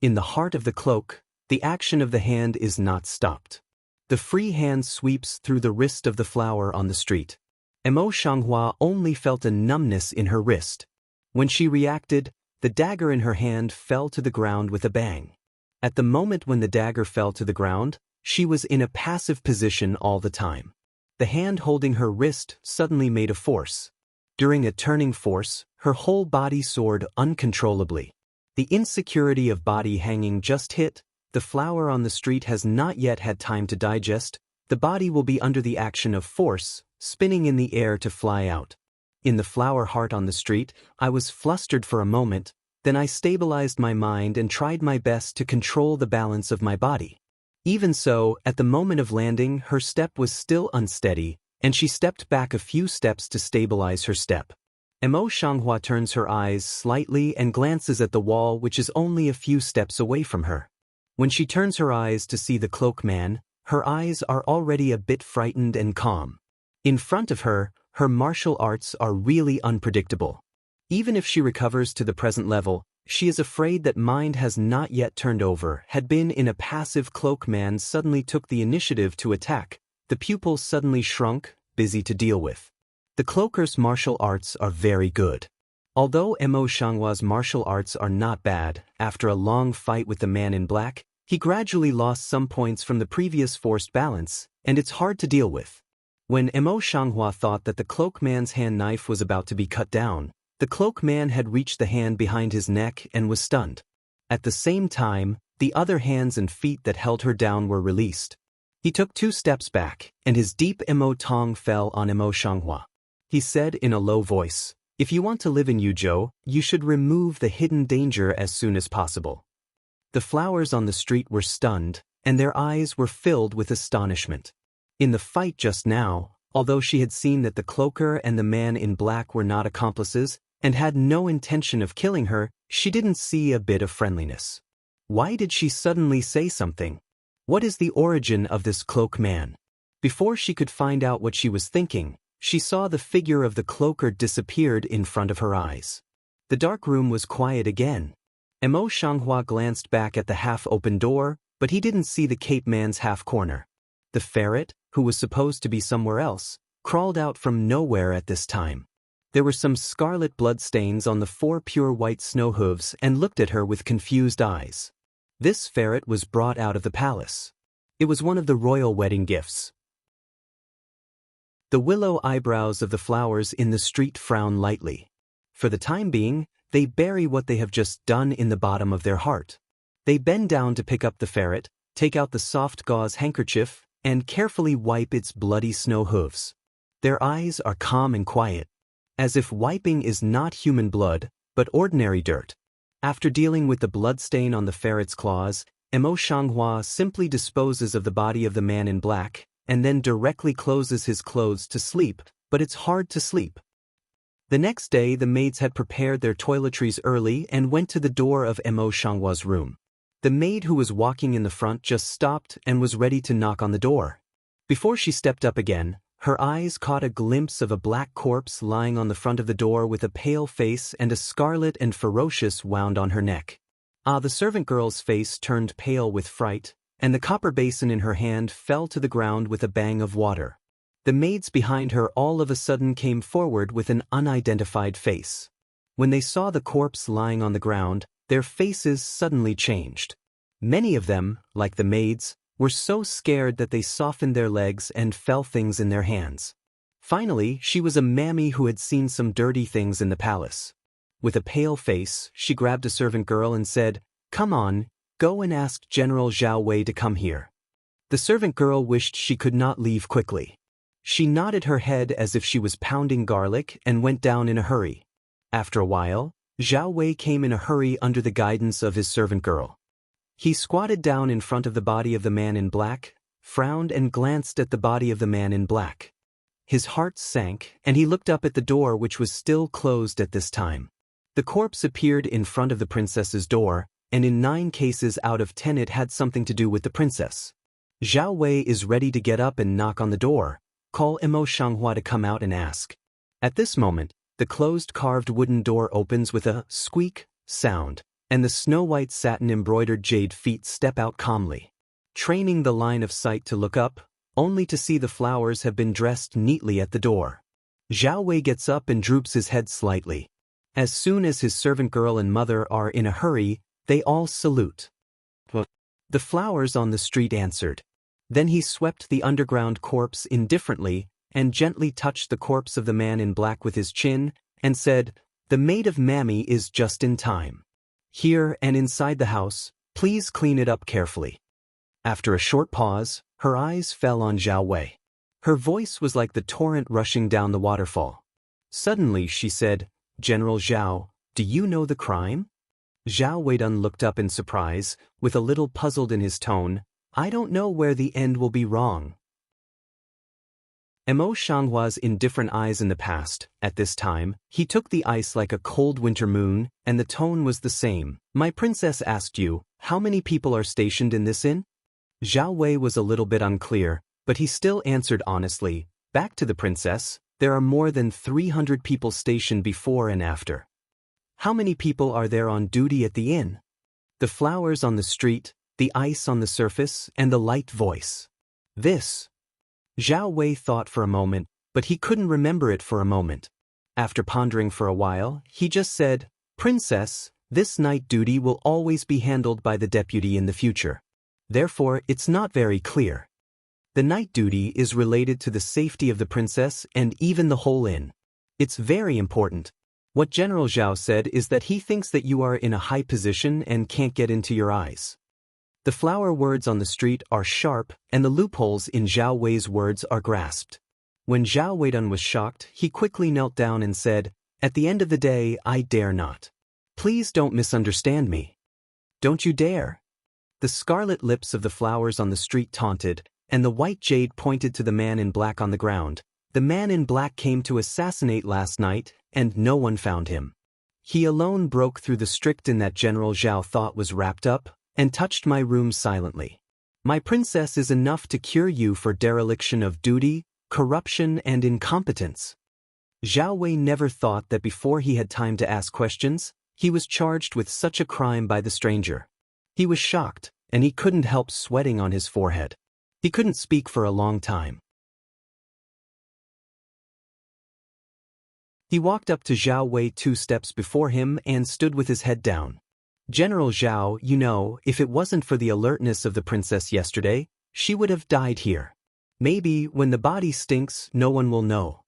In the heart of the cloak, the action of the hand is not stopped. The free hand sweeps through the wrist of the flower on the street. Emo Shanghua only felt a numbness in her wrist. When she reacted, the dagger in her hand fell to the ground with a bang. At the moment when the dagger fell to the ground, she was in a passive position all the time. The hand holding her wrist suddenly made a force. During a turning force, her whole body soared uncontrollably. The insecurity of body hanging just hit. The flower on the street has not yet had time to digest. The body will be under the action of force, spinning in the air to fly out. In the flower heart on the street, I was flustered for a moment, then I stabilized my mind and tried my best to control the balance of my body. Even so, at the moment of landing, her step was still unsteady, and she stepped back a few steps to stabilize her step. Emo Shanghua turns her eyes slightly and glances at the wall, which is only a few steps away from her. When she turns her eyes to see the cloak man, her eyes are already a bit frightened and calm. In front of her, her martial arts are really unpredictable. Even if she recovers to the present level, she is afraid that mind has not yet turned over. Had been in a passive, cloak man suddenly took the initiative to attack. The pupil suddenly shrunk, busy to deal with. The cloaker's martial arts are very good. Although Emo Shanghua's martial arts are not bad, after a long fight with the man in black, he gradually lost some points from the previous forced balance, and it's hard to deal with. When Emo Shanghua thought that the cloak man's hand knife was about to be cut down, the cloak man had reached the hand behind his neck and was stunned. At the same time, the other hands and feet that held her down were released. He took 2 steps back, and his deep Emo tongue fell on Emo Shanghua. He said in a low voice, "If you want to live in Yuzhou, you should remove the hidden danger as soon as possible." The flowers on the street were stunned, and their eyes were filled with astonishment. In the fight just now, although she had seen that the cloaker and the man in black were not accomplices, and had no intention of killing her, she didn't see a bit of friendliness. Why did she suddenly say something? What is the origin of this cloak man? Before she could find out what she was thinking, she saw the figure of the cloaker disappeared in front of her eyes. The dark room was quiet again. Emo Shanghua glanced back at the half-open door, but he didn't see the cape man's half-corner. The ferret, who was supposed to be somewhere else, crawled out from nowhere at this time. There were some scarlet blood stains on the 4 pure white snow hooves and looked at her with confused eyes. This ferret was brought out of the palace. It was one of the royal wedding gifts. The willow eyebrows of the flowers in the street frown lightly. For the time being, they bury what they have just done in the bottom of their heart. They bend down to pick up the ferret, take out the soft gauze handkerchief, and carefully wipe its bloody snow hooves. Their eyes are calm and quiet, as if wiping is not human blood, but ordinary dirt. After dealing with the bloodstain on the ferret's claws, Emo Shanghua simply disposes of the body of the man in black, and then directly closes his clothes to sleep, but it's hard to sleep. The next day the maids had prepared their toiletries early and went to the door of Emo Shanghua's room. The maid who was walking in the front just stopped and was ready to knock on the door. Before she stepped up again, her eyes caught a glimpse of a black corpse lying on the front of the door with a pale face and a scarlet and ferocious wound on her neck. The servant girl's face turned pale with fright, and the copper basin in her hand fell to the ground with a bang of water. The maids behind her all of a sudden came forward with an unidentified face. When they saw the corpse lying on the ground, their faces suddenly changed. Many of them, like the maids, were so scared that they softened their legs and fell things in their hands. Finally, she was a mammy who had seen some dirty things in the palace. With a pale face, she grabbed a servant girl and said, "Come on, go and ask General Zhao Wei to come here." The servant girl wished she could not leave quickly. She nodded her head as if she was pounding garlic and went down in a hurry. After a while, Zhao Wei came in a hurry under the guidance of his servant girl. He squatted down in front of the body of the man in black, frowned and glanced at the body of the man in black. His heart sank, and he looked up at the door which was still closed at this time. The corpse appeared in front of the princess's door, and in 9 cases out of 10 it had something to do with the princess. Zhao Wei is ready to get up and knock on the door, call Emo Shanghua to come out and ask. At this moment, the closed carved wooden door opens with a squeak sound, and the snow-white satin-embroidered jade feet step out calmly. Training the line of sight to look up, only to see the flowers have been dressed neatly at the door. Zhao Wei gets up and droops his head slightly. As soon as his servant girl and mother are in a hurry, they all salute. The flowers on the street answered. Then he swept the underground corpse indifferently and gently touched the corpse of the man in black with his chin and said, "The maid of Mammy is just in time. Here and inside the house, please clean it up carefully." After a short pause, her eyes fell on Zhao Wei. Her voice was like the torrent rushing down the waterfall. Suddenly she said, "General Zhao, do you know the crime?" Zhao Weidun looked up in surprise, with a little puzzled in his tone. "I don't know where the end will be wrong." Mo Shanghua's indifferent eyes in the past, at this time, he took the ice like a cold winter moon, and the tone was the same. "My princess asked you, how many people are stationed in this inn?" Zhao Wei was a little bit unclear, but he still answered honestly, "Back to the princess, there are more than 300 people stationed before and after." "How many people are there on duty at the inn?" The flowers on the street, the ice on the surface, and the light voice. This. Zhao Wei thought for a moment, but he couldn't remember it for a moment. After pondering for a while, he just said, "Princess, this night duty will always be handled by the deputy in the future. Therefore, it's not very clear. The night duty is related to the safety of the princess and even the whole inn. It's very important. What General Zhao said is that he thinks that you are in a high position and can't get into your eyes." The flower words on the street are sharp, and the loopholes in Zhao Wei's words are grasped. When Zhao Weidun was shocked, he quickly knelt down and said, "At the end of the day, I dare not. Please don't misunderstand me." "Don't you dare." The scarlet lips of the flowers on the street taunted, and the white jade pointed to the man in black on the ground. "The man in black came to assassinate last night, and no one found him. He alone broke through the strict that General Zhao thought was wrapped up, and touched my room silently. My princess is enough to cure you for dereliction of duty, corruption, and incompetence." Zhao Wei never thought that before he had time to ask questions, he was charged with such a crime by the stranger. He was shocked, and he couldn't help sweating on his forehead. He couldn't speak for a long time. He walked up to Zhao Wei 2 steps before him and stood with his head down. "General Zhao, you know, if it wasn't for the alertness of the princess yesterday, she would have died here. Maybe, when the body stinks, no one will know.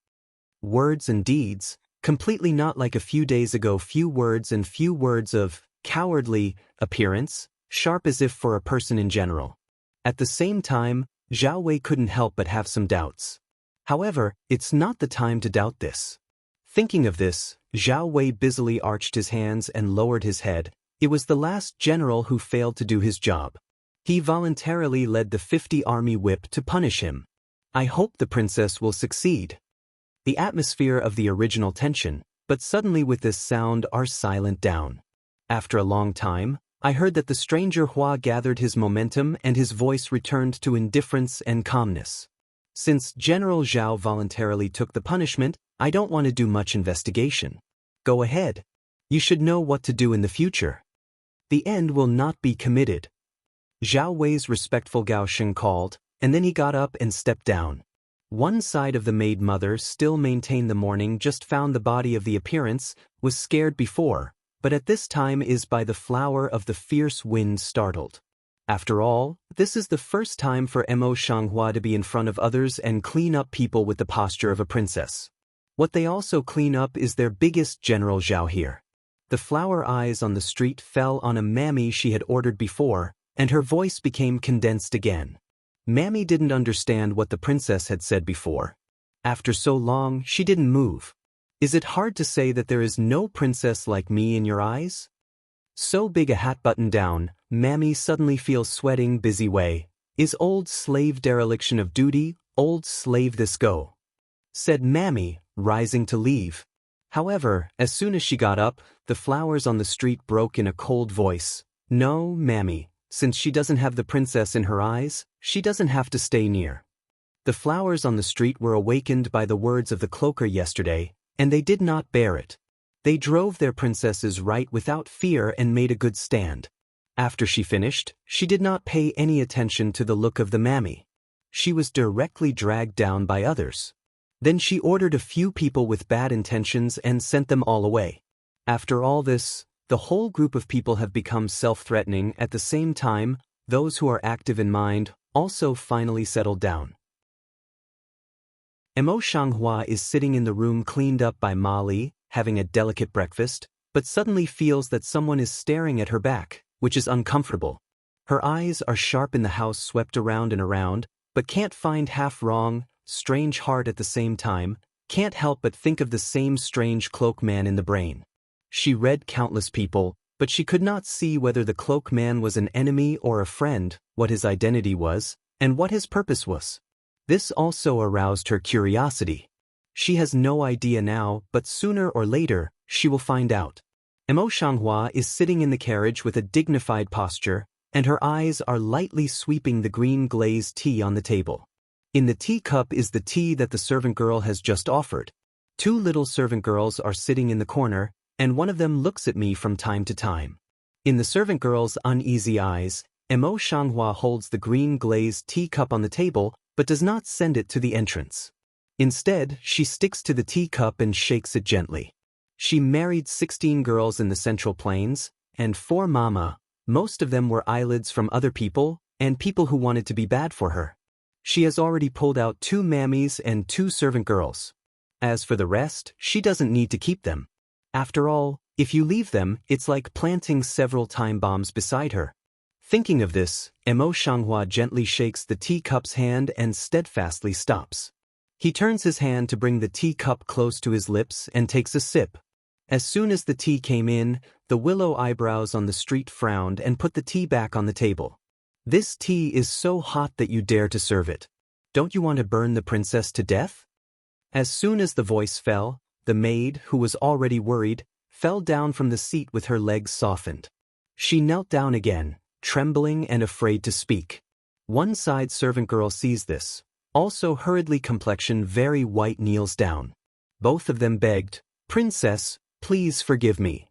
Words and deeds, completely not like a few days ago, few words and few words of cowardly appearance, sharp as if for a person in general." At the same time, Zhao Wei couldn't help but have some doubts. However, it's not the time to doubt this. Thinking of this, Zhao Wei busily arched his hands and lowered his head. It was the last general who failed to do his job. He voluntarily led the 50 army whip to punish him. "I hope the princess will succeed." The atmosphere of the original tension, but suddenly with this sound are silent down. After a long time, I heard that the stranger Hua gathered his momentum and his voice returned to indifference and calmness. "Since General Zhao voluntarily took the punishment, I don't want to do much investigation. Go ahead. You should know what to do in the future. The end will not be committed." Zhao Wei's respectful Gao Sheng called, and then he got up and stepped down. One side of the maid mother still maintained the mourning, just found the body of the appearance, was scared before, but at this time is by the flower of the fierce wind startled. After all, this is the first time for Mo Shanghua to be in front of others and clean up people with the posture of a princess. What they also clean up is their biggest General Zhao here. The flower eyes on the street fell on a mammy she had ordered before, and her voice became condensed again. Mammy didn't understand what the princess had said before. After so long, she didn't move. "Is it hard to say that there is no princess like me in your eyes?" So big a hat button down, Mammy suddenly feels sweating busy way. "Is old slave dereliction of duty, old slave this go," said Mammy, rising to leave. However, as soon as she got up, the flowers on the street broke in a cold voice. "No, Mammy, since she doesn't have the princess in her eyes, she doesn't have to stay near." The flowers on the street were awakened by the words of the cloaker yesterday, and they did not bear it. They drove their princesses right without fear and made a good stand. After she finished, she did not pay any attention to the look of the mammy. She was directly dragged down by others. Then she ordered a few people with bad intentions and sent them all away. After all this, the whole group of people have become self-threatening. At the same time, those who are active in mind also finally settled down. Mo Shanghua is sitting in the room cleaned up by Ma Li, having a delicate breakfast, but suddenly feels that someone is staring at her back, which is uncomfortable. Her eyes are sharp in the house swept around and around, but can't find half wrong, strange heart at the same time, can't help but think of the same strange cloak man in the brain. She read countless people, but she could not see whether the cloak man was an enemy or a friend, what his identity was, and what his purpose was. This also aroused her curiosity. She has no idea now, but sooner or later, she will find out. Mo Shanghua is sitting in the carriage with a dignified posture, and her eyes are lightly sweeping the green glazed tea on the table. In the teacup is the tea that the servant girl has just offered. 2 little servant girls are sitting in the corner, and one of them looks at me from time to time. In the servant girl's uneasy eyes, Mo Shanghua holds the green glazed teacup on the table, but does not send it to the entrance. Instead, she sticks to the teacup and shakes it gently. She married 16 girls in the Central Plains, and 4 mama, most of them were eyelids from other people, and people who wanted to be bad for her. She has already pulled out 2 mammies and 2 servant girls. As for the rest, she doesn't need to keep them. After all, if you leave them, it's like planting several time bombs beside her. Thinking of this, Mo Shanghua gently shakes the teacup's hand and steadfastly stops. He turns his hand to bring the teacup close to his lips and takes a sip. As soon as the tea came in, the willow eyebrows on the street frowned and put the tea back on the table. This tea is so hot that you dare to serve it. Don't you want to burn the princess to death? As soon as the voice fell, the maid, who was already worried, fell down from the seat with her legs softened. She knelt down again, trembling and afraid to speak. One side servant girl sees this, also hurriedly complexion very white kneels down. Both of them begged, "Princess, please forgive me."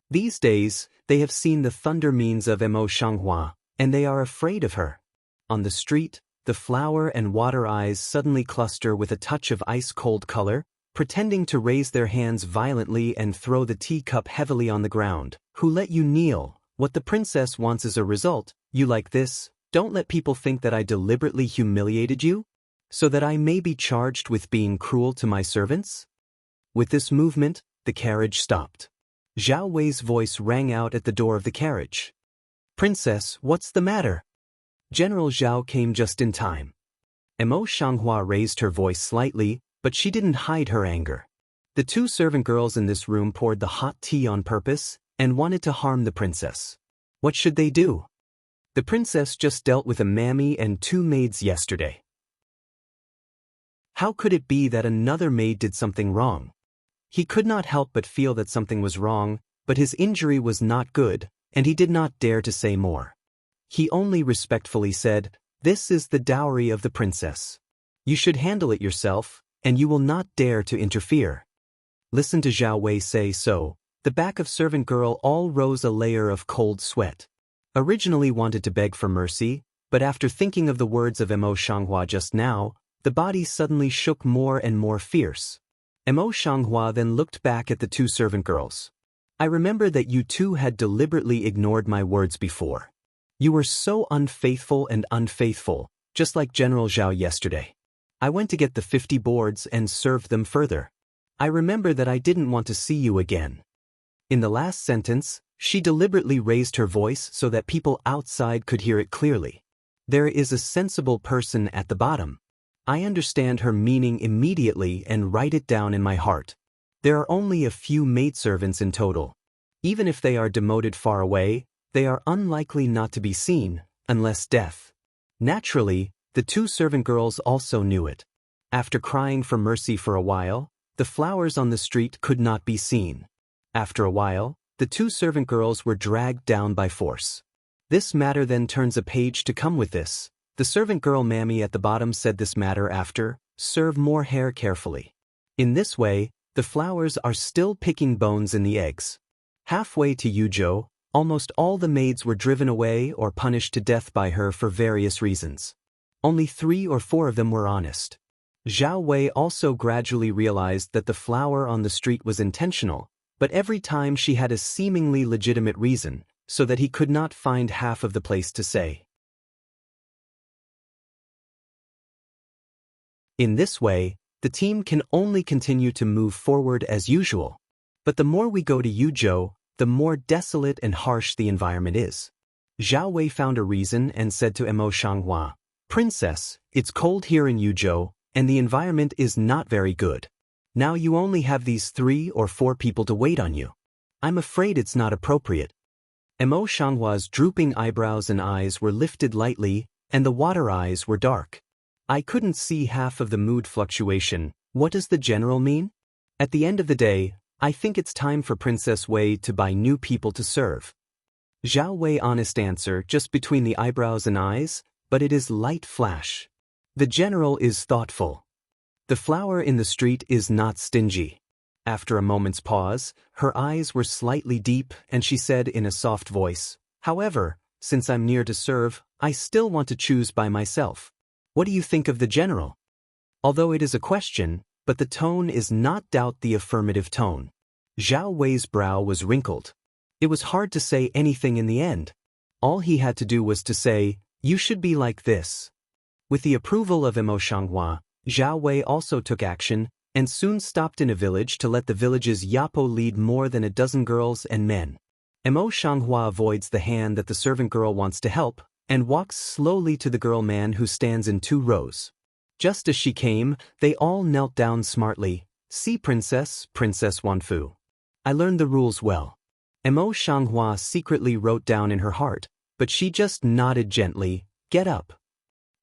These days, they have seen the thunder means of Mo Shanghua, and they are afraid of her. On the street, the flower and water eyes suddenly cluster with a touch of ice-cold color, pretending to raise their hands violently and throw the teacup heavily on the ground. Who let you kneel? What the princess wants is a result. You like this? Don't let people think that I deliberately humiliated you, so that I may be charged with being cruel to my servants? With this movement, the carriage stopped. Zhao Wei's voice rang out at the door of the carriage. "Princess, what's the matter?" General Zhao came just in time. Mo Shanghua raised her voice slightly, but she didn't hide her anger. The 2 servant girls in this room poured the hot tea on purpose and wanted to harm the princess. What should they do? The princess just dealt with a mammy and 2 maids yesterday. How could it be that another maid did something wrong? He could not help but feel that something was wrong, but his injury was not good, and he did not dare to say more. He only respectfully said, "This is the dowry of the princess. You should handle it yourself, and you will not dare to interfere." Listen to Zhao Wei say so. The back of servant girl all rose a layer of cold sweat. Originally wanted to beg for mercy, but after thinking of the words of Mo Shanghua just now, the body suddenly shook more and more fierce. Mo Shanghua then looked back at the 2 servant girls. "I remember that you 2 had deliberately ignored my words before. You were so unfaithful and unfaithful, just like General Zhao yesterday. I went to get the 50 boards and served them further. I remember that I didn't want to see you again." In the last sentence, she deliberately raised her voice so that people outside could hear it clearly. There is a sensible person at the bottom. I understand her meaning immediately and write it down in my heart. There are only a few maidservants in total. Even if they are demoted far away, they are unlikely not to be seen, unless death. Naturally, the 2 servant girls also knew it. After crying for mercy for a while, the flowers on the street could not be seen. After a while, the 2 servant girls were dragged down by force. This matter then turns a page to come with this. The servant girl mammy at the bottom said this matter after, "Serve more hair carefully." In this way, The flowers are still picking bones in the eggs. Halfway to Yuzhou, almost all the maids were driven away or punished to death by her for various reasons. Only 3 or 4 of them were honest. Zhao Wei also gradually realized that the flower on the street was intentional, but every time she had a seemingly legitimate reason, so that he could not find half of the place to say. In this way, the team can only continue to move forward as usual. But the more we go to Yuzhou, the more desolate and harsh the environment is. Zhao Wei found a reason and said to Mo Shanghua, "Princess, it's cold here in Yuzhou, and the environment is not very good. Now you only have these 3 or 4 people to wait on you. I'm afraid it's not appropriate." Mo Shanghua's drooping eyebrows and eyes were lifted lightly, and the water eyes were dark. "I couldn't see half of the mood fluctuation. What does the general mean? At the end of the day, I think it's time for Princess Wei to buy new people to serve." Zhao Wei honest answer just between the eyebrows and eyes, but it is light flash. The general is thoughtful. The flower in the street is not stingy. After a moment's pause, her eyes were slightly deep and she said in a soft voice, "However, since I'm near to serve, I still want to choose by myself. What do you think of the general?" Although it is a question, but the tone is not doubt the affirmative tone. Zhao Wei's brow was wrinkled. It was hard to say anything in the end. All he had to do was to say, "You should be like this." With the approval of Mo Shanghua, Zhao Wei also took action, and soon stopped in a village to let the village's Yapo lead more than a dozen girls and men. Mo Shanghua avoids the hand that the servant girl wants to help, and walks slowly to the girl man who stands in 2 rows. Just as she came, they all knelt down smartly. "See Princess, Princess Wanfu. I learned the rules well." Mo Shanghua secretly wrote down in her heart, but she just nodded gently, "Get up.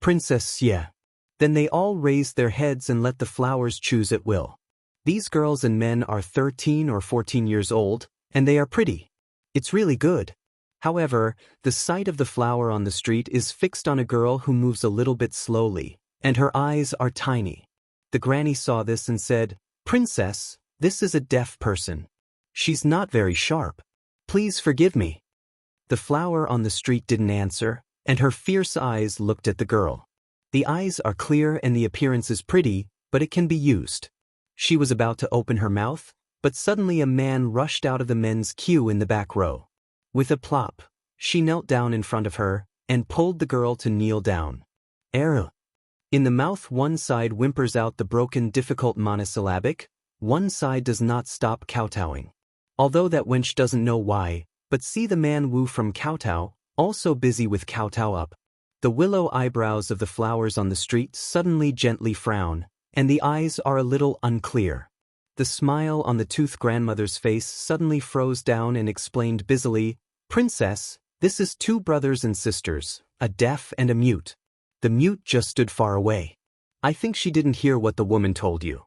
Princess Xie." Then they all raised their heads and let the flowers choose at will. These girls and men are 13 or 14 years old, and they are pretty. It's really good. However, the sight of the flower on the street is fixed on a girl who moves a little bit slowly, and her eyes are tiny. The granny saw this and said, "Princess, this is a deaf person. She's not very sharp. Please forgive me." The flower on the street didn't answer, and her fierce eyes looked at the girl. The eyes are clear and the appearance is pretty, but it can be used. She was about to open her mouth, but suddenly a man rushed out of the men's queue in the back row. With a plop, she knelt down in front of her and pulled the girl to kneel down. In the mouth one side whimpers out the broken difficult monosyllabic, one side does not stop kowtowing. Although that wench doesn't know why, but see the man Wu from kowtow, also busy with kowtow up. The willow eyebrows of the flowers on the street suddenly gently frown, and the eyes are a little unclear. The smile on the toothed grandmother's face suddenly froze down and explained busily, "Princess, this is 2 brothers and sisters, a deaf and a mute." The mute just stood far away. "I think she didn't hear what the woman told you.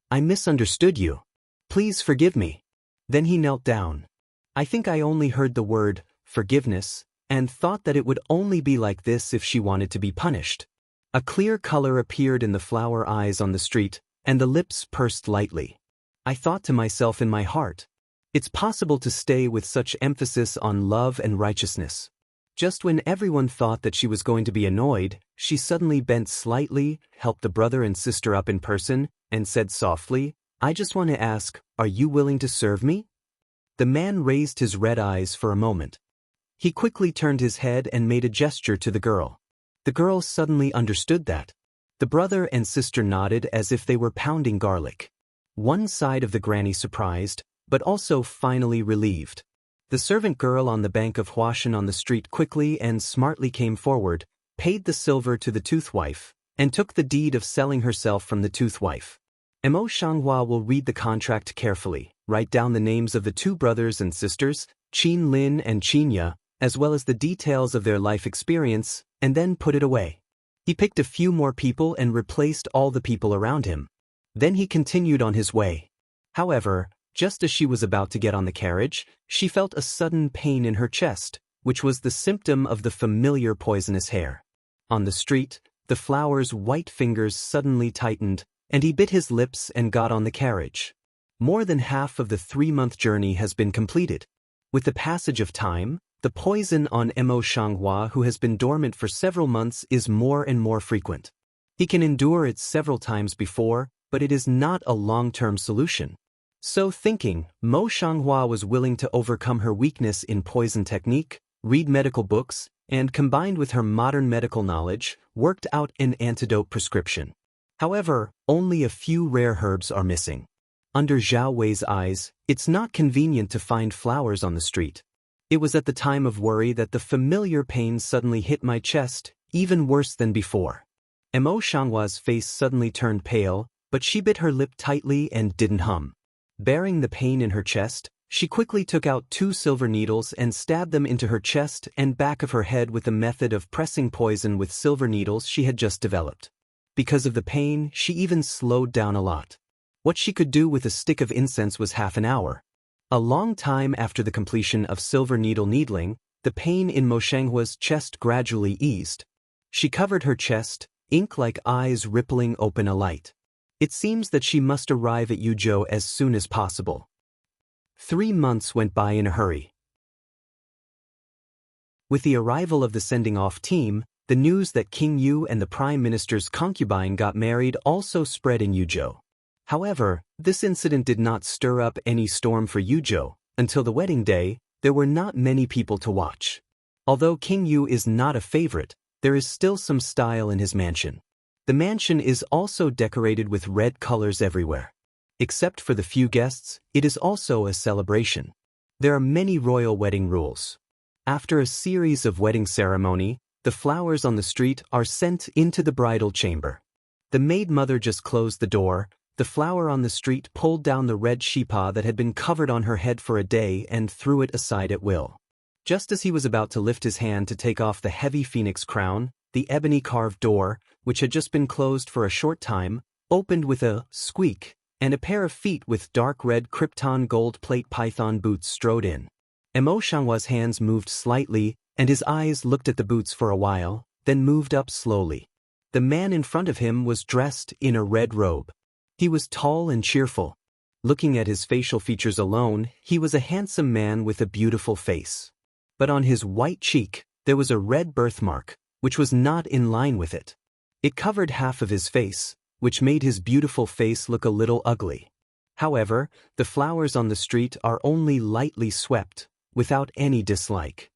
I misunderstood you. Please forgive me." Then he knelt down. "I think I only heard the word, forgiveness, and thought that it would only be like this if she wanted to be punished." A clear color appeared in the flower eyes on the street, and the lips pursed lightly. "I thought to myself in my heart, it's possible to stay with such emphasis on love and righteousness." Just when everyone thought that she was going to be annoyed, she suddenly bent slightly, helped the brother and sister up in person, and said softly, "I just want to ask, are you willing to serve me?" The man raised his red eyes for a moment. He quickly turned his head and made a gesture to the girl. The girl suddenly understood that. The brother and sister nodded as if they were pounding garlic. One side of the granny surprised, but also finally relieved. The servant girl on the bank of Huashan on the street quickly and smartly came forward, paid the silver to the toothwife, and took the deed of selling herself from the toothwife. Mo Shanghua will read the contract carefully, write down the names of the 2 brothers and sisters, Qin Lin and Qin Ya, as well as the details of their life experience, and then put it away. He picked a few more people and replaced all the people around him. Then he continued on his way. However, just as she was about to get on the carriage, she felt a sudden pain in her chest, which was the symptom of the familiar poisonous hair. On the street, the flower's white fingers suddenly tightened, and he bit his lips and got on the carriage. More than half of the 3-month journey has been completed. With the passage of time, the poison on Mo Shanghua, who has been dormant for several months, is more and more frequent. He can endure it several times before, but it is not a long-term solution. So thinking, Mo Shanghua was willing to overcome her weakness in poison technique, read medical books, and combined with her modern medical knowledge, worked out an antidote prescription. However, only a few rare herbs are missing. Under Zhao Wei's eyes, it's not convenient to find flowers on the street. It was at the time of worry that the familiar pain suddenly hit my chest, even worse than before. Mo Shanghua's face suddenly turned pale, but she bit her lip tightly and didn't hum. Bearing the pain in her chest, she quickly took out 2 silver needles and stabbed them into her chest and back of her head with the method of pressing poison with silver needles she had just developed. Because of the pain, she even slowed down a lot. What she could do with a stick of incense was half an hour. A long time after the completion of silver needle needling, the pain in Mo Shanghua's chest gradually eased. She covered her chest, ink-like eyes rippling open alight. It seems that she must arrive at Yuzhou as soon as possible. 3 months went by in a hurry. With the arrival of the sending-off team, the news that King Yu and the Prime Minister's concubine got married also spread in Yuzhou. However, this incident did not stir up any storm for Yuzhou. Until the wedding day, there were not many people to watch. Although King Yu is not a favorite, there is still some style in his mansion. The mansion is also decorated with red colors everywhere. Except for the few guests, it is also a celebration. There are many royal wedding rules. After a series of wedding ceremony, the flowers on the street are sent into the bridal chamber. The maid mother just closed the door. The flower on the street pulled down the red shippa that had been covered on her head for a day and threw it aside at will. Just as he was about to lift his hand to take off the heavy phoenix crown, the ebony-carved door, which had just been closed for a short time, opened with a squeak, and a pair of feet with dark red krypton gold plate python boots strode in. Mo Shanghua's hands moved slightly, and his eyes looked at the boots for a while, then moved up slowly. The man in front of him was dressed in a red robe. He was tall and cheerful. Looking at his facial features alone, he was a handsome man with a beautiful face. But on his white cheek, there was a red birthmark, which was not in line with it. It covered half of his face, which made his beautiful face look a little ugly. However, the flowers on the street are only lightly swept, without any dislike.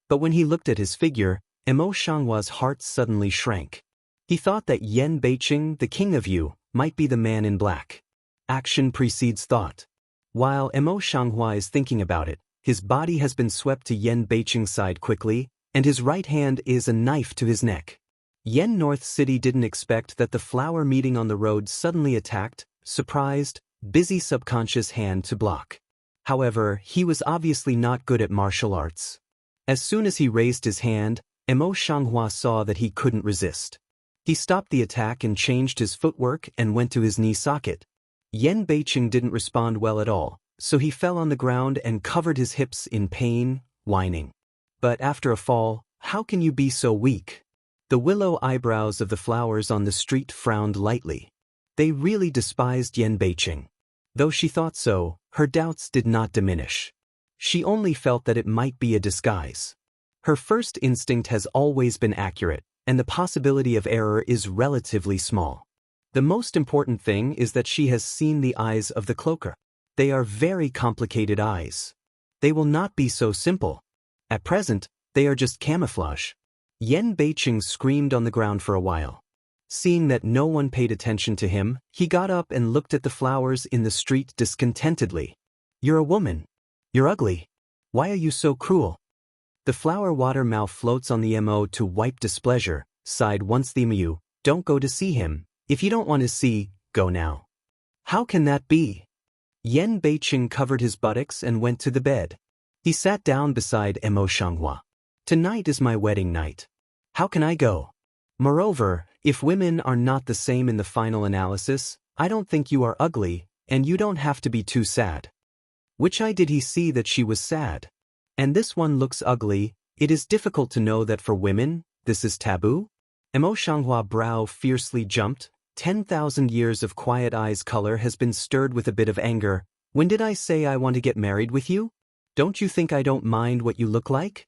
But when he looked at his figure, Mo Shanghua's heart suddenly shrank. He thought that Yan Beiqing, the king of Yu, might be the man in black. Action precedes thought. While Mo Shanghua is thinking about it, his body has been swept to Yan Beiqing's side quickly, and his right hand is a knife to his neck. Yan North City didn't expect that the flower meeting on the road suddenly attacked, surprised, busy subconscious hand to block. However, he was obviously not good at martial arts. As soon as he raised his hand, Mo Shanghua saw that he couldn't resist. He stopped the attack and changed his footwork and went to his knee socket. Yan Beiqing didn't respond well at all, so he fell on the ground and covered his hips in pain, whining. But after a fall, how can you be so weak? The willow eyebrows of the flowers on the street frowned lightly. They really despised Yan Beiqing. Though she thought so, her doubts did not diminish. She only felt that it might be a disguise. Her first instinct has always been accurate, and the possibility of error is relatively small. The most important thing is that she has seen the eyes of the cloaker. They are very complicated eyes. They will not be so simple. At present, they are just camouflage. Yan Beiqing screamed on the ground for a while. Seeing that no one paid attention to him, he got up and looked at the flowers in the street discontentedly. "You're a woman. You're ugly. Why are you so cruel?" The flower water mouth floats on the Mo to wipe displeasure, sighed once the Mu, "Don't go to see him. If you don't want to see, go now." "How can that be?" Yan Beiqing covered his buttocks and went to the bed. He sat down beside Mo Shanghua. "Tonight is my wedding night. How can I go? Moreover, if women are not the same in the final analysis, I don't think you are ugly, and you don't have to be too sad." Which eye did he see that she was sad? And this one looks ugly. It is difficult to know that for women, this is taboo. Emo Shanghua's brow fiercely jumped. 10,000 years of quiet eyes color has been stirred with a bit of anger. When did I say I want to get married with you? Don't you think I don't mind what you look like?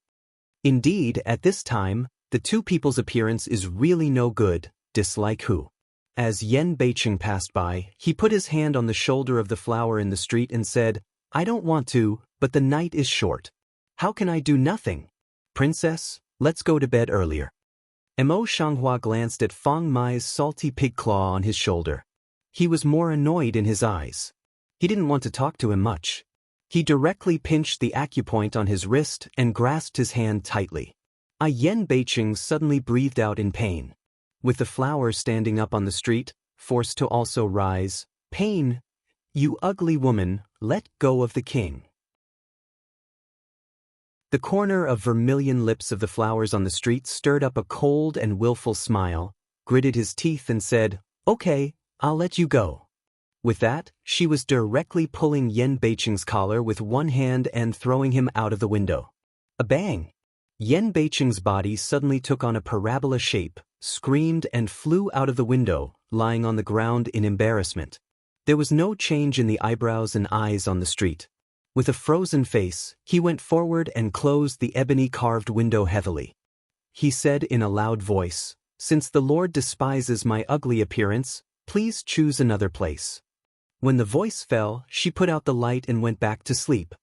Indeed, at this time, the two people's appearance is really no good, dislike who. As Yen Beicheng passed by, he put his hand on the shoulder of the flower in the street and said, I don't want to, but the night is short. How can I do nothing? Princess, let's go to bed earlier. Emo Shanghua glanced at Feng Mai's salty pig claw on his shoulder. He was more annoyed in his eyes. He didn't want to talk to him much. He directly pinched the acupoint on his wrist and grasped his hand tightly. Yen Beicheng suddenly breathed out in pain. With the flower standing up on the street, forced to also rise, pain, you ugly woman, let go of the king. The corner of vermilion lips of the flowers on the street stirred up a cold and willful smile, gritted his teeth and said, Okay, I'll let you go. With that, she was directly pulling Yen Beicheng's collar with one hand and throwing him out of the window. A bang! Yen Beicheng's body suddenly took on a parabola shape, screamed and flew out of the window, lying on the ground in embarrassment. There was no change in the eyebrows and eyes on the street. With a frozen face, he went forward and closed the ebony-carved window heavily. He said in a loud voice, Since the Lord despises my ugly appearance, please choose another place. When the voice fell, she put out the light and went back to sleep.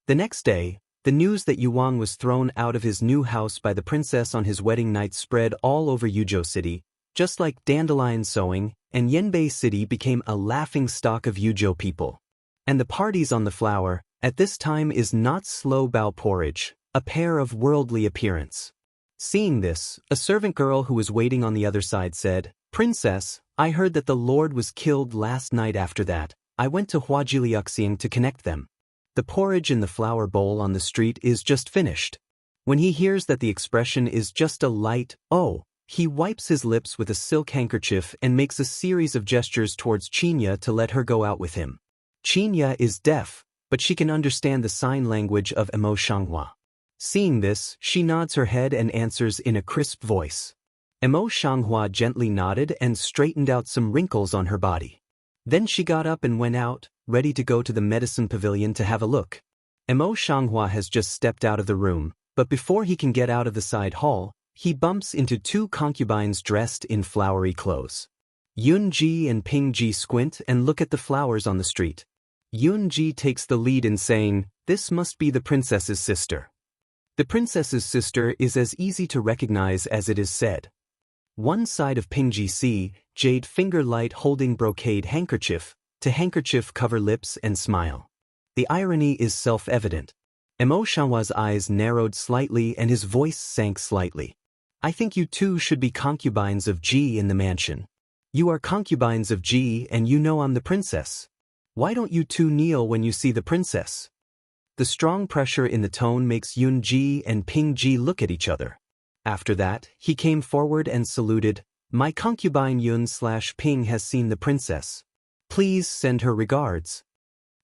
The next day, the news that Yuang was thrown out of his new house by the princess on his wedding night spread all over Yuzhou City, just like dandelion sowing, and Yanbei City became a laughingstock of Yuzhou people. And the parties on the flower, at this time is not slow bao porridge, a pair of worldly appearance. Seeing this, a servant girl who was waiting on the other side said, I heard that the Lord was killed last night. After that, I went to Huajiliuxiang to connect them. The porridge in the flower bowl on the street is just finished. When he hears that the expression is just a light, oh, he wipes his lips with a silk handkerchief and makes a series of gestures towards Qinya to let her go out with him. Qinya is deaf, but she can understand the sign language of Emo Shanghua. Seeing this, she nods her head and answers in a crisp voice. Emo Shanghua gently nodded and straightened out some wrinkles on her body. Then she got up and went out, ready to go to the medicine pavilion to have a look. Emo Shanghua has just stepped out of the room, but before he can get out of the side hall, he bumps into two concubines dressed in flowery clothes. Yun Ji and Ping Ji squint and look at the flowers on the street. Yun Ji takes the lead in saying, This must be the princess's sister. The princess's sister is as easy to recognize as it is said. One side of Ping Ji see, jade finger light holding brocade handkerchief, to handkerchief cover lips and smile. The irony is self-evident. Emo Shanhua's eyes narrowed slightly and his voice sank slightly. I think you two should be concubines of Ji in the mansion. You are concubines of Ji and you know I'm the princess. Why don't you two kneel when you see the princess? The strong pressure in the tone makes Yun Ji and Ping Ji look at each other. After that, he came forward and saluted, My concubine Yun/Ping has seen the princess. Please send her regards.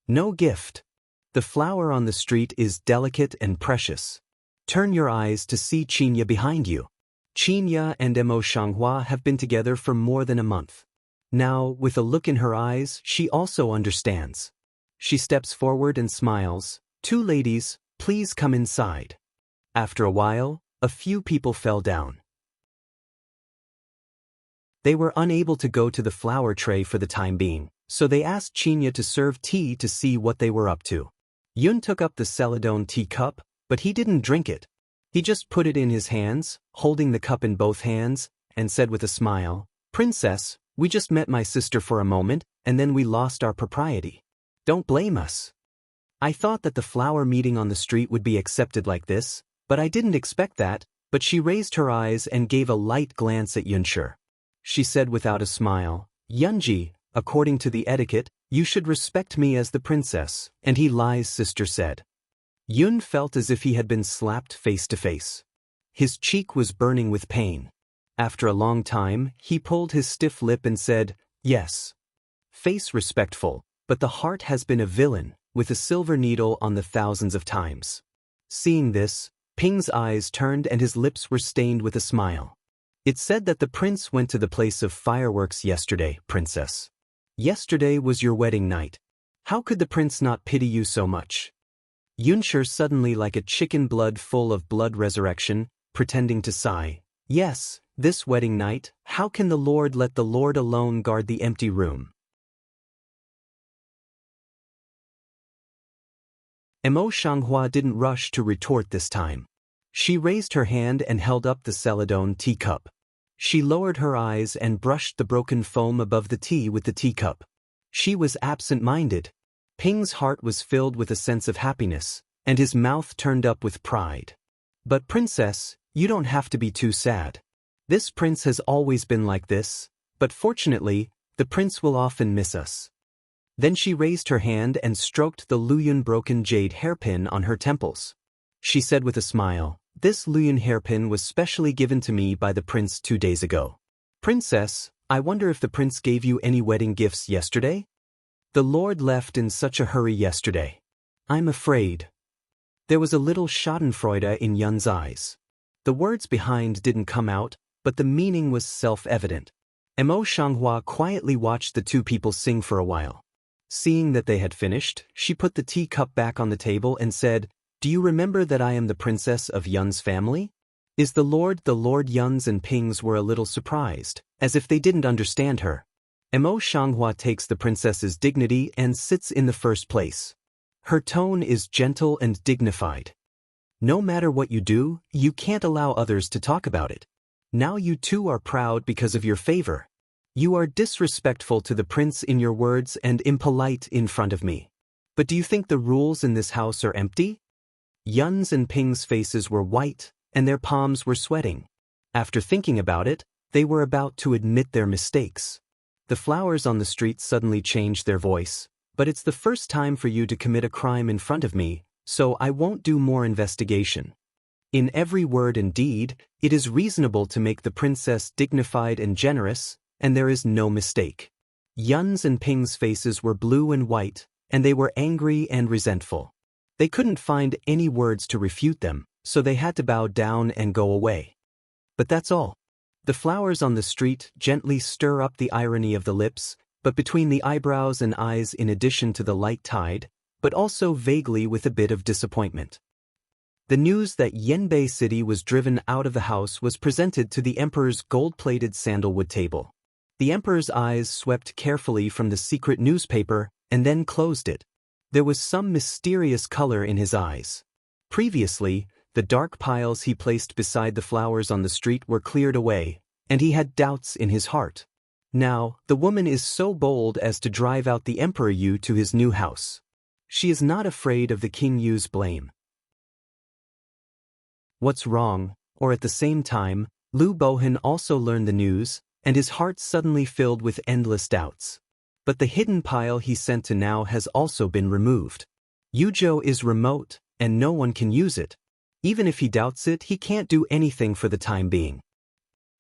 No gift. The flower on the street is delicate and precious. Turn your eyes to see Qinya behind you. Qinya and Emo Shanghua have been together for more than a month. Now, with a look in her eyes, she also understands. She steps forward and smiles, Two ladies, please come inside. After a while, a few people fell down. They were unable to go to the flower tray for the time being, so they asked Qinya to serve tea to see what they were up to. Yun took up the celadone tea cup, but he didn't drink it. He just put it in his hands, holding the cup in both hands, and said with a smile, Princess, we just met my sister for a moment, and then we lost our propriety. Don't blame us. I thought that the flower meeting on the street would be accepted like this, but I didn't expect that, but she raised her eyes and gave a light glance at Yunshi. She said without a smile, Yunji, according to the etiquette, you should respect me as the princess, and he lies, sister said. Yun felt as if he had been slapped face to face. His cheek was burning with pain. After a long time, he pulled his stiff lip and said, Yes. Face respectful, but the heart has been a villain, with a silver needle on the thousands of times. Seeing this, Ping's eyes turned and his lips were stained with a smile. It said that the prince went to the place of fireworks yesterday, princess. Yesterday was your wedding night. How could the prince not pity you so much? Yunshir suddenly like a chicken blood full of blood resurrection, pretending to sigh. Yes, this wedding night, how can the Lord let the Lord alone guard the empty room? Mo Shanghua didn't rush to retort this time. She raised her hand and held up the celadone teacup. She lowered her eyes and brushed the broken foam above the tea with the teacup. She was absent-minded. Ping's heart was filled with a sense of happiness, and his mouth turned up with pride. But princess, you don't have to be too sad. This prince has always been like this, but fortunately, the prince will often miss us. Then she raised her hand and stroked the Luyun broken jade hairpin on her temples. She said with a smile, "This Luyun hairpin was specially given to me by the prince 2 days ago. Princess, I wonder if the prince gave you any wedding gifts yesterday? The Lord left in such a hurry yesterday. I'm afraid." There was a little schadenfreude in Yun's eyes. The words behind didn't come out, but the meaning was self-evident. Mo Shanghua quietly watched the two people sing for a while. Seeing that they had finished, she put the teacup back on the table and said, "Do you remember that I am the princess of Yun's family?" The Lord Yuns and Pings were a little surprised, as if they didn't understand her. Mo Shanghua takes the princess's dignity and sits in the first place. Her tone is gentle and dignified. No matter what you do, you can't allow others to talk about it. Now you too are proud because of your favor. You are disrespectful to the prince in your words and impolite in front of me. But do you think the rules in this house are empty? Yun's and Ping's faces were white, and their palms were sweating. After thinking about it, they were about to admit their mistakes. The flowers on the street suddenly changed their voice. "But it's the first time for you to commit a crime in front of me, so I won't do more investigation. In every word and deed, it is reasonable to make the princess dignified and generous, and there is no mistake." Yun's and Ping's faces were blue and white, and they were angry and resentful. They couldn't find any words to refute them, so they had to bow down and go away. But that's all. The flowers on the street gently stir up the irony of the lips, but between the eyebrows and eyes in addition to the light tide, but also vaguely with a bit of disappointment. The news that Yanbei City was driven out of the house was presented to the emperor's gold-plated sandalwood table. The emperor's eyes swept carefully from the secret newspaper and then closed it. There was some mysterious color in his eyes. Previously, the dark piles he placed beside the flowers on the street were cleared away, and he had doubts in his heart. Now, the woman is so bold as to drive out the Emperor Yu to his new house. She is not afraid of the King Yu's blame. What's wrong? Or at the same time, Liu Bohan also learned the news, and his heart suddenly filled with endless doubts. But the hidden pile he sent to now has also been removed. Yuzhou is remote, and no one can use it. Even if he doubts it, he can't do anything for the time being.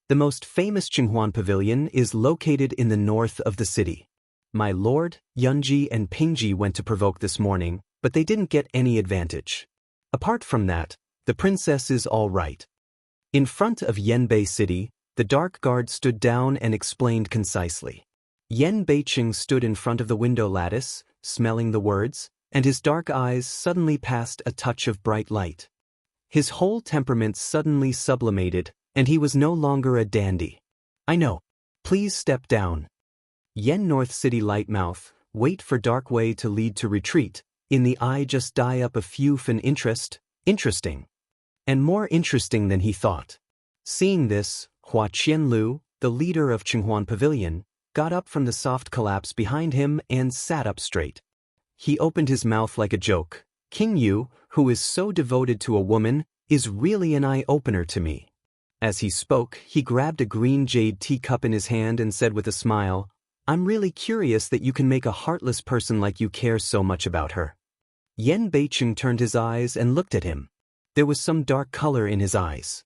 The most famous Qinghuan Pavilion is located in the north of the city. My lord, Yunji and Pingji went to provoke this morning, but they didn't get any advantage. Apart from that, the princess is all right. In front of Yanbei City, the dark guard stood down and explained concisely. Yan Beiqing stood in front of the window lattice, smelling the words, and his dark eyes suddenly passed a touch of bright light. His whole temperament suddenly sublimated, and he was no longer a dandy. "I know. Please step down." Yen North City Lightmouth, wait for dark way to lead to retreat, in the eye just die up a few fan interest, interesting. And more interesting than he thought. Seeing this, Hua Qianlu, the leader of Qinghuan Pavilion, got up from the soft collapse behind him and sat up straight. He opened his mouth like a joke. "King Yu, who is so devoted to a woman, is really an eye-opener to me." As he spoke, he grabbed a green jade teacup in his hand and said with a smile, "I'm really curious that you can make a heartless person like you care so much about her." Yan Beiqing turned his eyes and looked at him. There was some dark color in his eyes.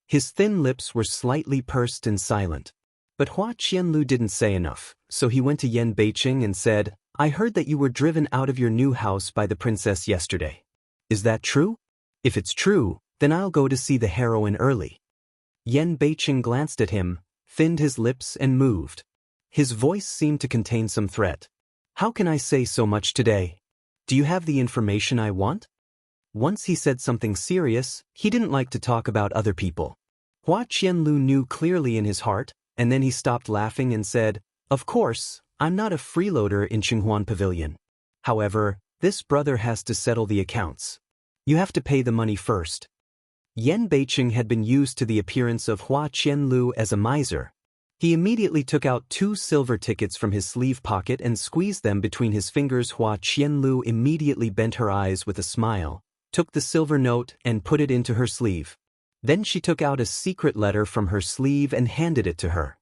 His thin lips were slightly pursed and silent. But Hua Qianlu didn't say enough, so he went to Yan Beiqing and said, "I heard that you were driven out of your new house by the princess yesterday. Is that true? If it's true, then I'll go to see the heroine early." Yan Beiqing glanced at him, thinned his lips and moved. His voice seemed to contain some threat. How can I say so much today? Do you have the information I want? Once he said something serious, he didn't like to talk about other people. Hua Qianlu knew clearly in his heart, and then he stopped laughing and said, "Of course, I'm not a freeloader in Qinghuan Pavilion. However, this brother has to settle the accounts. You have to pay the money first." Yan Beiqing had been used to the appearance of Hua Qianlu as a miser. He immediately took out 2 silver tickets from his sleeve pocket and squeezed them between his fingers. Hua Qianlu immediately bent her eyes with a smile, took the silver note and put it into her sleeve. Then she took out a secret letter from her sleeve and handed it to her.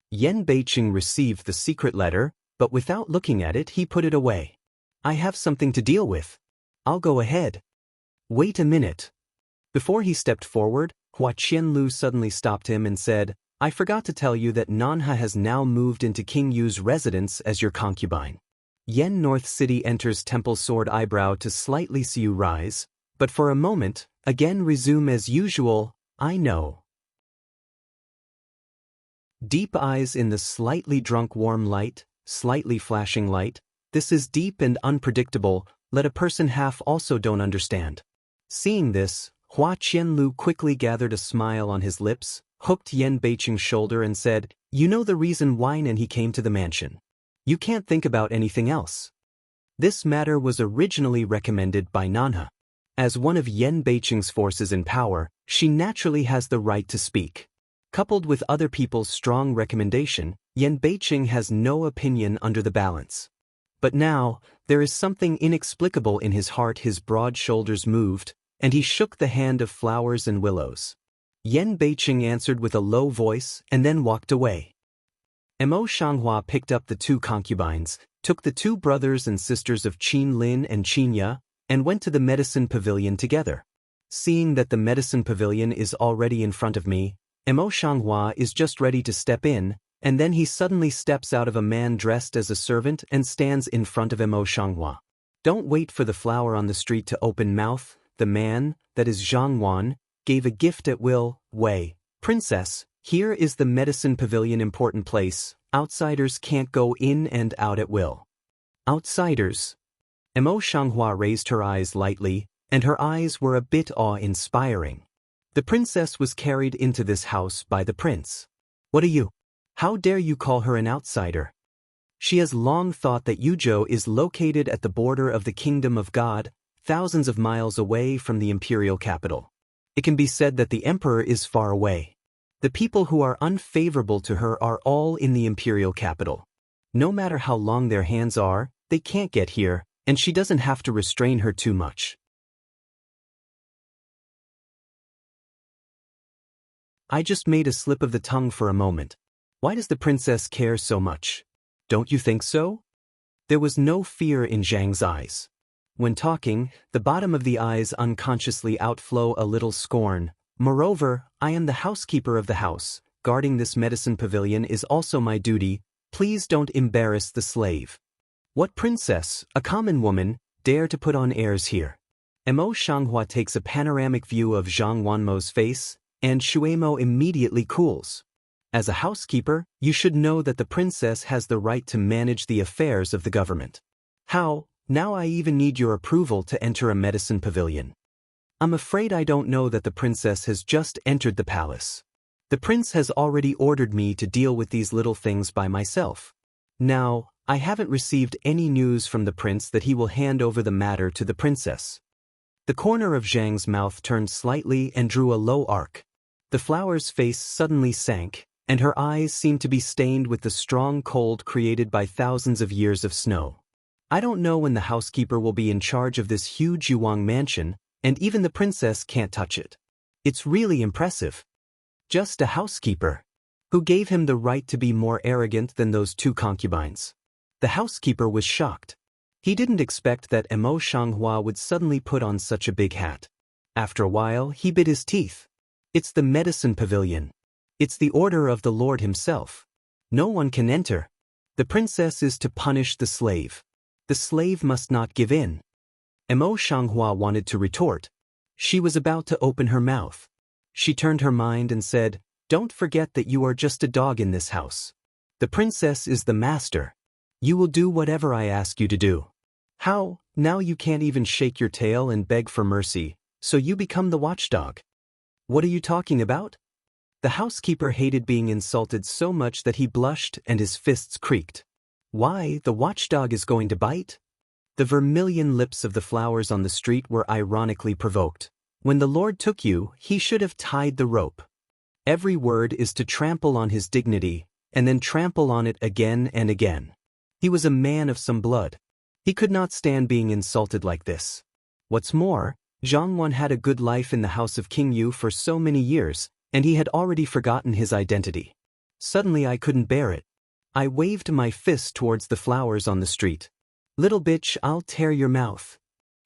Yan Beiqing received the secret letter, but without looking at it he put it away. "I have something to deal with. I'll go ahead." "Wait a minute." Before he stepped forward, Hua Qianlu suddenly stopped him and said, "I forgot to tell you that Nanha has now moved into King Yu's residence as your concubine." Yen North City enters Temple Sword eyebrow to slightly see you rise, but for a moment, again resume as usual, "I know." Deep eyes in the slightly drunk warm light, slightly flashing light. This is deep and unpredictable, let a person half also don't understand. Seeing this, Hua Qianlu quickly gathered a smile on his lips, hooked Yan Beiqing's shoulder and said, "You know the reason why and he came to the mansion. You can't think about anything else." This matter was originally recommended by Nanha. As one of Yan Beiqing's forces in power, she naturally has the right to speak. Coupled with other people's strong recommendation, Yan Beiqing has no opinion under the balance. But now, there is something inexplicable in his heart. His broad shoulders moved, and he shook the hand of flowers and willows. Yan Beiqing answered with a low voice and then walked away. Mo Shanghua picked up the 2 concubines, took the 2 brothers and sisters of Qin Lin and Qin Ya, and went to the medicine pavilion together. Seeing that the medicine pavilion is already in front of me, Mo Shanghua is just ready to step in, and then he suddenly steps out of a man dressed as a servant and stands in front of Mo Shanghua. Don't wait for the flower on the street to open mouth. The man, that is Zhang Wan, gave a gift at will. Wei, princess, here is the medicine pavilion, important place. Outsiders can't go in and out at will. Outsiders? Mo Shanghua raised her eyes lightly, and her eyes were a bit awe-inspiring. The princess was carried into this house by the prince. What are you? How dare you call her an outsider? She has long thought that Yuzhou is located at the border of the kingdom of God, thousands of miles away from the imperial capital. It can be said that the emperor is far away. The people who are unfavorable to her are all in the imperial capital. No matter how long their hands are, they can't get here, and she doesn't have to restrain her too much. I just made a slip of the tongue for a moment. Why does the princess care so much? Don't you think so? There was no fear in Zhang's eyes. When talking, the bottom of the eyes unconsciously outflow a little scorn. Moreover, I am the housekeeper of the house. Guarding this medicine pavilion is also my duty. Please don't embarrass the slave. What princess, a common woman, dare to put on airs here? Mo Shanghua takes a panoramic view of Zhang Wanmo's face, and Shuemo immediately cools. As a housekeeper, you should know that the princess has the right to manage the affairs of the government. How? Now I even need your approval to enter a medicine pavilion. I'm afraid I don't know that the princess has just entered the palace. The prince has already ordered me to deal with these little things by myself. Now, I haven't received any news from the prince that he will hand over the matter to the princess. The corner of Zhang's mouth turned slightly and drew a low arc. The flower's face suddenly sank, and her eyes seemed to be stained with the strong cold created by thousands of years of snow. I don't know when the housekeeper will be in charge of this huge Yuang mansion, and even the princess can't touch it. It's really impressive. Just a housekeeper. Who gave him the right to be more arrogant than those 2 concubines? The housekeeper was shocked. He didn't expect that Mo Shanghua would suddenly put on such a big hat. After a while, he bit his teeth. It's the medicine pavilion. It's the order of the Lord himself. No one can enter. The princess is to punish the slave. The slave must not give in. Mo Shanghua wanted to retort. She was about to open her mouth. She turned her mind and said, Don't forget that you are just a dog in this house. The princess is the master. You will do whatever I ask you to do. How? Now you can't even shake your tail and beg for mercy, so you become the watchdog. What are you talking about? The housekeeper hated being insulted so much that he blushed and his fists creaked. Why, the watchdog is going to bite? The vermilion lips of the flowers on the street were ironically provoked. When the Lord took you, he should have tied the rope. Every word is to trample on his dignity, and then trample on it again and again. He was a man of some blood. He could not stand being insulted like this. What's more, Zhang had a good life in the house of King Yu for so many years, and he had already forgotten his identity. Suddenly I couldn't bear it. I waved my fist towards the flowers on the street. Little bitch, I'll tear your mouth.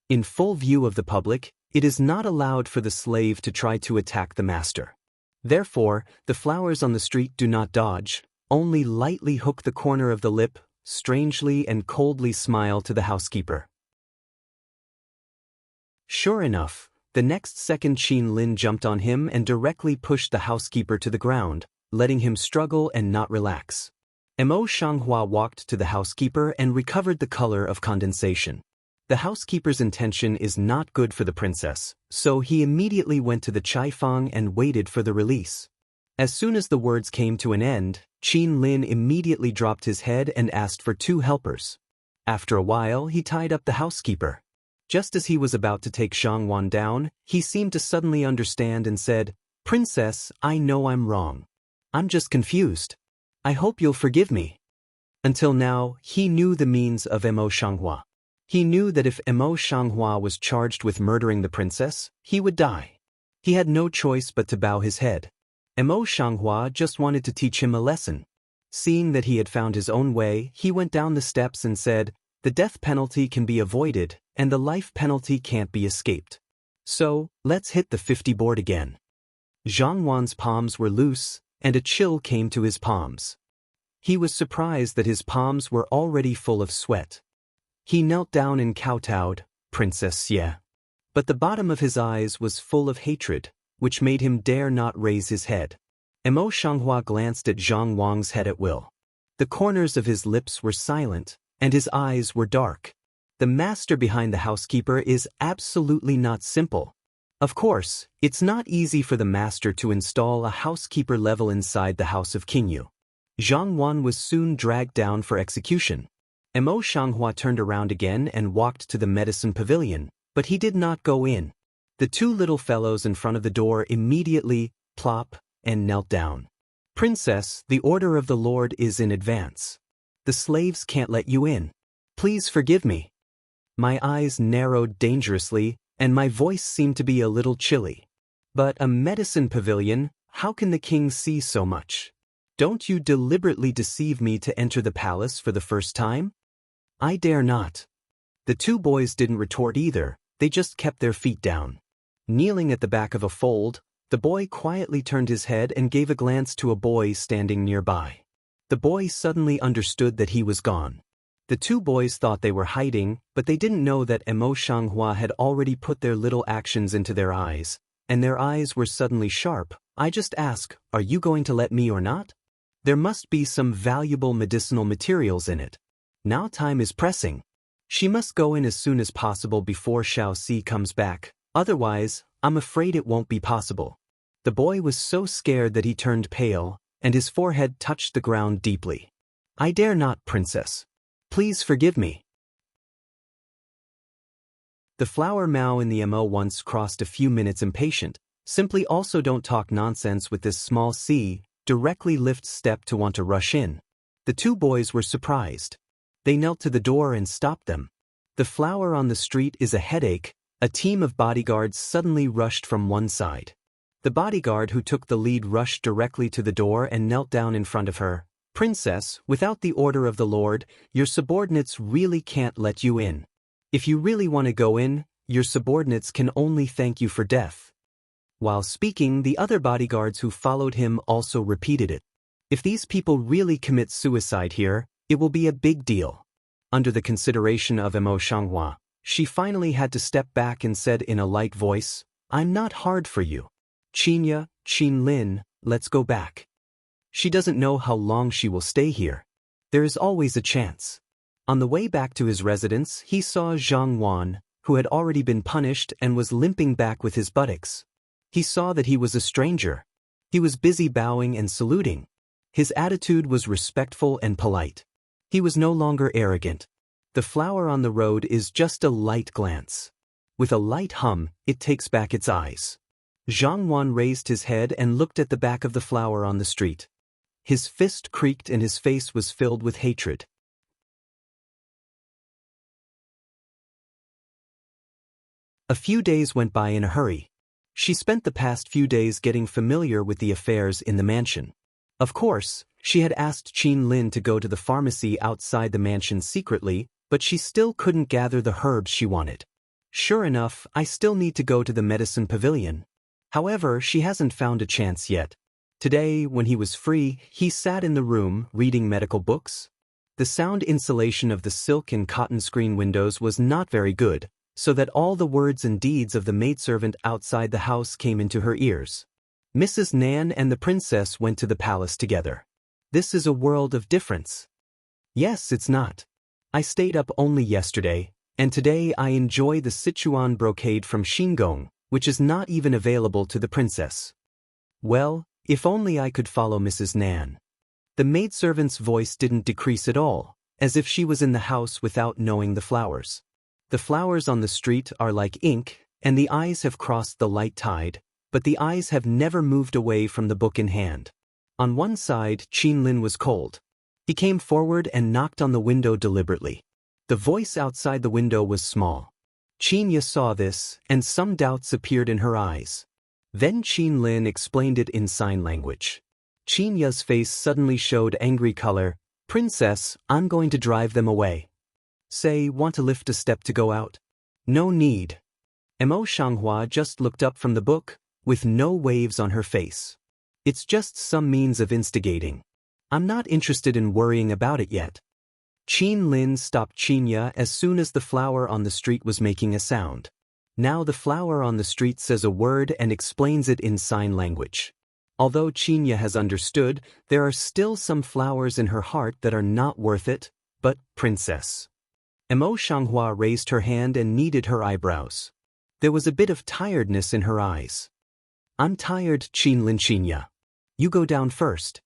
In full view of the public, it is not allowed for the slave to try to attack the master. Therefore, the flowers on the street do not dodge, only lightly hook the corner of the lip, strangely and coldly smile to the housekeeper. Sure enough, the next second Qin Lin jumped on him and directly pushed the housekeeper to the ground, letting him struggle and not relax. Mo Shanghua walked to the housekeeper and recovered the color of condensation. The housekeeper's intention is not good for the princess, so he immediately went to the Chaifeng and waited for the release. As soon as the words came to an end, Qin Lin immediately dropped his head and asked for 2 helpers. After a while, he tied up the housekeeper. Just as he was about to take Zhang down, he seemed to suddenly understand and said, "Princess, I know I'm wrong. I'm just confused. I hope you'll forgive me." Until now, he knew the means of Mo Shanghua. He knew that if Mo Shanghua was charged with murdering the princess, he would die. He had no choice but to bow his head. Mo Shanghua just wanted to teach him a lesson. Seeing that he had found his own way, he went down the steps and said, "The death penalty can be avoided, and the life penalty can't be escaped. So, let's hit the 50 board again." Zhang palms were loose, and a chill came to his palms. He was surprised that his palms were already full of sweat. He knelt down and kowtowed, "Princess Xie." But the bottom of his eyes was full of hatred, which made him dare not raise his head. Mo Shanghua glanced at Zhang Wang's head at will. The corners of his lips were silent, and his eyes were dark. The master behind the housekeeper is absolutely not simple. Of course, it's not easy for the master to install a housekeeper level inside the house of King Yu. Zhang was soon dragged down for execution. Mo Shanghua turned around again and walked to the medicine pavilion, but he did not go in. The 2 little fellows in front of the door immediately, plop, and knelt down. "Princess, the order of the Lord is in advance. The slaves can't let you in. Please forgive me." My eyes narrowed dangerously, and my voice seemed to be a little chilly. "But a medicine pavilion, how can the king see so much? Don't you deliberately deceive me to enter the palace for the first time?" "I dare not." The 2 boys didn't retort either, they just kept their feet down. Kneeling at the back of a fold, the boy quietly turned his head and gave a glance to a boy standing nearby. The boy suddenly understood that he was gone. The 2 boys thought they were hiding, but they didn't know that Mo Shanghua had already put their little actions into their eyes, and their eyes were suddenly sharp. "I just ask, are you going to let me or not? There must be some valuable medicinal materials in it. Now time is pressing. She must go in as soon as possible before Xiao Si comes back, otherwise, I'm afraid it won't be possible." The boy was so scared that he turned pale, and his forehead touched the ground deeply. "I dare not, princess. Please forgive me." The flower Mao in the Mo once crossed a few minutes impatient. "Simply also don't talk nonsense with this small C," directly lift step to want to rush in. The 2 boys were surprised. They knelt to the door and stopped them. "The flower on the street is a headache." A team of bodyguards suddenly rushed from one side. The bodyguard who took the lead rushed directly to the door and knelt down in front of her. "Princess, without the order of the Lord, your subordinates really can't let you in. If you really want to go in, your subordinates can only thank you for death." While speaking, the other bodyguards who followed him also repeated it. If these people really commit suicide here, it will be a big deal. Under the consideration of Mo Shanghua, she finally had to step back and said in a light voice, "I'm not hard for you. Qin Lin, let's go back. She doesn't know how long she will stay here. There is always a chance. On the way back to his residence, he saw Zhang Wan, who had already been punished and was limping back with his buttocks. He saw that he was a stranger. He was busy bowing and saluting. His attitude was respectful and polite. He was no longer arrogant. The flower on the road is just a light glance. With a light hum, it takes back its eyes. Zhang Wan raised his head and looked at the back of the flower on the street. His fist creaked and his face was filled with hatred. A few days went by in a hurry. She spent the past few days getting familiar with the affairs in the mansion. Of course, she had asked Qin Lin to go to the pharmacy outside the mansion secretly, but she still couldn't gather the herbs she wanted. Sure enough, I still need to go to the medicine pavilion. However, she hasn't found a chance yet. Today, when he was free, he sat in the room reading medical books. The sound insulation of the silk and cotton screen windows was not very good, so that all the words and deeds of the maidservant outside the house came into her ears. Mrs. Nan and the princess went to the palace together. This is a world of difference. Yes, it's not. I stayed up only yesterday, and today I enjoy the Sichuan brocade from Xingong, which is not even available to the princess. Well, if only I could follow Mrs. Nan. The maidservant's voice didn't decrease at all, as if she was in the house without knowing the flowers. The flowers on the street are like ink, and the eyes have crossed the light tide, but the eyes have never moved away from the book in hand. On one side, Qin Lin was cold. He came forward and knocked on the window deliberately. The voice outside the window was small. Qin Ya saw this, and some doubts appeared in her eyes. Then Qin Lin explained it in sign language. Qin Ya's face suddenly showed angry color. "Princess, I'm going to drive them away." Say, want to lift a step to go out? No need. Mo Shanghua just looked up from the book, with no waves on her face. It's just some means of instigating. I'm not interested in worrying about it yet. Qin Lin stopped Qin Ya as soon as the flower on the street was making a sound. Now the flower on the street says a word and explains it in sign language. Although Qin Ya has understood, there are still some flowers in her heart that are not worth it, but, princess. Mo Shanghua raised her hand and kneaded her eyebrows. There was a bit of tiredness in her eyes. I'm tired, Qin Lin. Qin Ya. You go down first.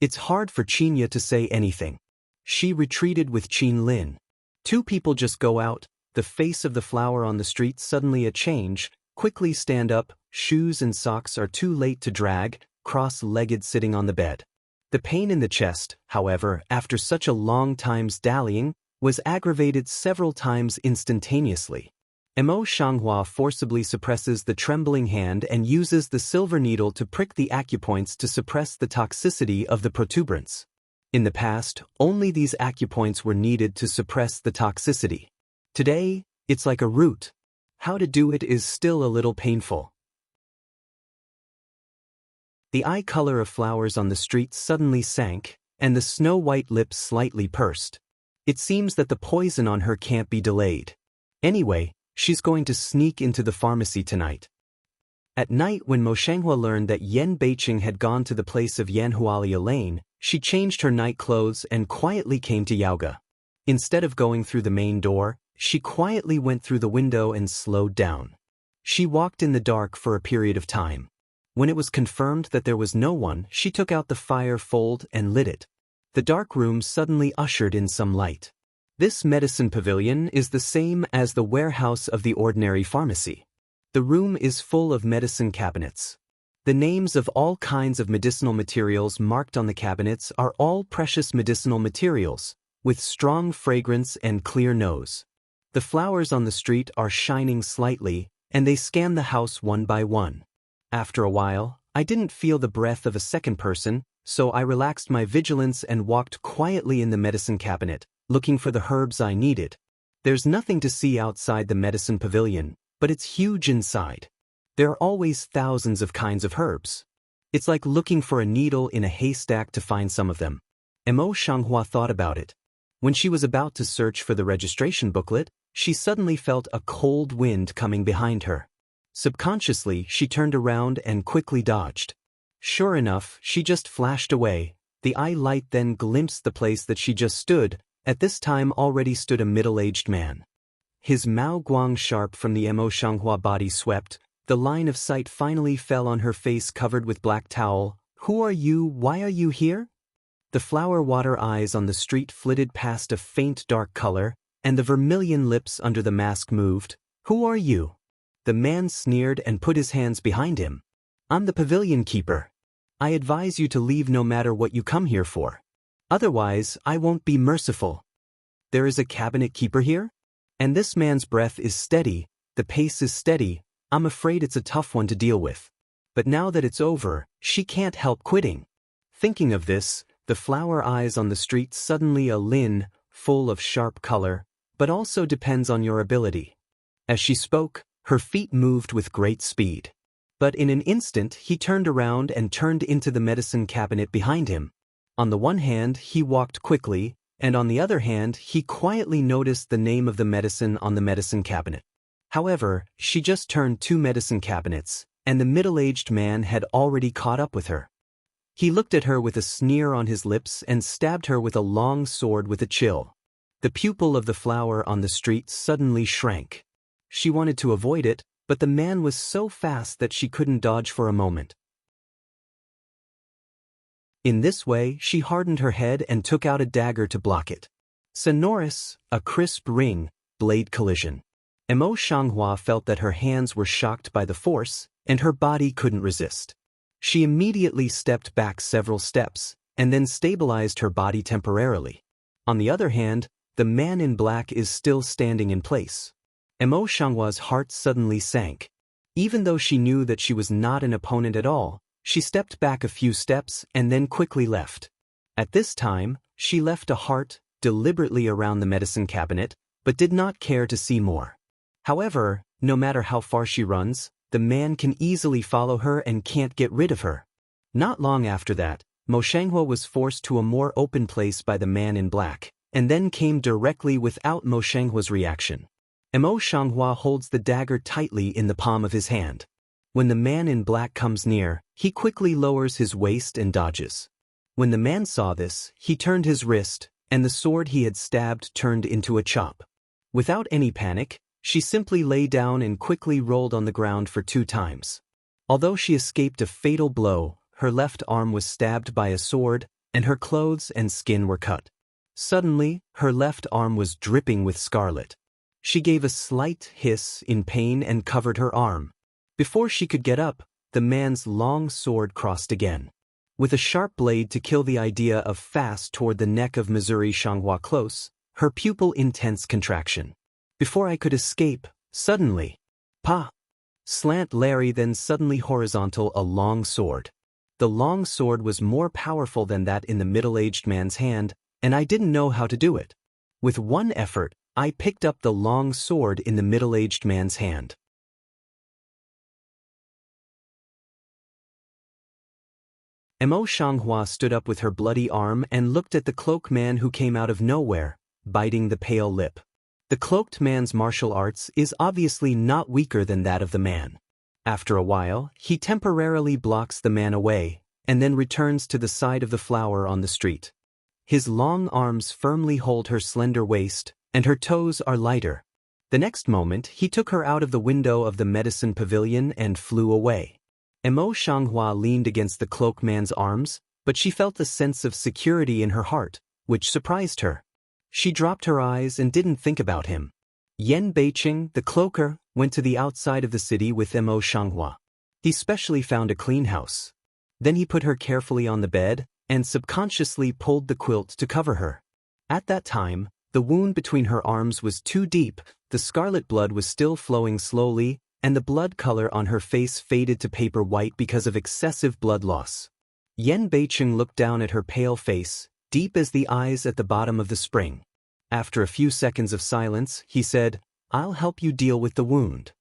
It's hard for Qin Ya to say anything. She retreated with Qin Lin. Two people just go out, the face of the flower on the street suddenly a change, quickly stand up, shoes and socks are too late to drag, cross-legged sitting on the bed. The pain in the chest, however, after such a long time's dallying, was aggravated several times instantaneously. Mo Shanghua forcibly suppresses the trembling hand and uses the silver needle to prick the acupoints to suppress the toxicity of the protuberance. In the past, only these acupoints were needed to suppress the toxicity. Today, it's like a root. How to do it is still a little painful. The eye color of flowers on the street suddenly sank, and the snow-white lips slightly pursed. It seems that the poison on her can't be delayed. Anyway, she's going to sneak into the pharmacy tonight. At night, when Mo Shanghua learned that Yan Beiqing had gone to the place of Yan Hualia Lane, she changed her night clothes and quietly came to Yaoga. Instead of going through the main door, she quietly went through the window and slowed down. She walked in the dark for a period of time. When it was confirmed that there was no one, she took out the fire fold and lit it. The dark room suddenly ushered in some light. This medicine pavilion is the same as the warehouse of the ordinary pharmacy. The room is full of medicine cabinets. The names of all kinds of medicinal materials marked on the cabinets are all precious medicinal materials, with strong fragrance and clear nose. The flowers on the street are shining slightly, and they scan the house one by one. After a while, I didn't feel the breath of a second person, so I relaxed my vigilance and walked quietly in the medicine cabinet, looking for the herbs I needed. There's nothing to see outside the medicine pavilion, but it's huge inside. There are always thousands of kinds of herbs. It's like looking for a needle in a haystack to find some of them. Mo Shanghua thought about it. When she was about to search for the registration booklet, she suddenly felt a cold wind coming behind her. Subconsciously, she turned around and quickly dodged. Sure enough, she just flashed away. The eye light then glimpsed the place that she just stood. At this time already stood a middle-aged man. His Mao Guang sharp from the Mo Shanghua body swept. The line of sight finally fell on her face covered with black towel. Who are you? Why are you here? The flower water eyes on the street flitted past a faint dark color, and the vermilion lips under the mask moved. Who are you? The man sneered and put his hands behind him. I'm the pavilion keeper. I advise you to leave no matter what you come here for. Otherwise, I won't be merciful. There is a cabinet keeper here? And this man's breath is steady, the pace is steady. I'm afraid it's a tough one to deal with. But now that it's over, she can't help quitting. Thinking of this, the flower eyes on the street suddenly a lin, full of sharp color, but also depends on your ability. As she spoke, her feet moved with great speed. But in an instant he turned around and turned into the medicine cabinet behind him. On the one hand he walked quickly, and on the other hand he quietly noticed the name of the medicine on the medicine cabinet. However, she just turned 2 medicine cabinets, and the middle-aged man had already caught up with her. He looked at her with a sneer on his lips and stabbed her with a long sword with a chill. The pupil of the flower on the street suddenly shrank. She wanted to avoid it, but the man was so fast that she couldn't dodge for a moment. In this way, she hardened her head and took out a dagger to block it. Sonorous, a crisp ring, blade collision. Mo Shanghua felt that her hands were shocked by the force, and her body couldn't resist. She immediately stepped back several steps, and then stabilized her body temporarily. On the other hand, the man in black is still standing in place. Mo Shanghua's heart suddenly sank. Even though she knew that she was not an opponent at all, she stepped back a few steps and then quickly left. At this time, she left a heart deliberately around the medicine cabinet, but did not care to see more. However, no matter how far she runs, the man can easily follow her and can't get rid of her. Not long after that, Mo Shanghua was forced to a more open place by the man in black, and then came directly without Mo Shanghua's reaction. Mo Shanghua holds the dagger tightly in the palm of his hand. When the man in black comes near, he quickly lowers his waist and dodges. When the man saw this, he turned his wrist, and the sword he had stabbed turned into a chop. Without any panic, she simply lay down and quickly rolled on the ground for 2 times. Although she escaped a fatal blow, her left arm was stabbed by a sword, and her clothes and skin were cut. Suddenly, her left arm was dripping with scarlet. She gave a slight hiss in pain and covered her arm. Before she could get up, the man's long sword crossed again. With a sharp blade to kill the idea of fast toward the neck of Missouri Shanghua close, her pupil intense contraction. Before I could escape, suddenly, pa! Slant Larry then suddenly horizontal a long sword. The long sword was more powerful than that in the middle-aged man's hand, and I didn't know how to do it. With one effort, I picked up the long sword in the middle-aged man's hand. Mo Shanghua stood up with her bloody arm and looked at the cloaked man who came out of nowhere, biting the pale lip. The cloaked man's martial arts is obviously not weaker than that of the man. After a while, he temporarily blocks the man away, and then returns to the side of the flower on the street. His long arms firmly hold her slender waist, and her toes are lighter. The next moment, he took her out of the window of the medicine pavilion and flew away. Mo Shanghua leaned against the cloaked man's arms, but she felt a sense of security in her heart, which surprised her. She dropped her eyes and didn't think about him. Yan Beiqing, the cloaker, went to the outside of the city with Mo Shanghua. He specially found a clean house. Then he put her carefully on the bed and subconsciously pulled the quilt to cover her. At that time, the wound between her arms was too deep, the scarlet blood was still flowing slowly, and the blood color on her face faded to paper white because of excessive blood loss. Yan Beiqing looked down at her pale face, deep as the eyes at the bottom of the spring. After a few seconds of silence, he said, "I'll help you deal with the wound."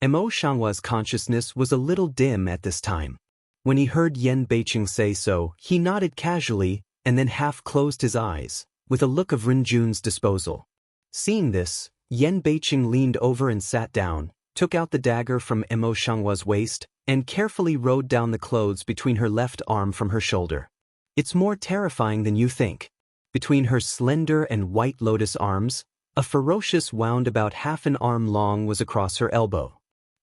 Mo Shanghua's consciousness was a little dim at this time. When he heard Yan Beiqing say so, he nodded casually and then half closed his eyes, with a look of Rinjun's disposal. Seeing this, Yan Beiqing leaned over and sat down, took out the dagger from Emo Shanghua's waist, and carefully rode down the clothes between her left arm from her shoulder. It's more terrifying than you think. Between her slender and white lotus arms, a ferocious wound about half an arm long was across her elbow.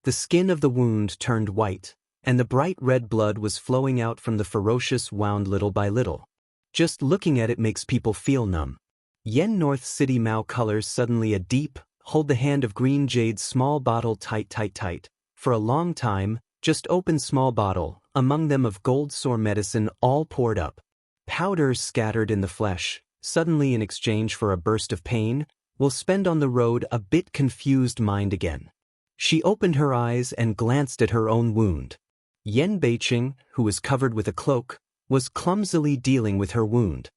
The skin of the wound turned white, and the bright red blood was flowing out from the ferocious wound little by little. Just looking at it makes people feel numb. Yen North City Mao colors suddenly a deep, hold the hand of green jade small bottle tight. For a long time, just open small bottle, among them of gold sore medicine all poured up. Powders scattered in the flesh, suddenly in exchange for a burst of pain, will spend on the road a bit confused mind again. She opened her eyes and glanced at her own wound. Yen Beiqing, who was covered with a cloak, was clumsily dealing with her wound.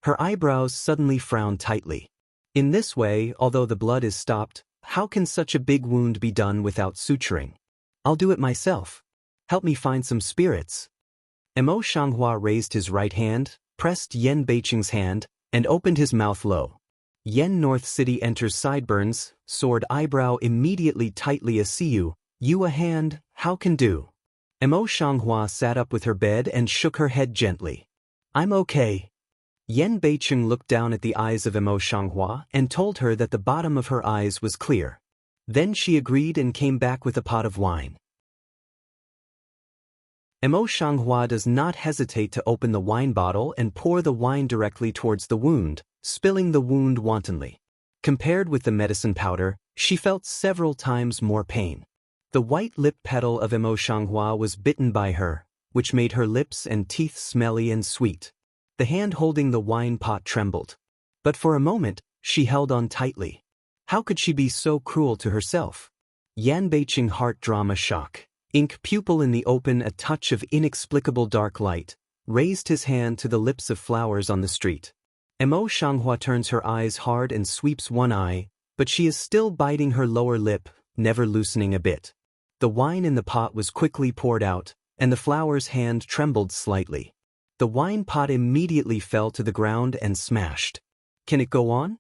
Her eyebrows suddenly frowned tightly. In this way, although the blood is stopped, how can such a big wound be done without suturing? I'll do it myself. Help me find some spirits. Emo Shanghua raised his right hand, pressed Yen Beiqing's hand, and opened his mouth low. Yen North City enters sideburns, sword eyebrow immediately tightly a see you a hand, how can do. Emo Shanghua sat up with her bed and shook her head gently. I'm okay. Yen Beiqing looked down at the eyes of Emo Shanghua and told her that the bottom of her eyes was clear. Then she agreed and came back with a pot of wine. Emo Shanghua does not hesitate to open the wine bottle and pour the wine directly towards the wound, spilling the wound wantonly. Compared with the medicine powder, she felt several times more pain. The white lip petal of Emo Shanghua was bitten by her, which made her lips and teeth smelly and sweet. The hand holding the wine pot trembled. But for a moment, she held on tightly. How could she be so cruel to herself? Yan Beiqing heart drama shock. Ink pupil in the open a touch of inexplicable dark light, raised his hand to the lips of flowers on the street. Emo Shanghua turns her eyes hard and sweeps one eye, but she is still biting her lower lip, never loosening a bit. The wine in the pot was quickly poured out, and the flower's hand trembled slightly. The wine pot immediately fell to the ground and smashed. Can it go on?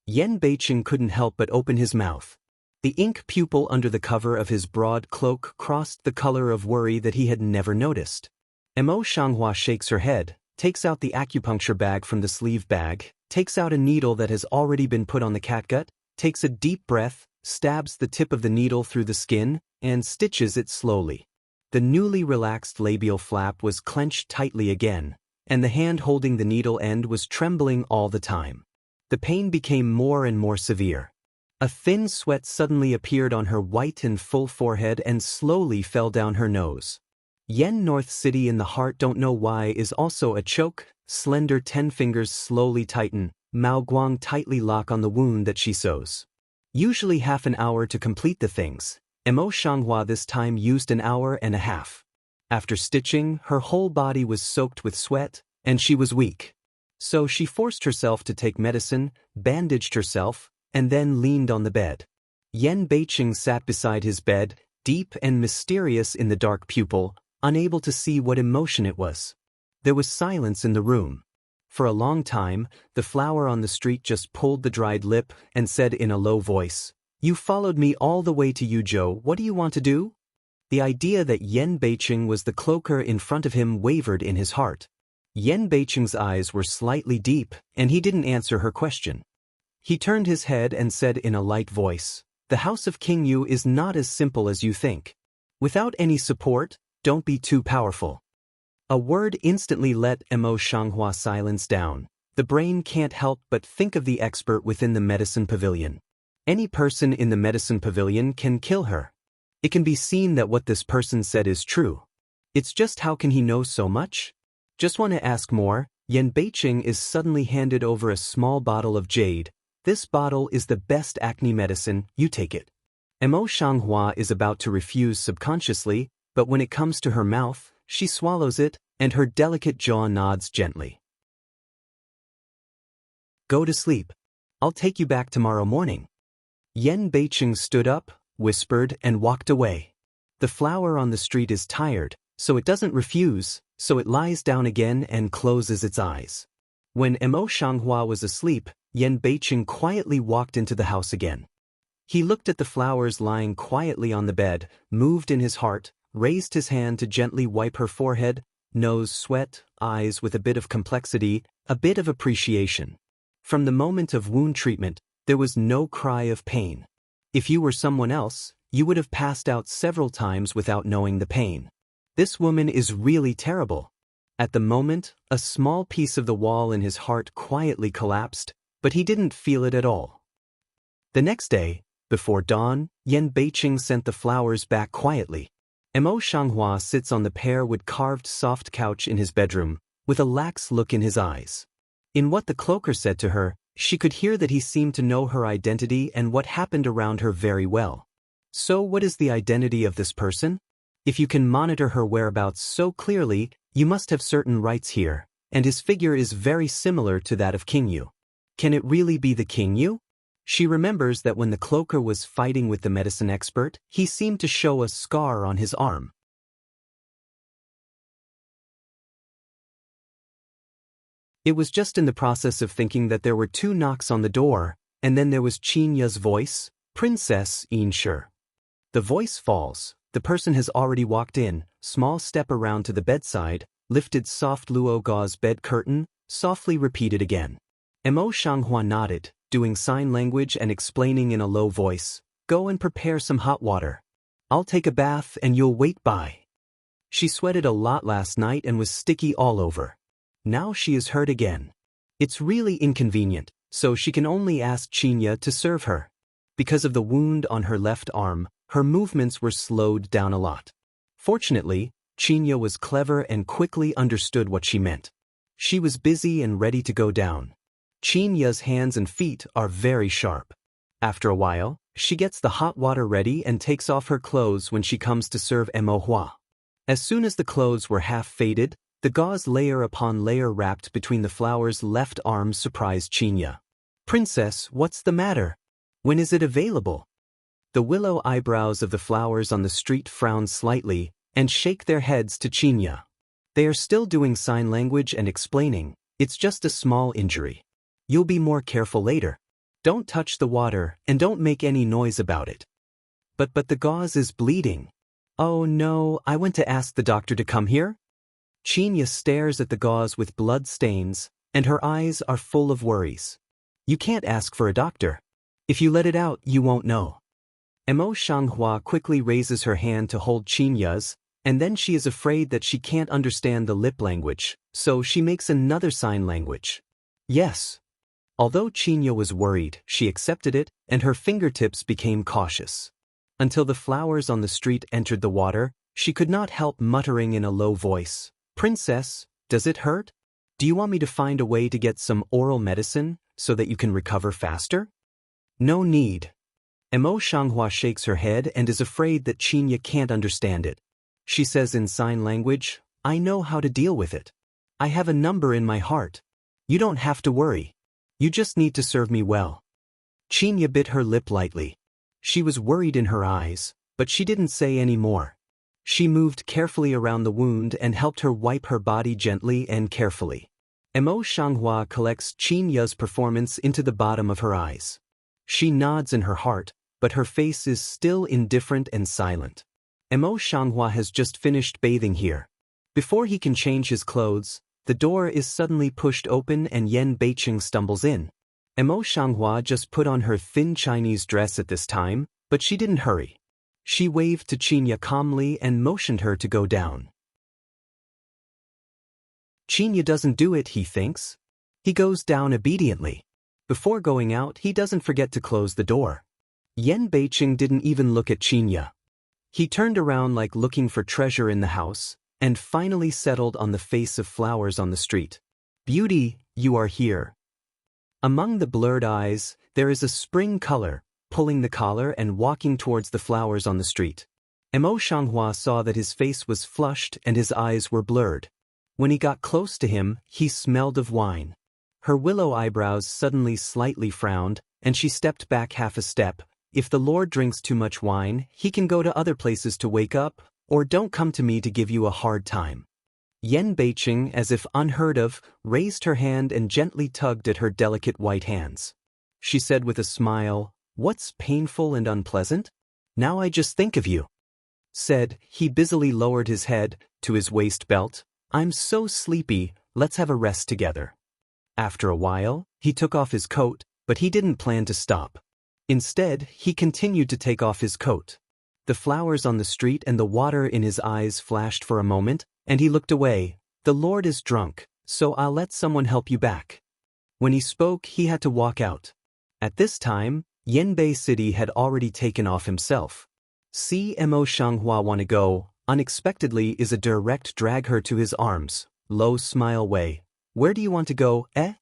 Yen Beiqing couldn't help but open his mouth. The ink pupil under the cover of his broad cloak crossed the color of worry that he had never noticed. Emo Shanghua shakes her head, takes out the acupuncture bag from the sleeve bag, takes out a needle that has already been put on the catgut, takes a deep breath, stabs the tip of the needle through the skin, and stitches it slowly. The newly relaxed labial flap was clenched tightly again, and the hand holding the needle end was trembling all the time. The pain became more and more severe. A thin sweat suddenly appeared on her white and full forehead and slowly fell down her nose. Yen North City in the heart don't know why is also a choke, slender 10 fingers slowly tighten, Mao Guang tightly lock on the wound that she sews. Usually half an hour to complete the things. Emo Shanghua this time used an hour and a half. After stitching, her whole body was soaked with sweat, and she was weak. So she forced herself to take medicine, bandaged herself, and then leaned on the bed. Yen Beiqing sat beside his bed, deep and mysterious in the dark pupil, unable to see what emotion it was. There was silence in the room. For a long time, the flower on the street just pulled the dried lip and said in a low voice, "You followed me all the way to Yuzhou, what do you want to do?" The idea that Yen Beiqing was the cloaker in front of him wavered in his heart. Yen Beiqing's eyes were slightly deep, and he didn't answer her question. He turned his head and said in a light voice, "The house of King Yu is not as simple as you think. Without any support, don't be too powerful." A word instantly let Emo Shanghua silence down. The brain can't help but think of the expert within the medicine pavilion. Any person in the medicine pavilion can kill her. It can be seen that what this person said is true. It's just how can he know so much? Just want to ask more. Yen Beiqing is suddenly handed over a small bottle of jade. This bottle is the best acne medicine, you take it. Emo Shanghua is about to refuse subconsciously, but when it comes to her mouth, she swallows it, and her delicate jaw nods gently. Go to sleep. I'll take you back tomorrow morning. Yen Beiqing stood up, whispered, and walked away. The flower on the street is tired, so it doesn't refuse, so it lies down again and closes its eyes. When Emo Shanghua was asleep, Yen Beiqing quietly walked into the house again. He looked at the flowers lying quietly on the bed, moved in his heart, raised his hand to gently wipe her forehead, nose, sweat, eyes with a bit of complexity, a bit of appreciation. From the moment of wound treatment, there was no cry of pain. If you were someone else, you would have passed out several times without knowing the pain. This woman is really terrible. At the moment, a small piece of the wall in his heart quietly collapsed, but he didn't feel it at all. The next day, before dawn, Yan Beiqing sent the flowers back quietly. Mo Shanghua sits on the pear-wood carved soft couch in his bedroom, with a lax look in his eyes. In what the cloaker said to her, she could hear that he seemed to know her identity and what happened around her very well. So what is the identity of this person? If you can monitor her whereabouts so clearly, you must have certain rights here, and his figure is very similar to that of King Yu. Can it really be the King Yu? She remembers that when the cloaker was fighting with the medicine expert, he seemed to show a scar on his arm. It was just in the process of thinking that there were 2 knocks on the door, and then there was Qin Ya's voice, "Princess Yinshe." The voice falls. The person has already walked in, small step around to the bedside, lifted soft luo gauze bed curtain, softly repeated again. Mo Shanghua nodded, doing sign language and explaining in a low voice, "Go and prepare some hot water. I'll take a bath and you'll wait by." She sweated a lot last night and was sticky all over. Now she is hurt again. It's really inconvenient, so she can only ask Qinya to serve her. Because of the wound on her left arm, her movements were slowed down a lot. Fortunately, Qinya was clever and quickly understood what she meant. She was busy and ready to go down. Qinya's hands and feet are very sharp. After a while, she gets the hot water ready and takes off her clothes when she comes to serve Mo Hua. As soon as the clothes were half faded, the gauze layer upon layer wrapped between the flower's left arm surprised Qinya. "Princess, what's the matter? When is it available?" The willow eyebrows of the flowers on the street frown slightly and shake their heads to Qinya. They are still doing sign language and explaining, "It's just a small injury. You'll be more careful later. Don't touch the water and don't make any noise about it." But the gauze is bleeding." "Oh no, I went to ask the doctor to come here." Qinya stares at the gauze with blood stains, and her eyes are full of worries. "You can't ask for a doctor. If you let it out, you won't know." Mo Shanghua quickly raises her hand to hold Qinya's, and then she is afraid that she can't understand the lip language, so she makes another sign language. "Yes." Although Qinya was worried, she accepted it, and her fingertips became cautious. Until the flowers on the street entered the water, she could not help muttering in a low voice, "Princess, does it hurt? Do you want me to find a way to get some oral medicine so that you can recover faster?" "No need." Mo Shanghua shakes her head and is afraid that Qinya can't understand it. She says in sign language, "I know how to deal with it. I have a number in my heart. You don't have to worry. You just need to serve me well." Qinya bit her lip lightly. She was worried in her eyes, but she didn't say any more. She moved carefully around the wound and helped her wipe her body gently and carefully. Mo Shanghua collects Qinya's performance into the bottom of her eyes. She nods in her heart, but her face is still indifferent and silent. Mo Shanghua has just finished bathing here. Before he can change his clothes, the door is suddenly pushed open and Yan Beiqing stumbles in. Mo Shanghua just put on her thin Chinese dress at this time, but she didn't hurry. She waved to Qinya calmly and motioned her to go down. Qinya doesn't do it, he thinks. He goes down obediently. Before going out, he doesn't forget to close the door. Yan Beiqing didn't even look at Qinya. He turned around like looking for treasure in the house, and finally settled on the face of flowers on the street. "Beauty, you are here." Among the blurred eyes, there is a spring color, pulling the collar and walking towards the flowers on the street. Mo Shanghua saw that his face was flushed and his eyes were blurred. When he got close to him, he smelled of wine. Her willow eyebrows suddenly slightly frowned, and she stepped back half a step. "If the Lord drinks too much wine, he can go to other places to wake up, or don't come to me to give you a hard time." Yan Beiqing, as if unheard of, raised her hand and gently tugged at her delicate white hands. She said with a smile, What's painful and unpleasant? Now I just think of you. Said, he busily lowered his head to his waist belt. I'm so sleepy, let's have a rest together. After a while, he took off his coat, but he didn't plan to stop. Instead, he continued to take off his coat. The flowers on the street and the water in his eyes flashed for a moment, and he looked away. The Lord is drunk, so I'll let someone help you back. When he spoke, he had to walk out. At this time, Yanbei City had already taken off himself. See Mo Shanghua wanna go, unexpectedly is a direct drag her to his arms, low smile way. Where do you want to go, eh?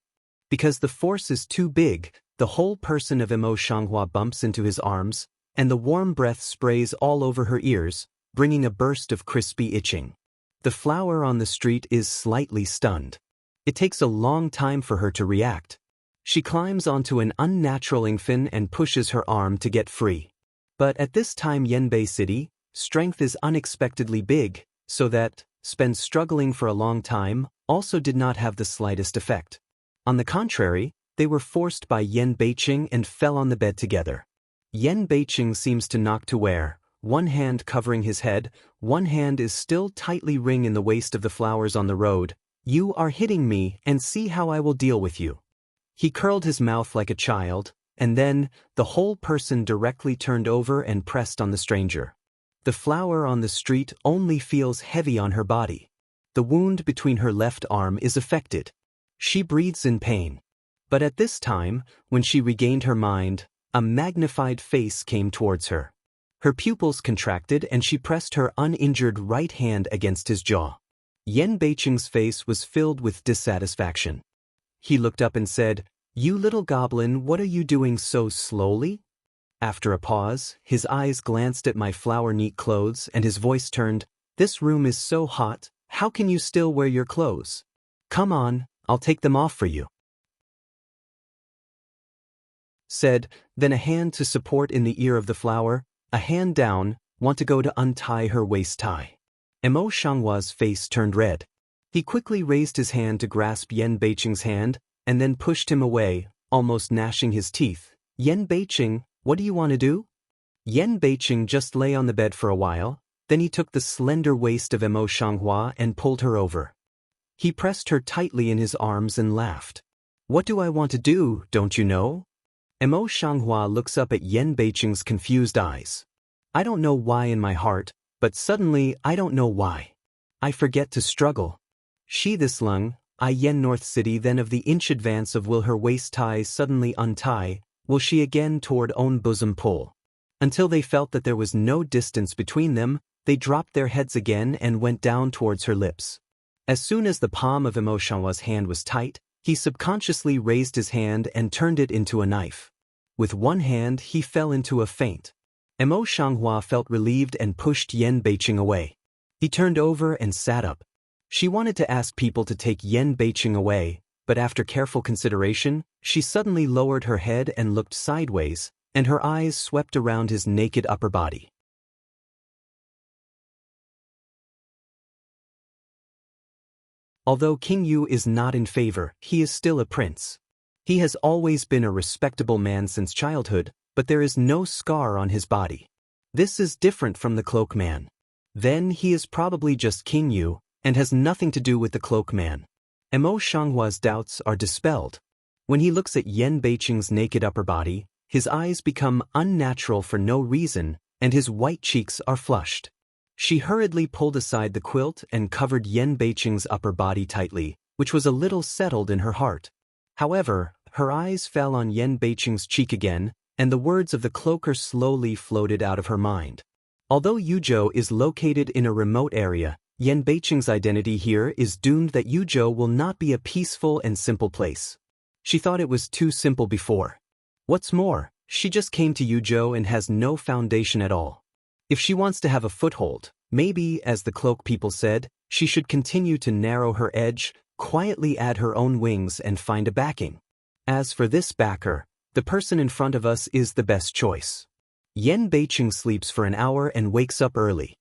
Because the force is too big, the whole person of Mo Shanghua bumps into his arms, and the warm breath sprays all over her ears, bringing a burst of crispy itching. The flower on the street is slightly stunned. It takes a long time for her to react. She climbs onto an unnatural fin and pushes her arm to get free. But at this time Yanbei City, strength is unexpectedly big, so that, spend struggling for a long time, also did not have the slightest effect. On the contrary, they were forced by Yan Beiqing and fell on the bed together. Yan Beiqing seems to knock to where, one hand covering his head, one hand is still tightly ring in the waist of the flowers on the road. You are hitting me, and see how I will deal with you. He curled his mouth like a child, and then, the whole person directly turned over and pressed on the stranger. The flower on the street only feels heavy on her body. The wound between her left arm is affected. She breathes in pain. But at this time, when she regained her mind, a magnified face came towards her. Her pupils contracted and she pressed her uninjured right hand against his jaw. Yan Beiqing's face was filled with dissatisfaction. He looked up and said, You little goblin, what are you doing so slowly? After a pause, his eyes glanced at my flower-neat clothes and his voice turned, This room is so hot, how can you still wear your clothes? Come on, I'll take them off for you. Said, then a hand to support in the ear of the flower, a hand down, want to go to untie her waist tie. Mo Shanghua's face turned red. He quickly raised his hand to grasp Yan Beiqing's hand, and then pushed him away, almost gnashing his teeth. Yan Beiqing, what do you want to do? Yan Beiqing just lay on the bed for a while, then he took the slender waist of Mo Shanghua and pulled her over. He pressed her tightly in his arms and laughed. What do I want to do, don't you know? Mo Shanghua looks up at Yan Beiqing's confused eyes. I don't know why in my heart, but suddenly I don't know why. I forget to struggle. She this lung, I Yen North City then of the inch advance of will her waist ties suddenly untie, will she again toward own bosom pull. Until they felt that there was no distance between them, they dropped their heads again and went down towards her lips. As soon as the palm of Mo Shanhua's hand was tight, he subconsciously raised his hand and turned it into a knife. With one hand he fell into a faint. Mo Shanghua felt relieved and pushed Yan Beiqing away. He turned over and sat up. She wanted to ask people to take Yan Beiqing away, but after careful consideration, she suddenly lowered her head and looked sideways, and her eyes swept around his naked upper body. Although King Yu is not in favor, he is still a prince. He has always been a respectable man since childhood, but there is no scar on his body. This is different from the cloak man. Then he is probably just King Yu, and has nothing to do with the cloak man. Mo Shanghua's doubts are dispelled. When he looks at Yan Beiqing's naked upper body, his eyes become unnatural for no reason, and his white cheeks are flushed. She hurriedly pulled aside the quilt and covered Yan Beiqing's upper body tightly, which was a little settled in her heart. However, her eyes fell on Yan Beiqing's cheek again, and the words of the cloaker slowly floated out of her mind. Although Yuzhou is located in a remote area, Yan Beiqing's identity here is doomed that Yuzhou will not be a peaceful and simple place. She thought it was too simple before. What's more, she just came to Yuzhou and has no foundation at all. If she wants to have a foothold, maybe, as the cloak people said, she should continue to narrow her edge, quietly add her own wings and find a backing. As for this backer, the person in front of us is the best choice. Yan Beiqing sleeps for an hour and wakes up early.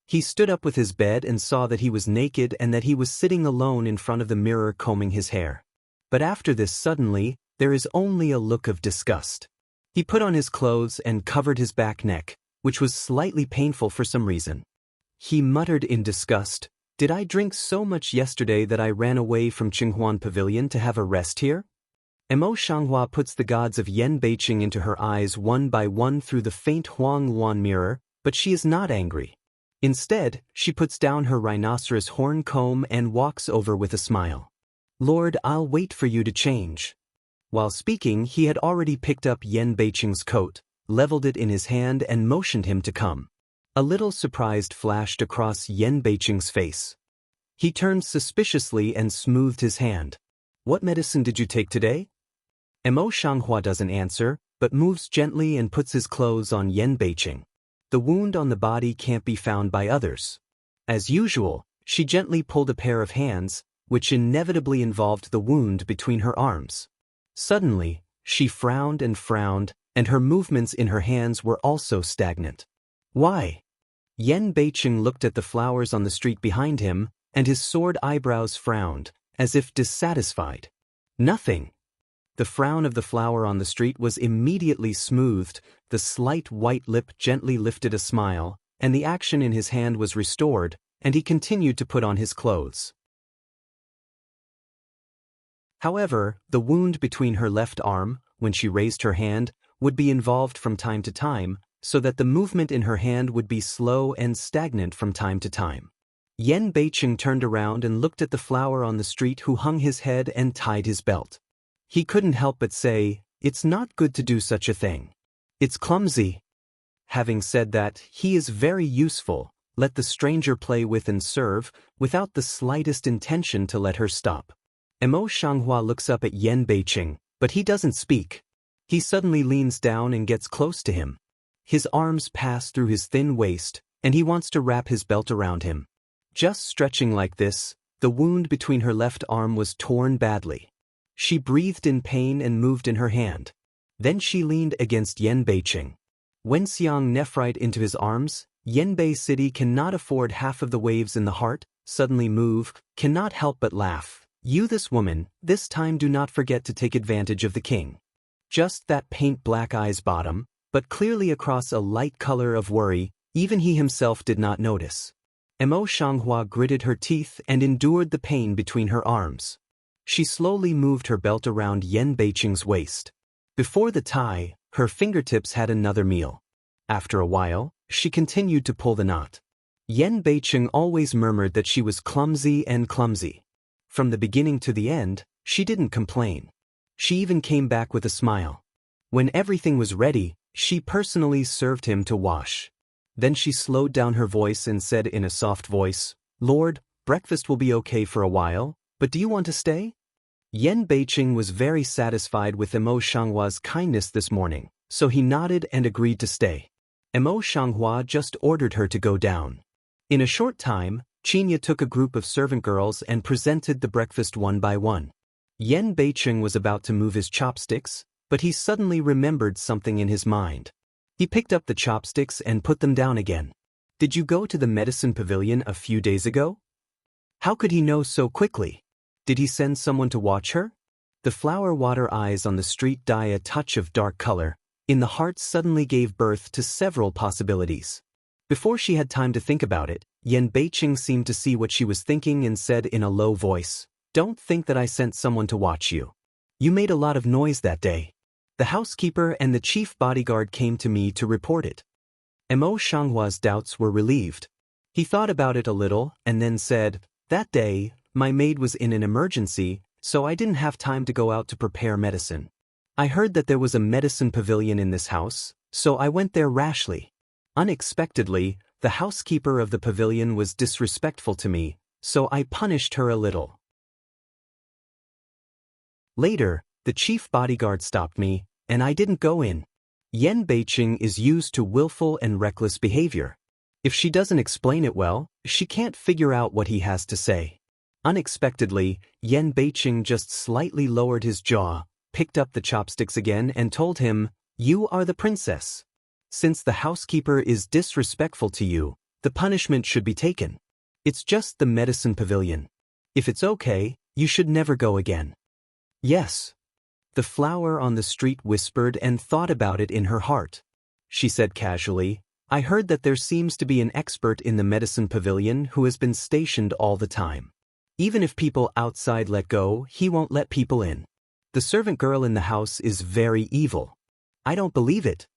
He stood up with his bed and saw that he was naked and that he was sitting alone in front of the mirror combing his hair. But after this suddenly, there is only a look of disgust. He put on his clothes and covered his back neck, which was slightly painful for some reason. He muttered in disgust, "Did I drink so much yesterday that I ran away from Qinghuan Pavilion to have a rest here?" Mo Shanghua puts the gods of Yan Beiqing into her eyes one by one through the faint Huang Luan mirror, but she is not angry. Instead, she puts down her rhinoceros horn comb and walks over with a smile. "Lord, I'll wait for you to change." While speaking, he had already picked up Yan Beiqing's coat, leveled it in his hand and motioned him to come. A little surprise flashed across Yan Beiqing's face. He turned suspiciously and smoothed his hand. "What medicine did you take today?" Mo Shanghua doesn't answer, but moves gently and puts his clothes on Yan Beiqing. The wound on the body can't be found by others. As usual, she gently pulled a pair of hands, which inevitably involved the wound between her arms. Suddenly, she frowned, and her movements in her hands were also stagnant. "Why?" Yan Beiqing looked at the flowers on the street behind him, and his sword eyebrows frowned, as if dissatisfied. "Nothing." The frown of the flower on the street was immediately smoothed, the slight white lip gently lifted a smile, and the action in his hand was restored, and he continued to put on his clothes. However, the wound between her left arm, when she raised her hand, would be involved from time to time, so that the movement in her hand would be slow and stagnant from time to time. Yan Beiqing turned around and looked at the flower on the street who hung his head and tied his belt. He couldn't help but say, "It's not good to do such a thing. It's clumsy." Having said that, he is very useful, let the stranger play with and serve, without the slightest intention to let her stop. Mo Shanghua looks up at Yan Beiqing, but he doesn't speak. He suddenly leans down and gets close to him. His arms pass through his thin waist, and he wants to wrap his belt around him. Just stretching like this, the wound between her left arm was torn badly. She breathed in pain and moved in her hand. Then she leaned against Yan Beiqing. When Xiang nephrite into his arms, Yanbei City cannot afford half of the waves in the heart, suddenly move, cannot help but laugh. "You this woman, this time do not forget to take advantage of the king." Just that paint black eyes bottom, but clearly across a light color of worry, even he himself did not notice. Mo Shanghua gritted her teeth and endured the pain between her arms. She slowly moved her belt around Yan Beiqing's waist. Before the tie, her fingertips had another meal. After a while, she continued to pull the knot. Yan Beiqing always murmured that she was clumsy and clumsy. From the beginning to the end, she didn't complain. She even came back with a smile. When everything was ready, she personally served him to wash. Then she slowed down her voice and said in a soft voice, "Lord, breakfast will be okay for a while, but do you want to stay?" Yan Beiqing was very satisfied with Mo Shanghua's kindness this morning, so he nodded and agreed to stay. Mo Shanghua just ordered her to go down. In a short time, Qinya took a group of servant girls and presented the breakfast one by one. Yan Beiqing was about to move his chopsticks, but he suddenly remembered something in his mind. He picked up the chopsticks and put them down again. "Did you go to the medicine pavilion a few days ago?" How could he know so quickly? Did he send someone to watch her? The flower water eyes on the street dye a touch of dark color. In the heart suddenly gave birth to several possibilities. Before she had time to think about it, Yan Beiqing seemed to see what she was thinking and said in a low voice, "Don't think that I sent someone to watch you. You made a lot of noise that day. The housekeeper and the chief bodyguard came to me to report it." Mo Shanghua's doubts were relieved. He thought about it a little and then said, "That day, my maid was in an emergency, so I didn't have time to go out to prepare medicine. I heard that there was a medicine pavilion in this house, so I went there rashly. Unexpectedly, the housekeeper of the pavilion was disrespectful to me, so I punished her a little. Later, the chief bodyguard stopped me, and I didn't go in." Yan Beiqing is used to willful and reckless behavior. If she doesn't explain it well, she can't figure out what he has to say. Unexpectedly, Yan Beiqing just slightly lowered his jaw, picked up the chopsticks again and told him, "You are the princess. Since the housekeeper is disrespectful to you, the punishment should be taken. It's just the medicine pavilion. If it's okay, you should never go again." "Yes." The flower on the street whispered and thought about it in her heart. She said casually, I heard that there seems to be an expert in the medicine pavilion who has been stationed all the time. Even if people outside let go, he won't let people in. The servant girl in the house is very evil. I don't believe it.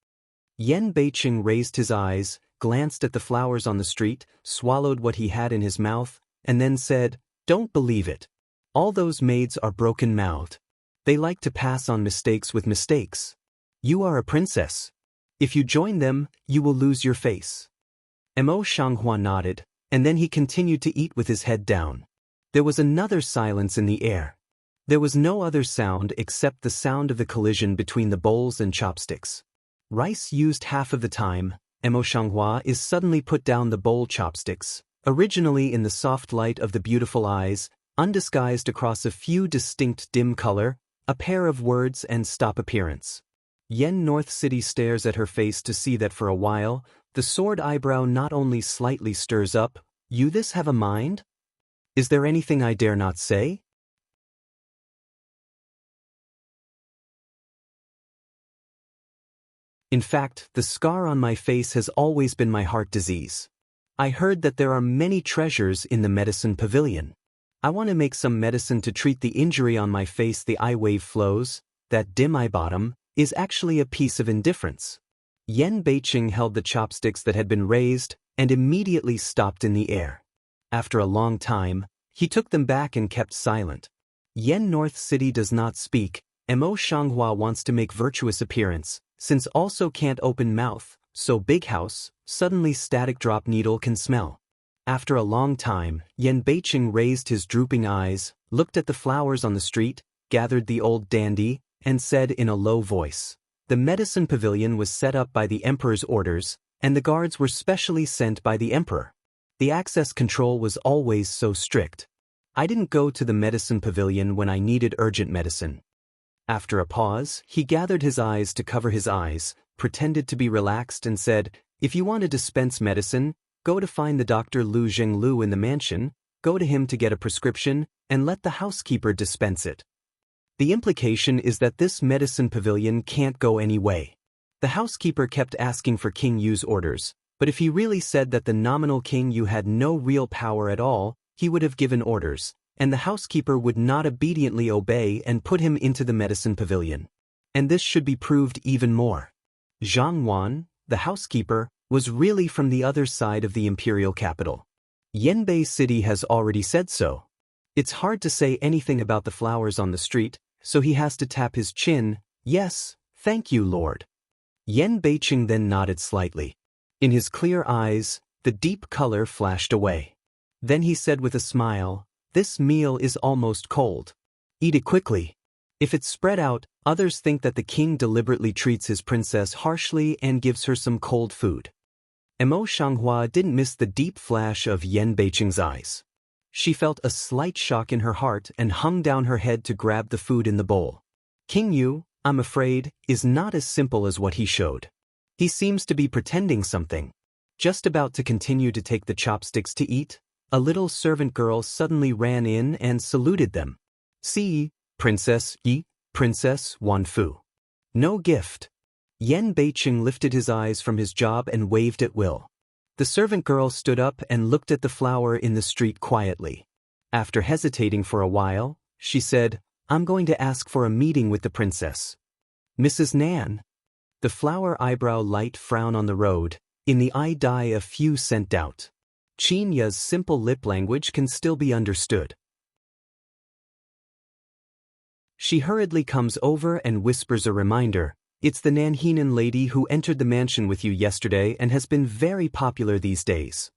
Yan Beiqing raised his eyes, glanced at the flowers on the street, swallowed what he had in his mouth, and then said, Don't believe it. All those maids are broken-mouthed. They like to pass on mistakes with mistakes. You are a princess. If you join them, you will lose your face. Mo Shanghua nodded, and then he continued to eat with his head down. There was another silence in the air. There was no other sound except the sound of the collision between the bowls and chopsticks. Rice used half of the time. Mo Shanghua is suddenly put down the bowl chopsticks, originally in the soft light of the beautiful eyes, undisguised across a few distinct dim color, a pair of words and stop appearance. Yen North City stares at her face to see that for a while, the sword eyebrow not only slightly stirs up, You this have a mind? Is there anything I dare not say? In fact, the scar on my face has always been my heart disease. I heard that there are many treasures in the medicine pavilion. I want to make some medicine to treat the injury on my face. The eye wave flows, that dim eye bottom, is actually a piece of indifference. Yan Beiqing held the chopsticks that had been raised and immediately stopped in the air. After a long time, he took them back and kept silent. Yen North City does not speak. Mo Shanghua wants to make virtuous appearance, since also can't open mouth, so big house, suddenly static drop needle can smell. After a long time, Yan Beiqing raised his drooping eyes, looked at the flowers on the street, gathered the old dandy, and said in a low voice, The medicine pavilion was set up by the emperor's orders, and the guards were specially sent by the emperor. The access control was always so strict. I didn't go to the medicine pavilion when I needed urgent medicine. After a pause, he gathered his eyes to cover his eyes, pretended to be relaxed and said, If you want to dispense medicine, go to find the Dr. Lu Zhenglu in the mansion, go to him to get a prescription, and let the housekeeper dispense it. The implication is that this medicine pavilion can't go any way. The housekeeper kept asking for King Yu's orders, but if he really said that the nominal King Yu had no real power at all, he would have given orders, and the housekeeper would not obediently obey and put him into the medicine pavilion. And this should be proved even more. Zhang Wan, the housekeeper, was really from the other side of the imperial capital. Yanbei City has already said so. It's hard to say anything about the flowers on the street, so he has to tap his chin. Yes, thank you, Lord. Yan Beiqing then nodded slightly. In his clear eyes, the deep color flashed away. Then he said with a smile, This meal is almost cold. Eat it quickly. If it's spread out, others think that the king deliberately treats his princess harshly and gives her some cold food. Mo Shanghua didn't miss the deep flash of Yan Beiqing's eyes. She felt a slight shock in her heart and hung down her head to grab the food in the bowl. King Yu, I'm afraid, is not as simple as what he showed. He seems to be pretending something. Just about to continue to take the chopsticks to eat, a little servant girl suddenly ran in and saluted them. See, Princess Yi, Princess Wanfu. No gift. Yan Beiqing lifted his eyes from his job and waved at will. The servant girl stood up and looked at the flower in the street quietly. After hesitating for a while, she said, I'm going to ask for a meeting with the princess. Mrs. Nan. The flower eyebrow light frown on the road, in the eye dye a few scent doubt. Qin Ya's simple lip language can still be understood. She hurriedly comes over and whispers a reminder, It's the Nanhenan lady who entered the mansion with you yesterday and has been very popular these days.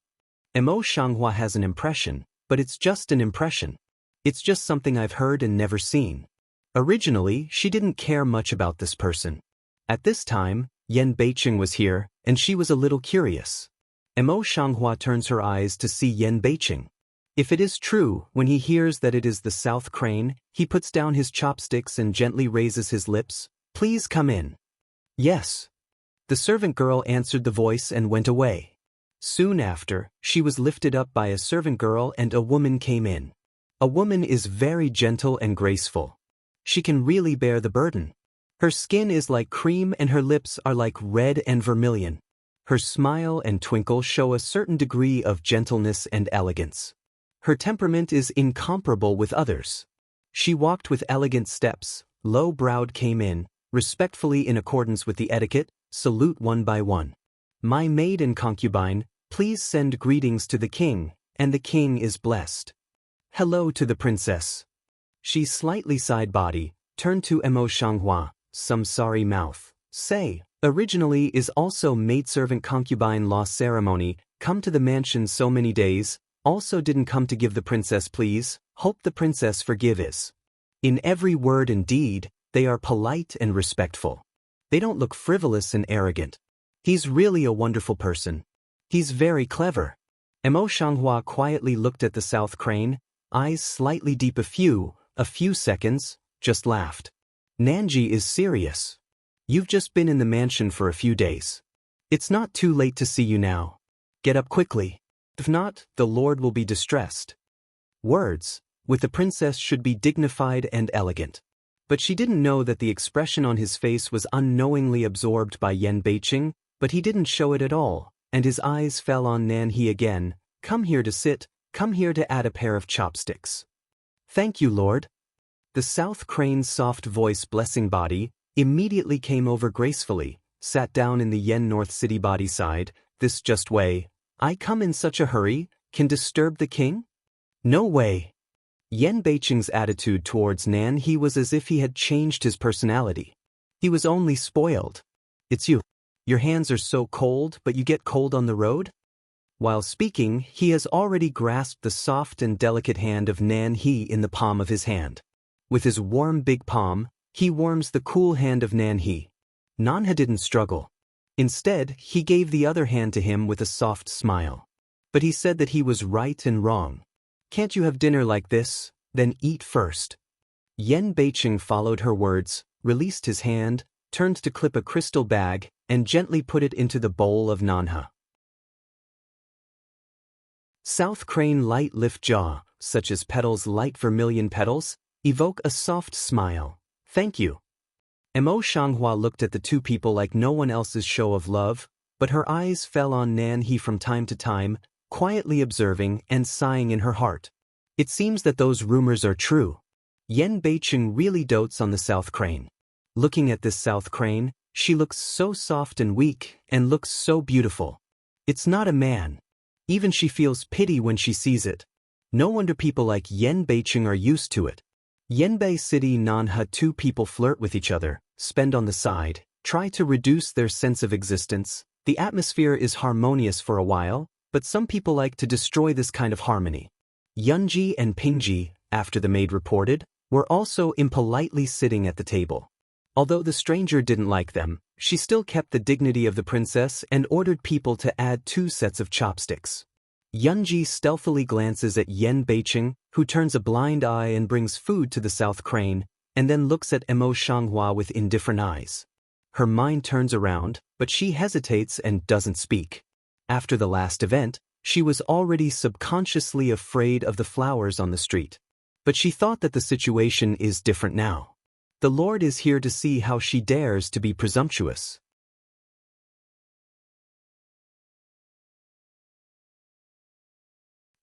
Mo Shanghua has an impression, but it's just an impression. It's just something I've heard and never seen. Originally, she didn't care much about this person. At this time, Yan Beiqing was here, and she was a little curious. Mo Shanghua turns her eyes to see Yan Beiqing. If it is true, when he hears that it is the South Crane, he puts down his chopsticks and gently raises his lips. Please come in. Yes. The servant girl answered the voice and went away. Soon after, she was lifted up by a servant girl and a woman came in. A woman is very gentle and graceful. She can really bear the burden. Her skin is like cream and her lips are like red and vermilion. Her smile and twinkle show a certain degree of gentleness and elegance. Her temperament is incomparable with others. She walked with elegant steps, low-browed came in, respectfully in accordance with the etiquette, salute one by one. My maid and concubine, please send greetings to the king, and the king is blessed. Hello to the princess. She slightly side-body, turned to Emo Shanghua, some sorry mouth. Say, originally is also maidservant concubine law ceremony, come to the mansion so many days, also didn't come to give the princess please, hope the princess forgive is. In every word and deed, they are polite and respectful. They don't look frivolous and arrogant. He's really a wonderful person. He's very clever. Emo Shanghua quietly looked at the South Crane, eyes slightly deep a few seconds, just laughed. Nanji is serious. You've just been in the mansion for a few days. It's not too late to see you now. Get up quickly. If not, the Lord will be distressed. Words, with the princess should be dignified and elegant. But she didn't know that the expression on his face was unknowingly absorbed by Yan Beiqing, but he didn't show it at all, and his eyes fell on Nan He again. Come here to sit, come here to add a pair of chopsticks. Thank you, Lord. The South Crane's soft voice blessing body immediately came over gracefully, sat down in the Yen North City body side, this just way. I come in such a hurry, can disturb the king? No way. Yan Beiqing's attitude towards Nan He was as if he had changed his personality. He was only spoiled. It's you. Your hands are so cold, but you get cold on the road? While speaking, he has already grasped the soft and delicate hand of Nan He in the palm of his hand. With his warm big palm, he warms the cool hand of Nan He. Nanha didn't struggle. Instead, he gave the other hand to him with a soft smile. But he said that he was right and wrong. Can't you have dinner like this? Then eat first. Yan Beiqing followed her words, released his hand, turned to clip a crystal bag, and gently put it into the bowl of Nanha. South Crane light lift jaw, such as petals light vermilion petals, evoke a soft smile. Thank you. Emo Shanghua looked at the two people like no one else's show of love, but her eyes fell on Nan He from time to time, quietly observing and sighing in her heart. It seems that those rumors are true. Yan Beiqing really dotes on the South Crane. Looking at this South Crane, she looks so soft and weak, and looks so beautiful. It's not a man. Even she feels pity when she sees it. No wonder people like Yan Beiqing are used to it. Yanbei City Nanha, two people flirt with each other, spend on the side, try to reduce their sense of existence. The atmosphere is harmonious for a while, but some people like to destroy this kind of harmony. Yunji and Pingji, after the maid reported, were also impolitely sitting at the table. Although the stranger didn't like them, she still kept the dignity of the princess and ordered people to add 2 sets of chopsticks. Yunji stealthily glances at Yan Beiqing, who turns a blind eye and brings food to the South Crane, and then looks at Emo Shanghua with indifferent eyes. Her mind turns around, but she hesitates and doesn't speak. After the last event, she was already subconsciously afraid of the flowers on the street. But she thought that the situation is different now. The Lord is here to see how she dares to be presumptuous.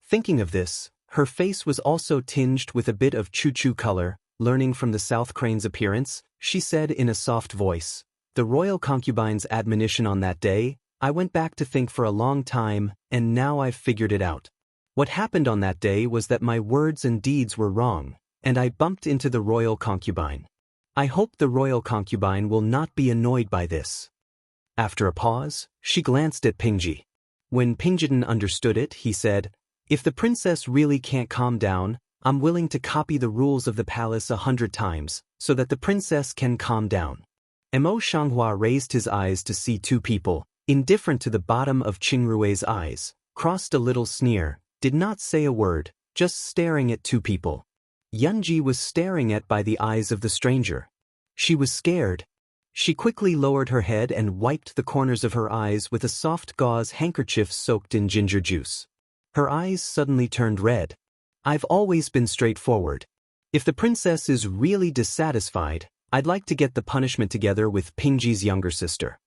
Thinking of this, her face was also tinged with a bit of choo-choo color. Learning from the South Crane's appearance, she said in a soft voice, "The royal concubine's admonition on that day, I went back to think for a long time, and now I've figured it out. What happened on that day was that my words and deeds were wrong, and I bumped into the royal concubine. I hope the royal concubine will not be annoyed by this." After a pause, she glanced at Pingji. When Pingjidan understood it, he said, "If the princess really can't calm down, I'm willing to copy the rules of the palace 100 times, so that the princess can calm down." Emo Shanghua raised his eyes to see 2 people, indifferent to the bottom of Qingrui's eyes, crossed a little sneer, did not say a word, just staring at 2 people. Yunji was staring at by the eyes of the stranger. She was scared. She quickly lowered her head and wiped the corners of her eyes with a soft gauze handkerchief soaked in ginger juice. Her eyes suddenly turned red. "I've always been straightforward. If the princess is really dissatisfied, I'd like to get the punishment together with Pingji's younger sister.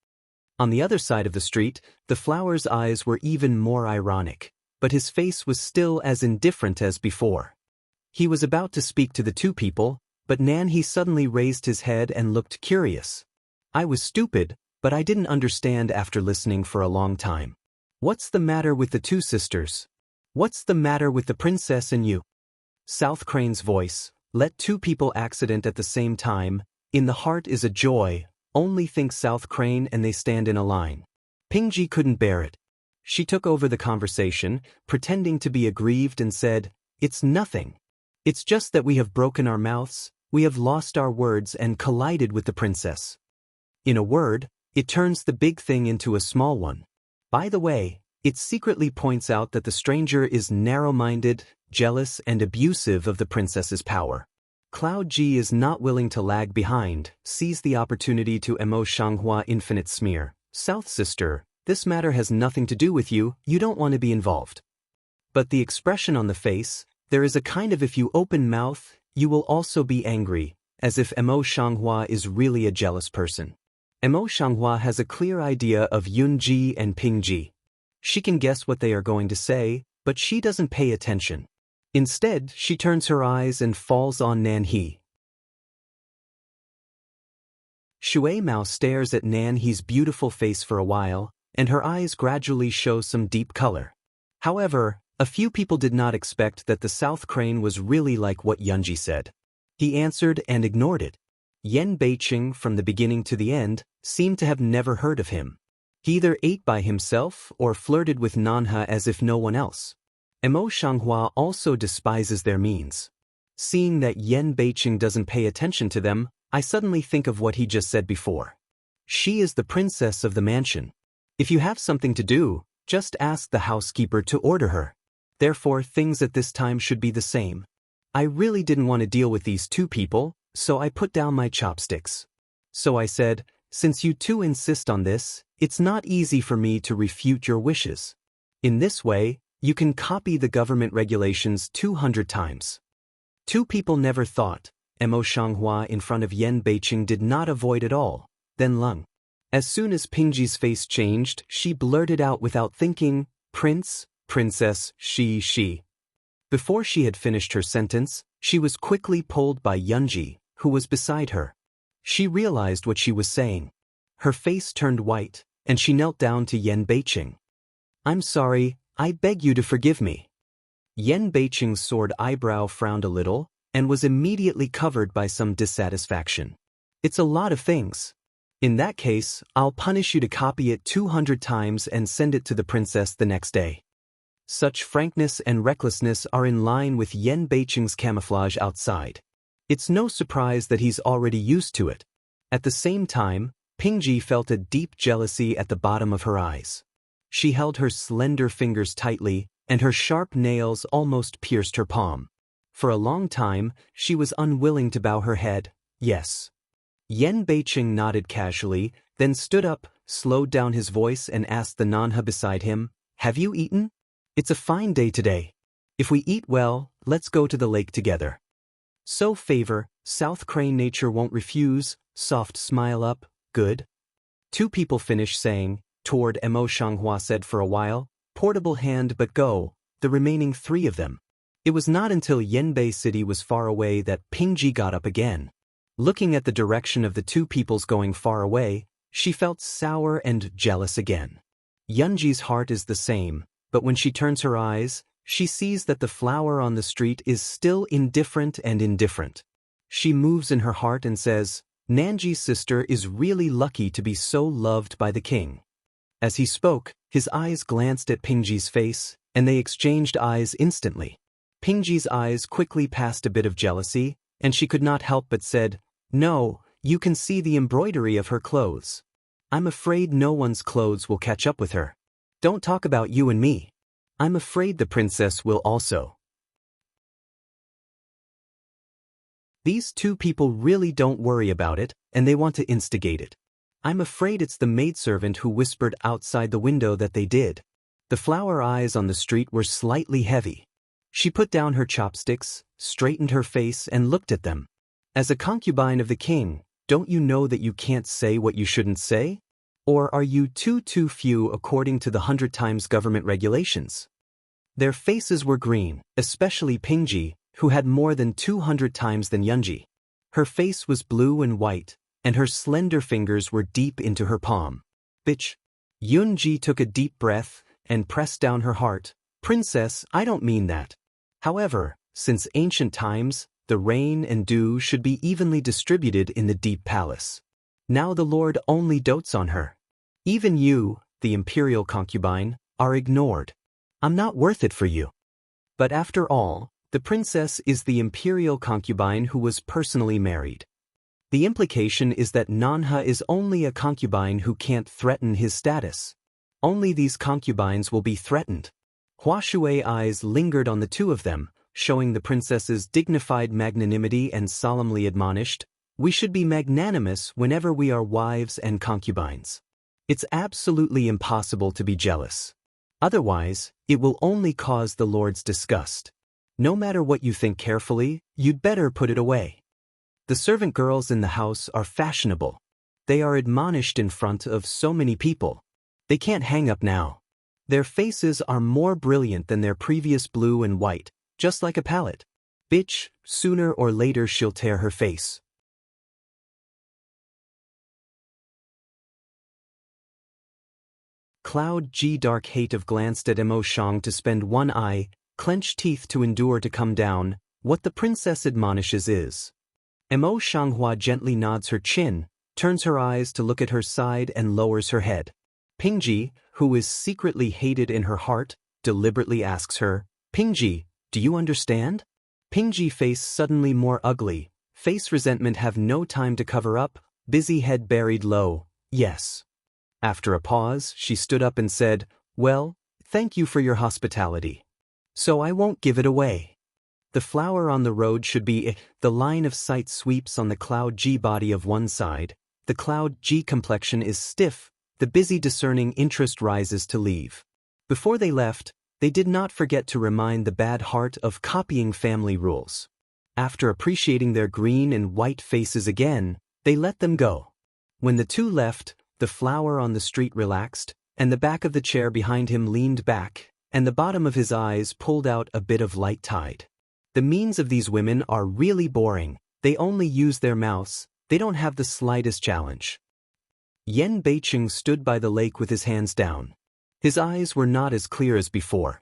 On the other side of the street, the flower's eyes were even more ironic, but his face was still as indifferent as before. He was about to speak to the two people, but Nanhe suddenly raised his head and looked curious. I was stupid, but I didn't understand after listening for a long time. What's the matter with the two sisters? What's the matter with the princess and you? South Crane's voice, let two people accident at the same time, in the heart is a joy, only think South Crane and they stand in a line. Pingji couldn't bear it. She took over the conversation, pretending to be aggrieved and said, "It's nothing. It's just that we have broken our mouths, we have lost our words and collided with the princess. In a word, it turns the big thing into a small one. By the way, it secretly points out that the stranger is narrow-minded, jealous and abusive of the princess's power. Cloud G is not willing to lag behind, seize the opportunity to emo Shanghua infinite smear. South sister, this matter has nothing to do with you, you don't want to be involved." But the expression on the face, there is a kind of if you open mouth, you will also be angry, as if emo Shanghua is really a jealous person. Emo Shanghua has a clear idea of Yunji and Pingji. She can guess what they are going to say, but she doesn't pay attention. Instead, she turns her eyes and falls on Nanhe. Shui Mao stares at Nanhe's beautiful face for a while, and her eyes gradually show some deep color. However, a few people did not expect that the South Crane was really like what Yunji said. He answered and ignored it. Yen Beiqing, from the beginning to the end, seemed to have never heard of him. He either ate by himself or flirted with Nanhe as if no one else. Emo Shanghua also despises their means. Seeing that Yen Beiqing doesn't pay attention to them, I suddenly think of what he just said before. She is the princess of the mansion. If you have something to do, just ask the housekeeper to order her. Therefore, things at this time should be the same. I really didn't want to deal with these two people, so I put down my chopsticks. So I said, since you two insist on this, it's not easy for me to refute your wishes. In this way, you can copy the government regulations 200 times. Two people never thought. Emo Shanghua in front of Yen Beiqing did not avoid at all. Then Lung. As soon as Pingji's face changed, she blurted out without thinking, "Prince, princess, she." Before she had finished her sentence, she was quickly pulled by Yunji, who was beside her. She realized what she was saying. Her face turned white, and she knelt down to Yen Beiqing. "I'm sorry, I beg you to forgive me." Yen Beiqing's soared eyebrow frowned a little, and was immediately covered by some dissatisfaction. "It's a lot of things. In that case, I'll punish you to copy it 200 times and send it to the princess the next day." Such frankness and recklessness are in line with Yen Beiqing's camouflage outside. It's no surprise that he's already used to it. At the same time, Pingji felt a deep jealousy at the bottom of her eyes. She held her slender fingers tightly, and her sharp nails almost pierced her palm. For a long time, she was unwilling to bow her head. "Yes." Yen Beiqing nodded casually, then stood up, slowed down his voice and asked the Nanhe beside him, "Have you eaten? It's a fine day today. If we eat well, let's go to the lake together." So favor, South Crane nature won't refuse, soft smile up, good. Two people finished saying, toward Emo Shanghua said for a while, "Portable hand but go," the remaining three of them. It was not until Yenbei City was far away that Pingji got up again. Looking at the direction of the two peoples going far away, she felt sour and jealous again. Yunji's heart is the same, but when she turns her eyes, she sees that the flower on the street is still indifferent and indifferent. She moves in her heart and says, Nanji's sister is really lucky to be so loved by the king. As he spoke, his eyes glanced at Pingji's face, and they exchanged eyes instantly. Pingji's eyes quickly passed a bit of jealousy, and she could not help but said, "No, you can see the embroidery of her clothes. I'm afraid no one's clothes will catch up with her. Don't talk about you and me. I'm afraid the princess will also." These two people really don't worry about it, and they want to instigate it. I'm afraid it's the maidservant who whispered outside the window that they did. The flower eyes on the street were slightly heavy. She put down her chopsticks, straightened her face and looked at them. As a concubine of the king, don't you know that you can't say what you shouldn't say? Or are you too few according to the 100 times government regulations? Their faces were green, especially Pingji, who had more than 200 times than Yunji. Her face was blue and white, and her slender fingers were deep into her palm. Bitch. Yunji took a deep breath and pressed down her heart. Princess, I don't mean that. However, since ancient times, the rain and dew should be evenly distributed in the deep palace. Now the Lord only dotes on her. Even you, the imperial concubine, are ignored. I'm not worth it for you. But after all, the princess is the imperial concubine who was personally married. The implication is that Nanha is only a concubine who can't threaten his status. Only these concubines will be threatened. Hua Shui's eyes lingered on the two of them, showing the princess's dignified magnanimity and solemnly admonished, "We should be magnanimous whenever we are wives and concubines. It's absolutely impossible to be jealous. Otherwise, it will only cause the Lord's disgust. No matter what you think carefully, you'd better put it away." The servant girls in the house are fashionable. They are admonished in front of so many people. They can't hang up now. Their faces are more brilliant than their previous blue and white, just like a palette. Bitch, sooner or later she'll tear her face. Cloud G dark hate of glanced at Mo Shang to spend one eye, clenched teeth to endure to come down. What the princess admonishes is. Mo Shanghua gently nods her chin, turns her eyes to look at her side and lowers her head. Pingji, who is secretly hated in her heart, deliberately asks her, "Pingji, do you understand?" Pingji face suddenly more ugly, face resentment have no time to cover up, busy head buried low, "Yes." After a pause, she stood up and said, "Well, thank you for your hospitality. So I won't give it away." The flower on the road should be the line of sight sweeps on the Cloud G body of one side, the Cloud G complexion is stiff, the busy discerning interest rises to leave. Before they left, they did not forget to remind the bad heart of copying family rules. After appreciating their green and white faces again, they let them go. When the two left, the flower on the street relaxed, and the back of the chair behind him leaned back, and the bottom of his eyes pulled out a bit of light tide. The means of these women are really boring, they only use their mouths, they don't have the slightest challenge. Yen Beiqing stood by the lake with his hands down. His eyes were not as clear as before.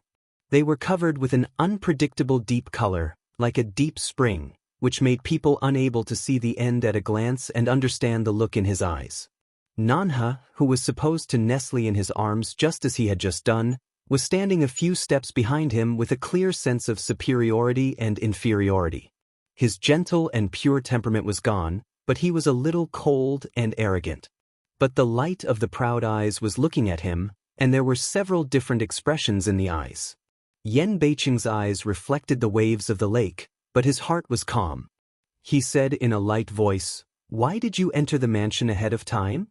They were covered with an unpredictable deep color, like a deep spring, which made people unable to see the end at a glance and understand the look in his eyes. Nanha, who was supposed to nestle in his arms just as he had just done, was standing a few steps behind him with a clear sense of superiority and inferiority. His gentle and pure temperament was gone, but he was a little cold and arrogant. But the light of the proud eyes was looking at him, and there were several different expressions in the eyes. Yen Beiqing's eyes reflected the waves of the lake, but his heart was calm. He said in a light voice, "Why did you enter the mansion ahead of time?"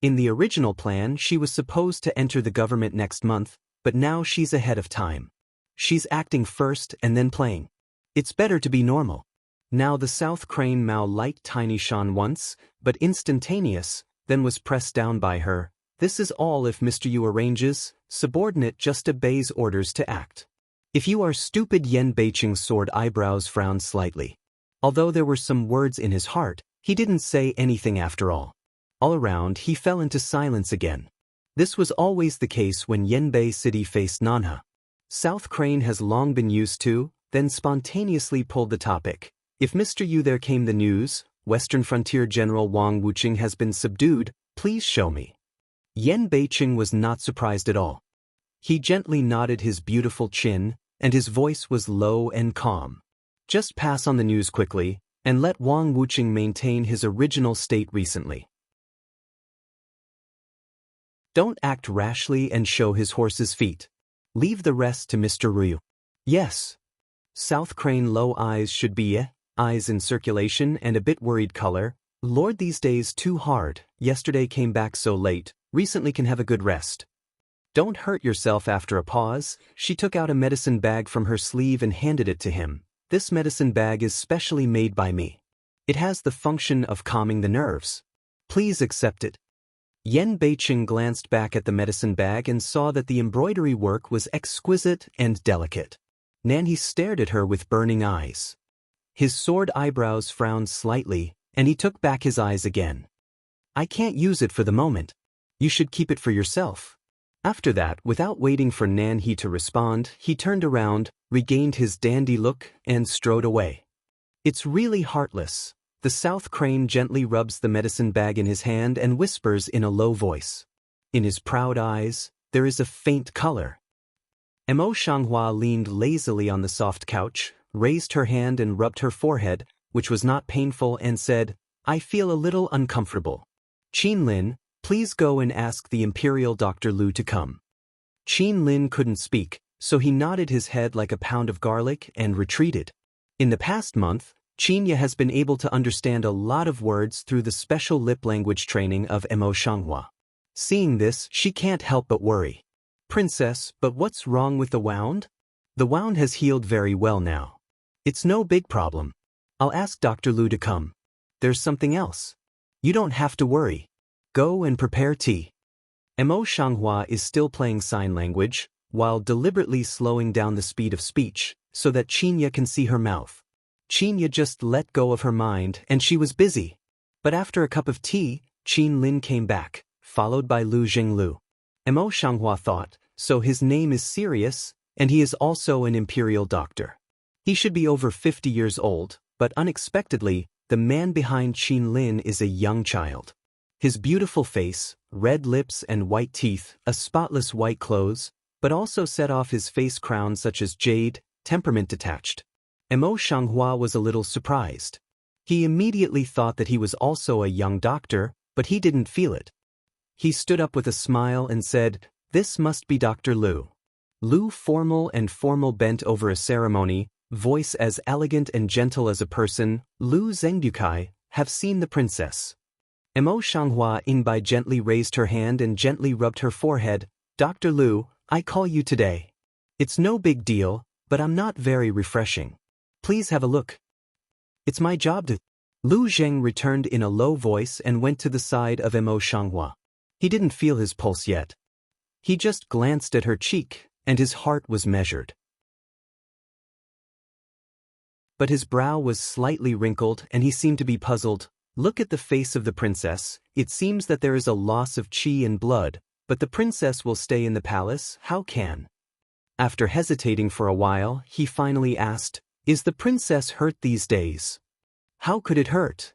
In the original plan, she was supposed to enter the government next month, but now she's ahead of time. She's acting first and then playing. It's better to be normal. Now the South Crane Mao light tiny Shan once, but instantaneous, then was pressed down by her. This is all if Mr. Yu arranges, subordinate just obeys orders to act. If you are stupid, Yen Beiqing's sword eyebrows frowned slightly. Although there were some words in his heart, he didn't say anything after all. All around, he fell into silence again. This was always the case when Yenbei City faced Nanha. South Crane has long been used to, then spontaneously pulled the topic. If Mr. Yu there came the news, Western Frontier General Wang Wuqing has been subdued, please show me. Yen Beiqing was not surprised at all. He gently nodded his beautiful chin, and his voice was low and calm. Just pass on the news quickly, and let Wang Wuqing maintain his original state recently. Don't act rashly and show his horse's feet. Leave the rest to Mr. Ryu. Yes. South Crane low eyes should be eyes in circulation and a bit worried color. Lord, these days too hard, yesterday came back so late, recently can have a good rest. Don't hurt yourself. After a pause, she took out a medicine bag from her sleeve and handed it to him. This medicine bag is specially made by me. It has the function of calming the nerves. Please accept it. Yen Beicheng glanced back at the medicine bag and saw that the embroidery work was exquisite and delicate. Nanhe stared at her with burning eyes. His sword eyebrows frowned slightly, and he took back his eyes again. I can't use it for the moment. You should keep it for yourself. After that, without waiting for Nanhe to respond, he turned around, regained his dandy look, and strode away. It's really heartless. The South Crane gently rubs the medicine bag in his hand and whispers in a low voice. In his proud eyes, there is a faint color. Mo Shanghua leaned lazily on the soft couch, raised her hand and rubbed her forehead, which was not painful, and said, I feel a little uncomfortable. Qin Lin, please go and ask the Imperial Dr. Lu to come. Qin Lin couldn't speak, so he nodded his head like a pound of garlic and retreated. In the past month, Qinya has been able to understand a lot of words through the special lip language training of Mo Shanghua. Seeing this, she can't help but worry. Princess, but what's wrong with the wound? The wound has healed very well now. It's no big problem. I'll ask Dr. Lu to come. There's something else. You don't have to worry. Go and prepare tea. Mo Shanghua is still playing sign language, while deliberately slowing down the speed of speech, so that Qinya can see her mouth. Qinya just let go of her mind, and she was busy. But after a cup of tea, Qin Lin came back, followed by Lu Zhenglu. Mo Shanghua thought, so his name is serious, and he is also an imperial doctor. He should be over 50 years old, but unexpectedly, the man behind Qin Lin is a young child. His beautiful face, red lips and white teeth, a spotless white clothes, but also set off his face crown such as jade, temperament detached. Mo Shanghua was a little surprised. He immediately thought that he was also a young doctor, but he didn't feel it. He stood up with a smile and said, This must be Dr. Lu. Lu, formal bent over a ceremony, voice as elegant and gentle as a person. Lu Zhengbukai, have seen the princess. Mo Shanghua Inbai gently raised her hand and gently rubbed her forehead. Dr. Lu, I call you today. It's no big deal, but I'm not very refreshing. Please have a look. It's my job to... Lu Zheng returned in a low voice and went to the side of Mo Shanghua. He didn't feel his pulse yet. He just glanced at her cheek, and his heart was measured. But his brow was slightly wrinkled and he seemed to be puzzled. Look at the face of the princess. It seems that there is a loss of qi and blood, but the princess will stay in the palace. How can? After hesitating for a while, he finally asked, Is the princess hurt these days? How could it hurt?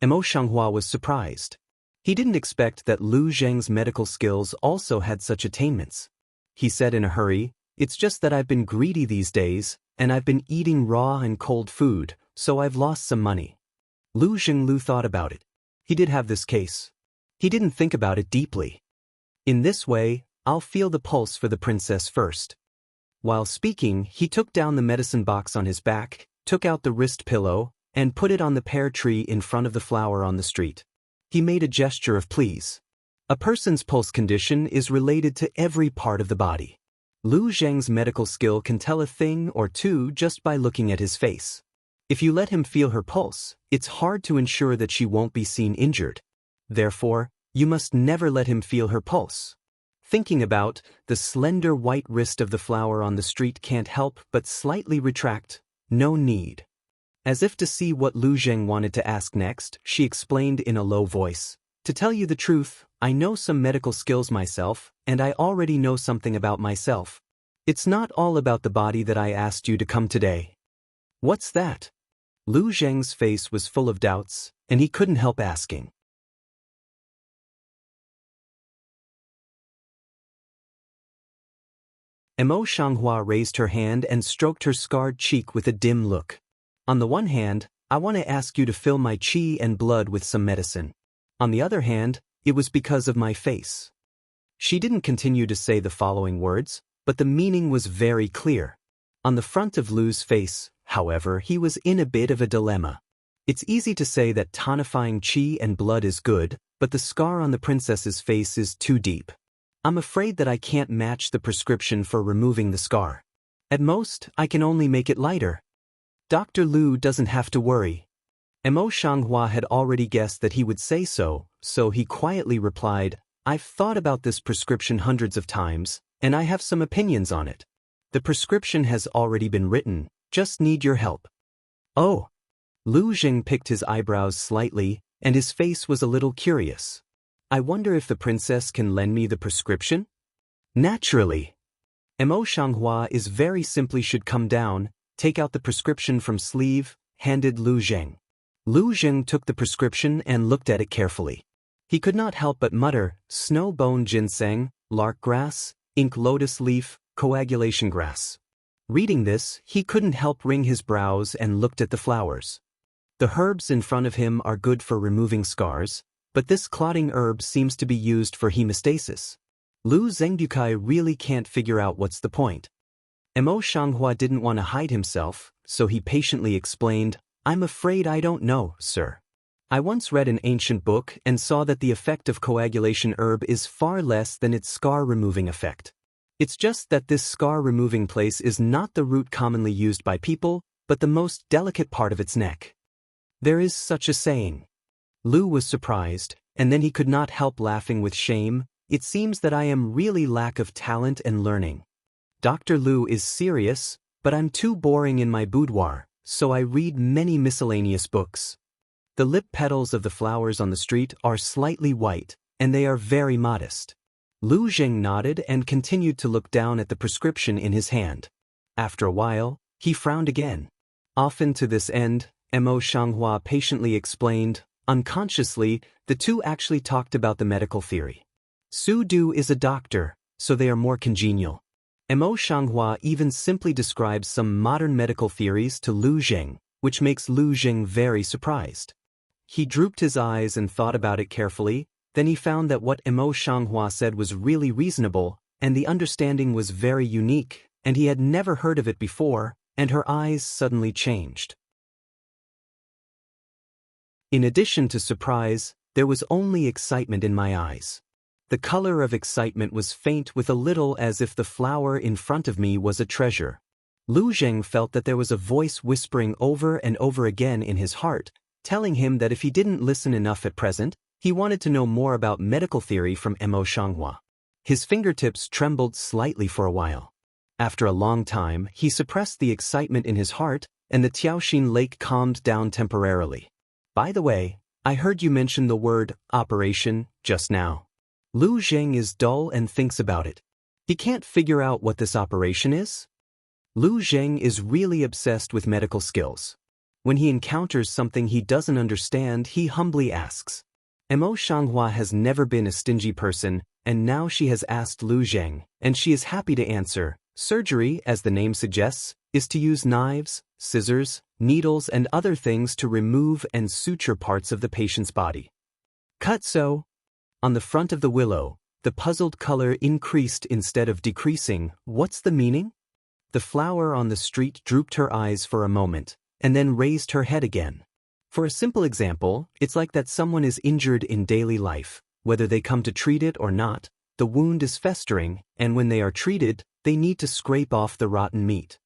Mo Shanghua was surprised. He didn't expect that Lu Zheng's medical skills also had such attainments. He said in a hurry, It's just that I've been greedy these days, and I've been eating raw and cold food, so I've lost some money. Lu Zhenglu thought about it. He did have this case. He didn't think about it deeply. In this way, I'll feel the pulse for the princess first. While speaking, he took down the medicine box on his back, took out the wrist pillow, and put it on the pear tree in front of the flower on the street. He made a gesture of please. A person's pulse condition is related to every part of the body. Lu Zheng's medical skill can tell a thing or two just by looking at his face. If you let him feel her pulse, it's hard to ensure that she won't be seen injured. Therefore, you must never let him feel her pulse. Thinking about the slender white wrist of the flower on the street can't help but slightly retract. No need. As if to see what Lu Zheng wanted to ask next, she explained in a low voice. To tell you the truth, I know some medical skills myself, and I already know something about myself. It's not all about the body that I asked you to come today. What's that? Lu Zheng's face was full of doubts, and he couldn't help asking. Mo Shanghua raised her hand and stroked her scarred cheek with a dim look. On the one hand, I want to ask you to fill my qi and blood with some medicine. On the other hand, it was because of my face. She didn't continue to say the following words, but the meaning was very clear. On the front of Lu's face, however, he was in a bit of a dilemma. It's easy to say that tonifying qi and blood is good, but the scar on the princess's face is too deep. I'm afraid that I can't match the prescription for removing the scar. At most, I can only make it lighter. Dr. Lu doesn't have to worry. Mo Shanghua had already guessed that he would say so, so he quietly replied, I've thought about this prescription hundreds of times, and I have some opinions on it. The prescription has already been written, just need your help. Oh. Lu Jing picked his eyebrows slightly, and his face was a little curious. I wonder if the princess can lend me the prescription? Naturally. Mo Shanghua is very simply should come down, take out the prescription from sleeve, handed Lu Jing. Lu Jing took the prescription and looked at it carefully. He could not help but mutter, snow bone ginseng, lark grass, ink lotus leaf, coagulation grass. Reading this, he couldn't help wring his brows and looked at the flowers. The herbs in front of him are good for removing scars, but this clotting herb seems to be used for hemostasis. Lu Zhengbukai really can't figure out what's the point. Mo Shanghua didn't want to hide himself, so he patiently explained, I'm afraid I don't know, sir. I once read an ancient book and saw that the effect of coagulation herb is far less than its scar-removing effect. It's just that this scar-removing place is not the root commonly used by people, but the most delicate part of its neck. There is such a saying. Lu was surprised, and then he could not help laughing with shame. It seems that I am really lack of talent and learning. Dr. Lu is serious, but I'm too boring in my boudoir, so I read many miscellaneous books. The lip petals of the flowers on the street are slightly white, and they are very modest. Lu Jing nodded and continued to look down at the prescription in his hand. After a while, he frowned again. Often to this end, Mo Shanghua patiently explained, unconsciously, the two actually talked about the medical theory. Su Du is a doctor, so they are more congenial. Mo Shanghua even simply describes some modern medical theories to Lu Jing, which makes Lu Jing very surprised. He drooped his eyes and thought about it carefully, then he found that what Mo Shanghua said was really reasonable, and the understanding was very unique, and he had never heard of it before, and her eyes suddenly changed. In addition to surprise, there was only excitement in my eyes. The color of excitement was faint with a little as if the flower in front of me was a treasure. Lu Jing felt that there was a voice whispering over and over again in his heart, telling him that if he didn't listen enough at present, he wanted to know more about medical theory from Mo Shanghua. His fingertips trembled slightly for a while. After a long time, he suppressed the excitement in his heart, and the Tiaoxin lake calmed down temporarily. By the way, I heard you mention the word operation just now. Lu Jing is dull and thinks about it. He can't figure out what this operation is. Lu Jing is really obsessed with medical skills. When he encounters something he doesn't understand, he humbly asks. Mo Shanghua has never been a stingy person, and now she has asked Lu Jing, and she is happy to answer. Surgery, as the name suggests, is to use knives, scissors, needles and other things to remove and suture parts of the patient's body. Cut so. On the front of the willow, the puzzled color increased instead of decreasing. What's the meaning? The flower on the street drooped her eyes for a moment, and then raised her head again. For a simple example, it's like that someone is injured in daily life, whether they come to treat it or not, the wound is festering, and when they are treated, they need to scrape off the rotten meat.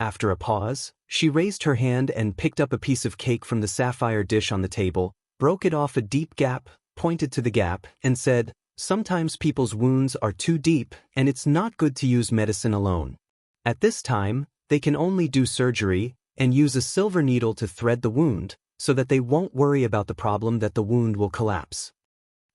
After a pause, she raised her hand and picked up a piece of cake from the sapphire dish on the table, broke it off a deep gap, pointed to the gap, and said, sometimes people's wounds are too deep, and it's not good to use medicine alone. At this time, they can only do surgery, and use a silver needle to thread the wound, so that they won't worry about the problem that the wound will collapse.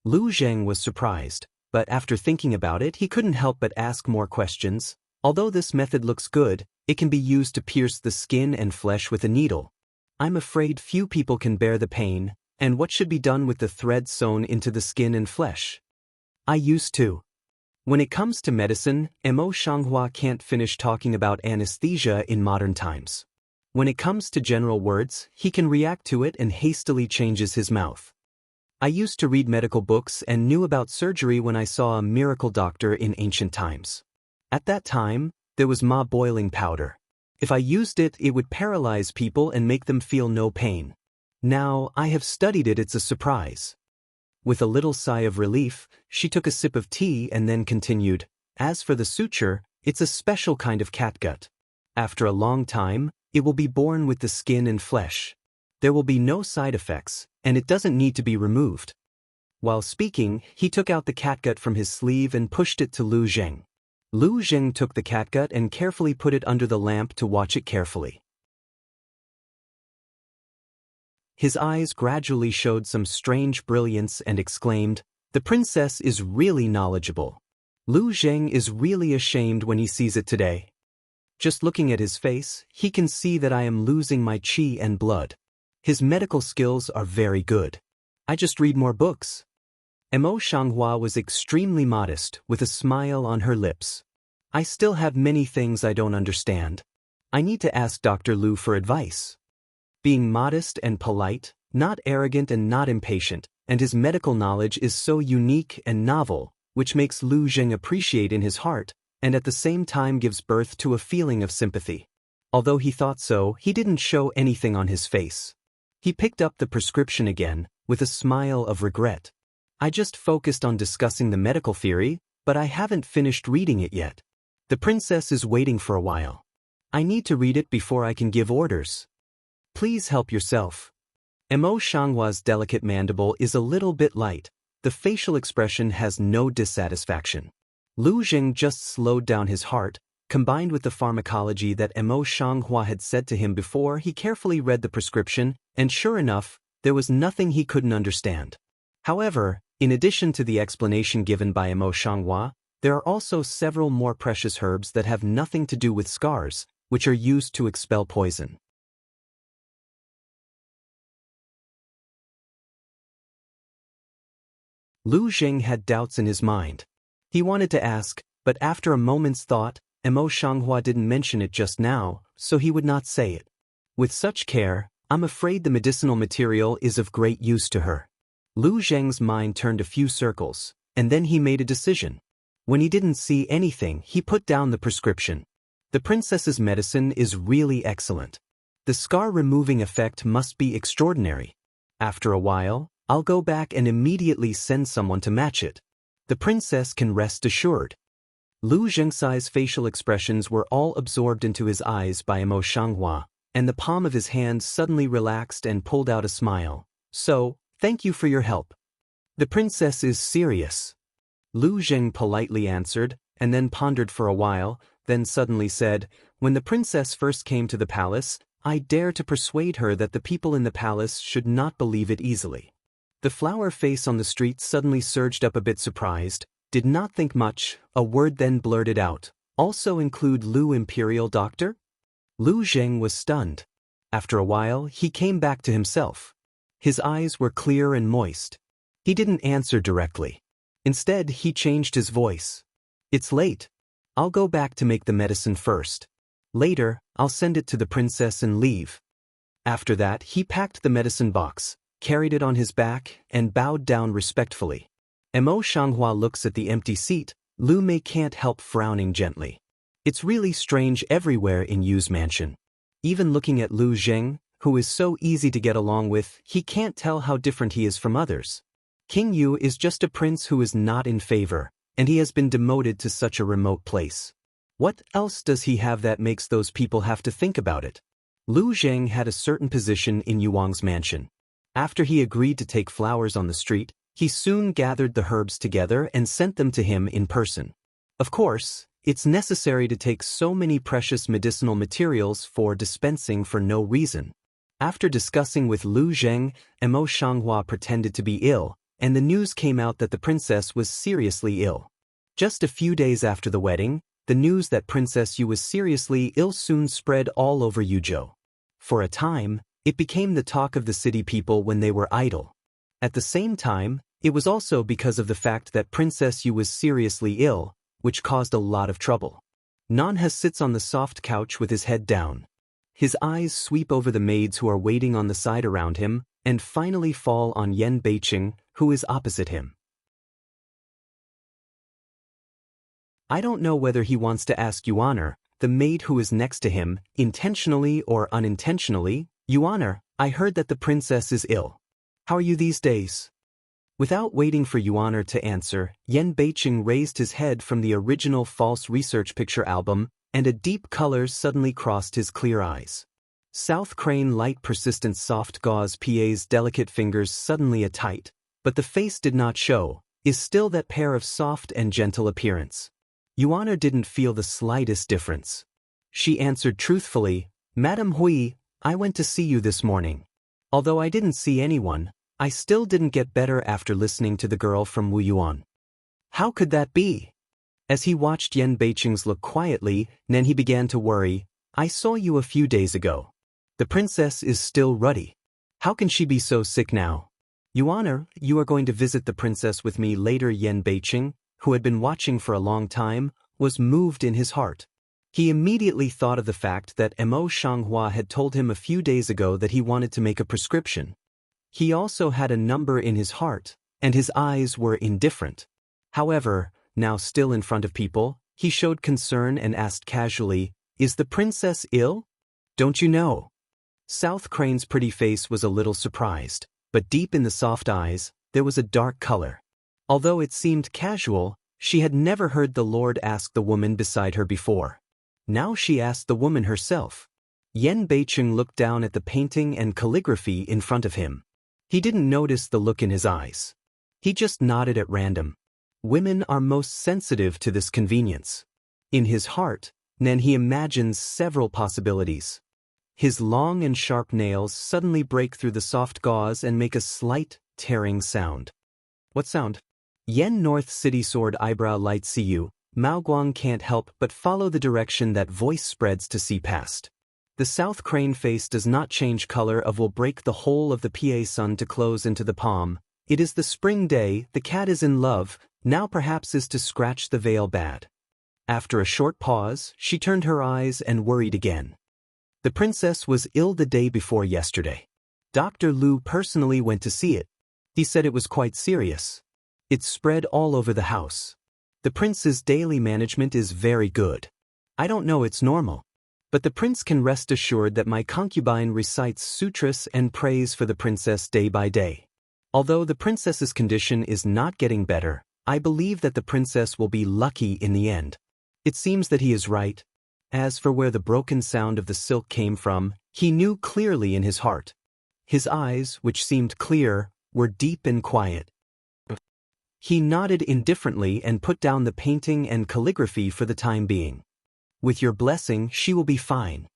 Lu Jing was surprised, but after thinking about it he couldn't help but ask more questions. Although this method looks good, it can be used to pierce the skin and flesh with a needle. I'm afraid few people can bear the pain, and what should be done with the thread sewn into the skin and flesh? I used to. When it comes to medicine, Mo Shanghua can't finish talking about anesthesia in modern times. When it comes to general words, he can react to it and hastily changes his mouth. I used to read medical books and knew about surgery when I saw a miracle doctor in ancient times. At that time, there was ma boiling powder. If I used it, it would paralyze people and make them feel no pain. Now, I have studied it, it's a surprise. With a little sigh of relief, she took a sip of tea and then continued, "As for the suture, it's a special kind of catgut. After a long time, it will be born with the skin and flesh. There will be no side effects, and it doesn't need to be removed." While speaking, he took out the catgut from his sleeve and pushed it to Lu Zheng. Lu Zheng took the catgut and carefully put it under the lamp to watch it carefully. His eyes gradually showed some strange brilliance and exclaimed, "The princess is really knowledgeable. Lu Zheng is really ashamed when he sees it today. Just looking at his face, he can see that I am losing my qi and blood. His medical skills are very good. I just read more books." Emo Shanghua was extremely modest, with a smile on her lips. "I still have many things I don't understand. I need to ask Dr. Lu for advice." Being modest and polite, not arrogant and not impatient, and his medical knowledge is so unique and novel, which makes Lu Zheng appreciate in his heart, and at the same time gives birth to a feeling of sympathy. Although he thought so, he didn't show anything on his face. He picked up the prescription again, with a smile of regret. "I just focused on discussing the medical theory, but I haven't finished reading it yet. The princess is waiting for a while. I need to read it before I can give orders. Please help yourself." Emo Shanghua's delicate mandible is a little bit light. The facial expression has no dissatisfaction. Lu Zheng just slowed down his heart, combined with the pharmacology that Emo Shanghua had said to him before. He carefully read the prescription, and sure enough, there was nothing he couldn't understand. However, in addition to the explanation given by Emo Shanghua, there are also several more precious herbs that have nothing to do with scars, which are used to expel poison. Lu Zheng had doubts in his mind. He wanted to ask, but after a moment's thought, Emo Shanghua didn't mention it just now, so he would not say it. With such care, I'm afraid the medicinal material is of great use to her. Lu Zheng's mind turned a few circles, and then he made a decision. When he didn't see anything, he put down the prescription. The princess's medicine is really excellent. The scar-removing effect must be extraordinary. After a while, I'll go back and immediately send someone to match it. The princess can rest assured. Lu Zheng's facial expressions were all absorbed into his eyes by Emo Shanghua, and the palm of his hand suddenly relaxed and pulled out a smile. "So, thank you for your help. The princess is serious." Lu Zheng politely answered, and then pondered for a while, then suddenly said, "When the princess first came to the palace, I dared to persuade her that the people in the palace should not believe it easily." The flower face on the street suddenly surged up a bit surprised, did not think much, a word then blurted out, "Also include Lu Imperial Doctor?" Lu Zheng was stunned. After a while, he came back to himself. His eyes were clear and moist. He didn't answer directly. Instead, he changed his voice. "It's late. I'll go back to make the medicine first. Later, I'll send it to the princess and leave." After that, he packed the medicine box, carried it on his back, and bowed down respectfully. Emo Shanghua looks at the empty seat. Lu Mei can't help frowning gently. It's really strange everywhere in Yu's mansion. Even looking at Lu Zheng, who is so easy to get along with, he can't tell how different he is from others. King Yu is just a prince who is not in favor, and he has been demoted to such a remote place. What else does he have that makes those people have to think about it? Lu Zheng had a certain position in Yuang's mansion. After he agreed to take flowers on the street, he soon gathered the herbs together and sent them to him in person. Of course, it's necessary to take so many precious medicinal materials for dispensing for no reason. After discussing with Lu Zheng, Emo Shanghua pretended to be ill, and the news came out that the princess was seriously ill. Just a few days after the wedding, the news that Princess Yu was seriously ill soon spread all over Yuzhou. For a time, it became the talk of the city people when they were idle. At the same time, it was also because of the fact that Princess Yu was seriously ill, which caused a lot of trouble. Nanhe sits on the soft couch with his head down. His eyes sweep over the maids who are waiting on the side around him, and finally fall on Yan Beiqing, who is opposite him. I don't know whether he wants to ask Yuaner, the maid who is next to him, intentionally or unintentionally. "Yuaner, I heard that the princess is ill. How are you these days?" Without waiting for Yuan to answer, Yen Beiqing raised his head from the original false research picture album, and a deep color suddenly crossed his clear eyes. South Crane light persistent soft gauze PA's delicate fingers suddenly a tight, but the face did not show, is still that pair of soft and gentle appearance. Yuan didn't feel the slightest difference. She answered truthfully, Madam Hui, I went to see you this morning. Although I didn't see anyone, I still didn't get better after listening to the girl from Wu Yuan. How could that be? As he watched Yen Beiqing's look quietly, then he began to worry. I saw you a few days ago. The princess is still ruddy. How can she be so sick now? Yuan, you are going to visit the princess with me later. Yen Beiqing, who had been watching for a long time, was moved in his heart. He immediately thought of the fact that Mo Shanghua had told him a few days ago that he wanted to make a prescription. He also had a number in his heart, and his eyes were indifferent. However, now still in front of people, he showed concern and asked casually, Is the princess ill? Don't you know? South Crane's pretty face was a little surprised, but deep in the soft eyes, there was a dark color. Although it seemed casual, she had never heard the Lord ask the woman beside her before. Now she asked the woman herself. Yen Beiqing looked down at the painting and calligraphy in front of him. He didn't notice the look in his eyes. He just nodded at random. Women are most sensitive to this convenience. In his heart, then he imagines several possibilities. His long and sharp nails suddenly break through the soft gauze and make a slight, tearing sound. What sound? Yen North City Sword Eyebrow Light CU, Mao Guang can't help but follow the direction that voice spreads to see past. The South Crane face does not change color of will break the whole of the PA sun to close into the palm. It is the spring day, the cat is in love, now perhaps is to scratch the veil bad. After a short pause, she turned her eyes and worried again. The princess was ill the day before yesterday. Dr. Liu personally went to see it. He said it was quite serious. It spread all over the house. The prince's daily management is very good. I don't know it's normal. But the prince can rest assured that my concubine recites sutras and prays for the princess day by day. Although the princess's condition is not getting better, I believe that the princess will be lucky in the end. It seems that he is right. As for where the broken sound of the silk came from, he knew clearly in his heart. His eyes, which seemed clear, were deep and quiet. He nodded indifferently and put down the painting and calligraphy for the time being. With your blessing, she will be fine.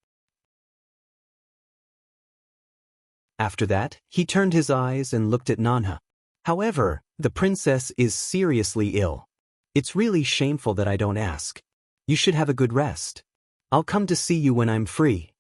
After that, he turned his eyes and looked at Nanha. However, the princess is seriously ill. It's really shameful that I don't ask. You should have a good rest. I'll come to see you when I'm free.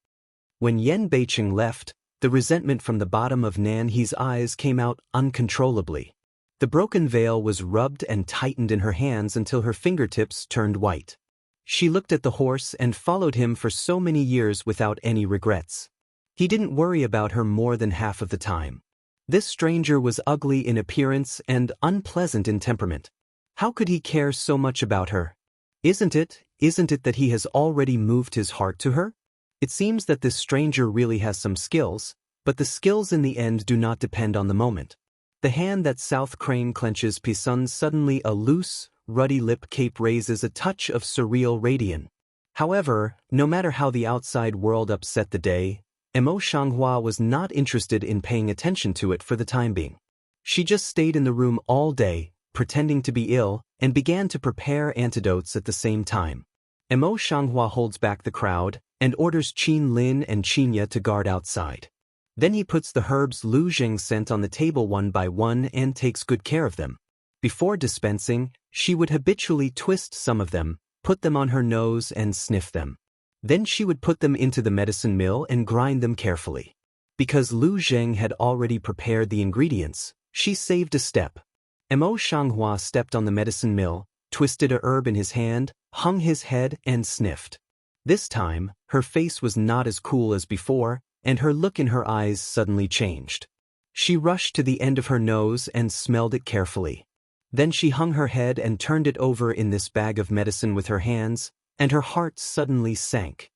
When Yen Beiqing left, the resentment from the bottom of Nanhe's eyes came out uncontrollably. The broken veil was rubbed and tightened in her hands until her fingertips turned white. She looked at the horse and followed him for so many years without any regrets. He didn't worry about her more than half of the time. This stranger was ugly in appearance and unpleasant in temperament. How could he care so much about her? Isn't it that he has already moved his heart to her? It seems that this stranger really has some skills, but the skills in the end do not depend on the moment. The hand that South Crane clenches Pisun suddenly a loose, ruddy lip cape raises a touch of surreal radiance. However, no matter how the outside world upset the day, Mo Shanghua was not interested in paying attention to it for the time being. She just stayed in the room all day, pretending to be ill, and began to prepare antidotes at the same time. Mo Shanghua holds back the crowd and orders Qin Lin and Qinya to guard outside. Then he puts the herbs Lu Zheng sent on the table one by one and takes good care of them. Before dispensing, she would habitually twist some of them, put them on her nose and sniff them. Then she would put them into the medicine mill and grind them carefully. Because Lu Zheng had already prepared the ingredients, she saved a step. Mo Shanghua stepped on the medicine mill, twisted a herb in his hand, hung his head and sniffed. This time, her face was not as cool as before, and her look in her eyes suddenly changed. She rushed to the end of her nose and smelled it carefully. Then she hung her head and turned it over in this bag of medicine with her hands, and her heart suddenly sank.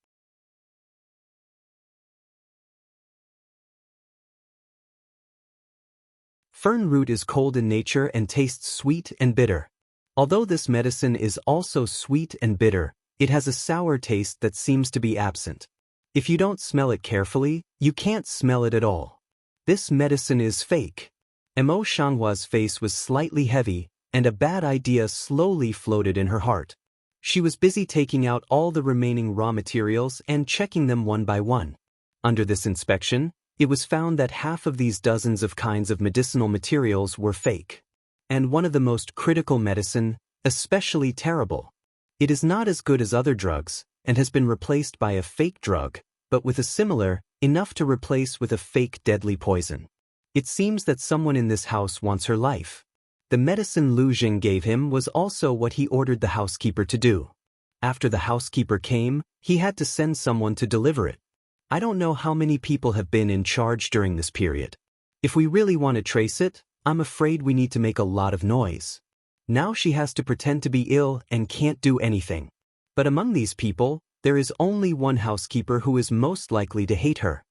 Fern root is cold in nature and tastes sweet and bitter. Although this medicine is also sweet and bitter, it has a sour taste that seems to be absent. If you don't smell it carefully, you can't smell it at all. This medicine is fake. Mo Shanghua's face was slightly heavy, and a bad idea slowly floated in her heart. She was busy taking out all the remaining raw materials and checking them one by one. Under this inspection, it was found that half of these dozens of kinds of medicinal materials were fake. And one of the most critical medicine, especially terrible. It is not as good as other drugs, and has been replaced by a fake drug, but with a similar, enough to replace with a fake deadly poison. It seems that someone in this house wants her life. The medicine Lu Jing gave him was also what he ordered the housekeeper to do. After the housekeeper came, he had to send someone to deliver it. I don't know how many people have been in charge during this period. If we really want to trace it, I'm afraid we need to make a lot of noise. Now she has to pretend to be ill and can't do anything. But among these people, there is only one housekeeper who is most likely to hate her.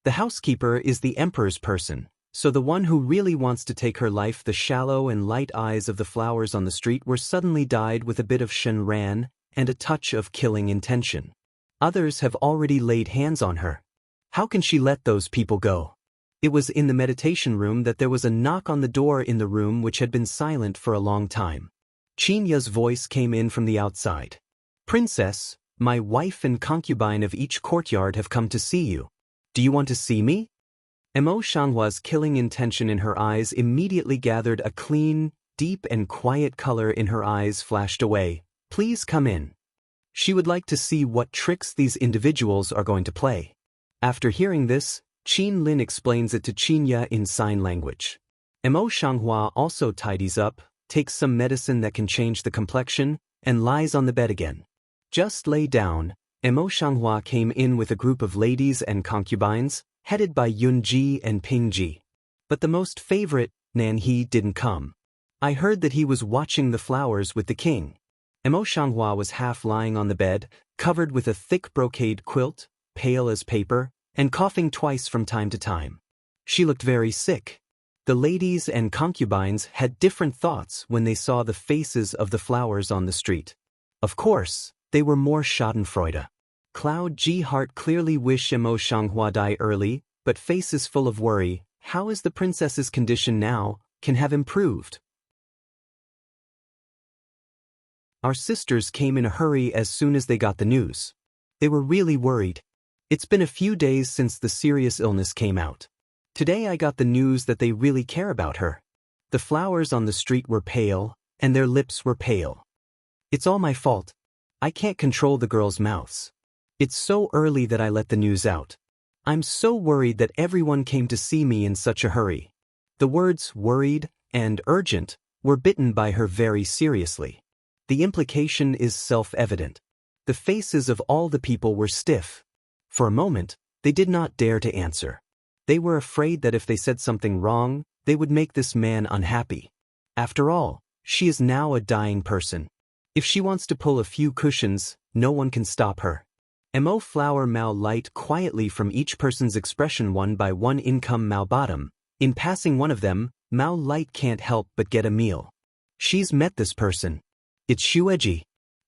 The housekeeper is the emperor's person. So the one who really wants to take her life. The shallow and light eyes of the flowers on the street were suddenly dyed with a bit of Shenran and a touch of killing intention. Others have already laid hands on her. How can she let those people go? It was in the meditation room that there was a knock on the door in the room which had been silent for a long time. Qin Ya's voice came in from the outside. "Princess, my wife and concubine of each courtyard have come to see you. Do you want to see me?" Mo Shanghua's killing intention in her eyes immediately gathered a clean, deep and quiet color in her eyes flashed away. "Please come in." She would like to see what tricks these individuals are going to play. After hearing this, Qin Lin explains it to Qin Ya in sign language. Mo Shanghua also tidies up, takes some medicine that can change the complexion, and lies on the bed again. "Just lay down." Mo Shanghua came in with a group of ladies and concubines, headed by Yunji and Pingji. But the most favorite, Nanhe, didn't come. I heard that he was watching the flowers with the king. Mo Shanghua was half lying on the bed, covered with a thick brocade quilt, pale as paper, and coughing twice from time to time. She looked very sick. The ladies and concubines had different thoughts when they saw the faces of the flowers on the street. Of course, they were more schadenfreude. Cloud G heart clearly wish Mo Shanghua die early, but face is full of worry. How is the princess's condition now? Can have improved. Our sisters came in a hurry as soon as they got the news. They were really worried. It's been a few days since the serious illness came out. Today I got the news that they really care about her. The flowers on the street were pale, and their lips were pale. It's all my fault. I can't control the girls' mouths. It's so early that I let the news out. I'm so worried that everyone came to see me in such a hurry. The words worried and urgent were bitten by her very seriously. The implication is self-evident. The faces of all the people were stiff. For a moment, they did not dare to answer. They were afraid that if they said something wrong, they would make this man unhappy. After all, she is now a dying person. If she wants to pull a few cushions, no one can stop her. Mo flower Mao light quietly from each person's expression one by one income Mao bottom. In passing one of them, Mao light can't help but get a meal. She's met this person. It's Xueji.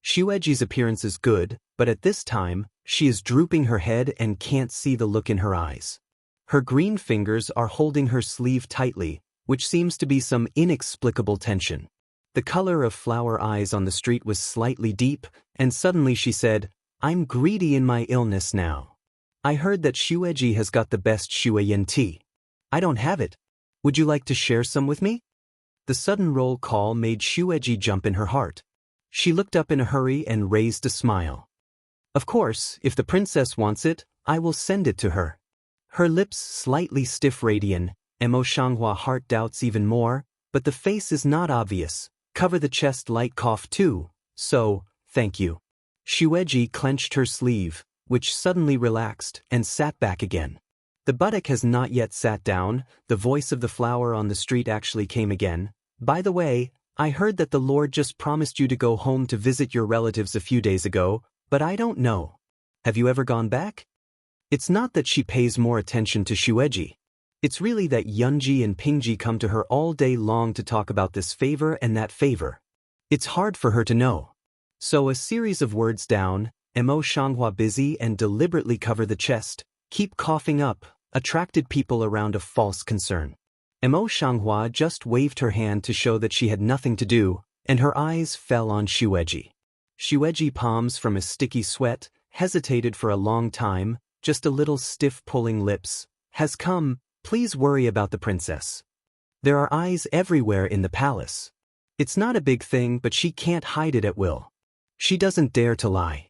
Xueji's appearance is good, but at this time, she is drooping her head and can't see the look in her eyes. Her green fingers are holding her sleeve tightly, which seems to be some inexplicable tension. The color of flower eyes on the street was slightly deep, and suddenly she said, "I'm greedy in my illness now. I heard that Xueji has got the best Xueyan tea. I don't have it. Would you like to share some with me?" The sudden roll call made Xueji jump in her heart. She looked up in a hurry and raised a smile. "Of course, if the princess wants it, I will send it to her." Her lips slightly stiff radiant, Mo Shanghua heart doubts even more, but the face is not obvious. Cover the chest light cough too, so, thank you. Xueji clenched her sleeve, which suddenly relaxed and sat back again. The buttock has not yet sat down. The voice of the flower on the street actually came again. "By the way, I heard that the Lord just promised you to go home to visit your relatives a few days ago, but I don't know. Have you ever gone back?" It's not that she pays more attention to Xueji. It's really that Yunji and Pingji come to her all day long to talk about this favor and that favor. It's hard for her to know. So a series of words down, Mo Shanghua busy and deliberately cover the chest, keep coughing up, attracted people around a false concern. Mo Shanghua just waved her hand to show that she had nothing to do, and her eyes fell on Shueji. Shueji palms from a sticky sweat, hesitated for a long time, just a little stiff pulling lips. Has come, please worry about the princess. There are eyes everywhere in the palace. It's not a big thing, but she can't hide it at will. She doesn't dare to lie.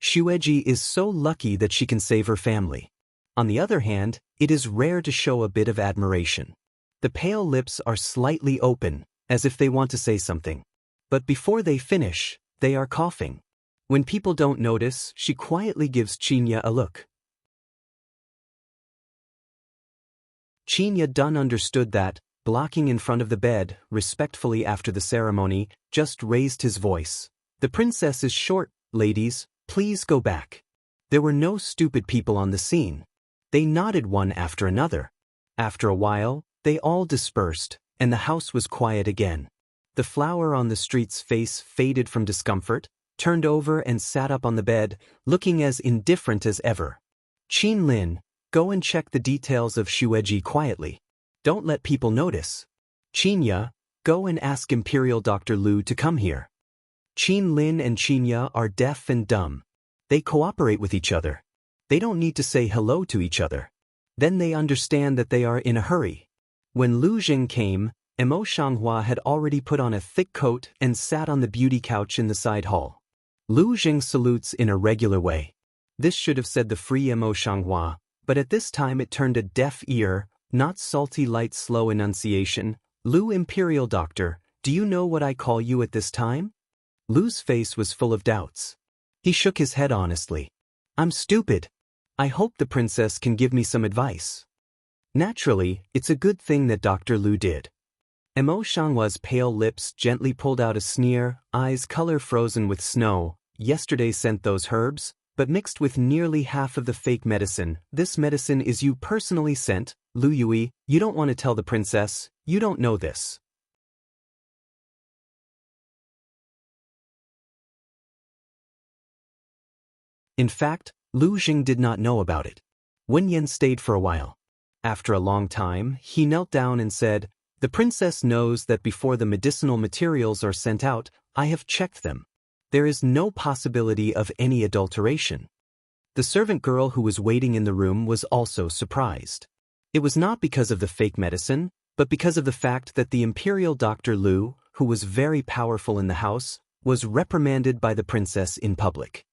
Shueji is so lucky that she can save her family. On the other hand, it is rare to show a bit of admiration. The pale lips are slightly open, as if they want to say something. But before they finish, they are coughing. When people don't notice, she quietly gives Qinya a look. Qinya done understood that, blocking in front of the bed, respectfully after the ceremony, just raised his voice. The princess is short, ladies, please go back. There were no stupid people on the scene. They nodded one after another. After a while, they all dispersed, and the house was quiet again. The flower on the street's face faded from discomfort, turned over and sat up on the bed, looking as indifferent as ever. Qin Lin, go and check the details of Shueji quietly. Don't let people notice. Qinya, go and ask Imperial Dr. Lu to come here. Qin Lin and Qinya are deaf and dumb. They cooperate with each other. They don't need to say hello to each other. Then they understand that they are in a hurry. When Lu Jing came, Mo Shanghua had already put on a thick coat and sat on the beauty couch in the side hall. Lu Jing salutes in a regular way. This should have said the free Mo Shanghua, but at this time it turned a deaf ear, not salty light slow enunciation. Lu Imperial Doctor, do you know what I call you at this time? Lu's face was full of doubts. He shook his head honestly. I'm stupid. I hope the princess can give me some advice. Naturally, it's a good thing that Dr. Lu did. Mo Shanghua's pale lips gently pulled out a sneer, eyes color frozen with snow. Yesterday sent those herbs, but mixed with nearly half of the fake medicine. This medicine is you personally sent, Lu Yui. You don't want to tell the princess, you don't know this. In fact, Lu Jing did not know about it. Wen Yan stayed for a while. After a long time, he knelt down and said, the princess knows that before the medicinal materials are sent out, I have checked them. There is no possibility of any adulteration. The servant girl who was waiting in the room was also surprised. It was not because of the fake medicine, but because of the fact that the Imperial Dr. Lu, who was very powerful in the house, was reprimanded by the princess in public.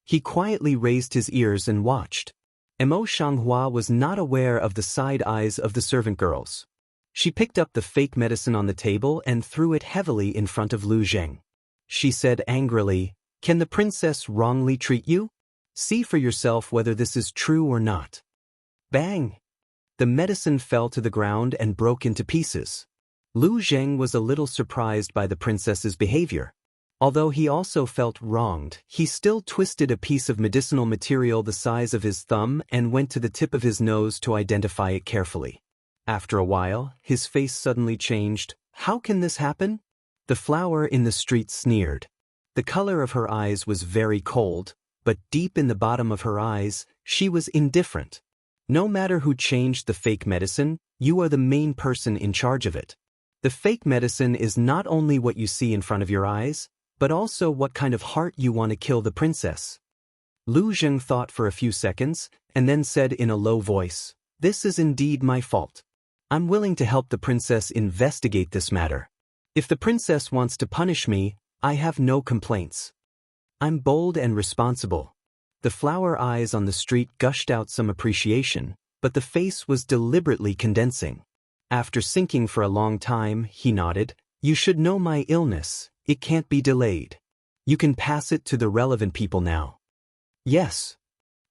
He quietly raised his ears and watched. Mo Shanghua was not aware of the side eyes of the servant girls. She picked up the fake medicine on the table and threw it heavily in front of Lu Zheng. She said angrily, can the princess wrongly treat you? See for yourself whether this is true or not. Bang! The medicine fell to the ground and broke into pieces. Lu Zheng was a little surprised by the princess's behavior. Although he also felt wronged, he still twisted a piece of medicinal material the size of his thumb and went to the tip of his nose to identify it carefully. After a while, his face suddenly changed. How can this happen? The flower in the street sneered. The color of her eyes was very cold, but deep in the bottom of her eyes, she was indifferent. No matter who changed the fake medicine, you are the main person in charge of it. The fake medicine is not only what you see in front of your eyes, but also what kind of heart you want to kill the princess. Lu Zheng thought for a few seconds, and then said in a low voice, this is indeed my fault. I'm willing to help the princess investigate this matter. If the princess wants to punish me, I have no complaints. I'm bold and responsible. The flower eyes on the street gushed out some appreciation, but the face was deliberately condensing. After sinking for a long time, he nodded, you should know my illness. It can't be delayed. You can pass it to the relevant people now. Yes.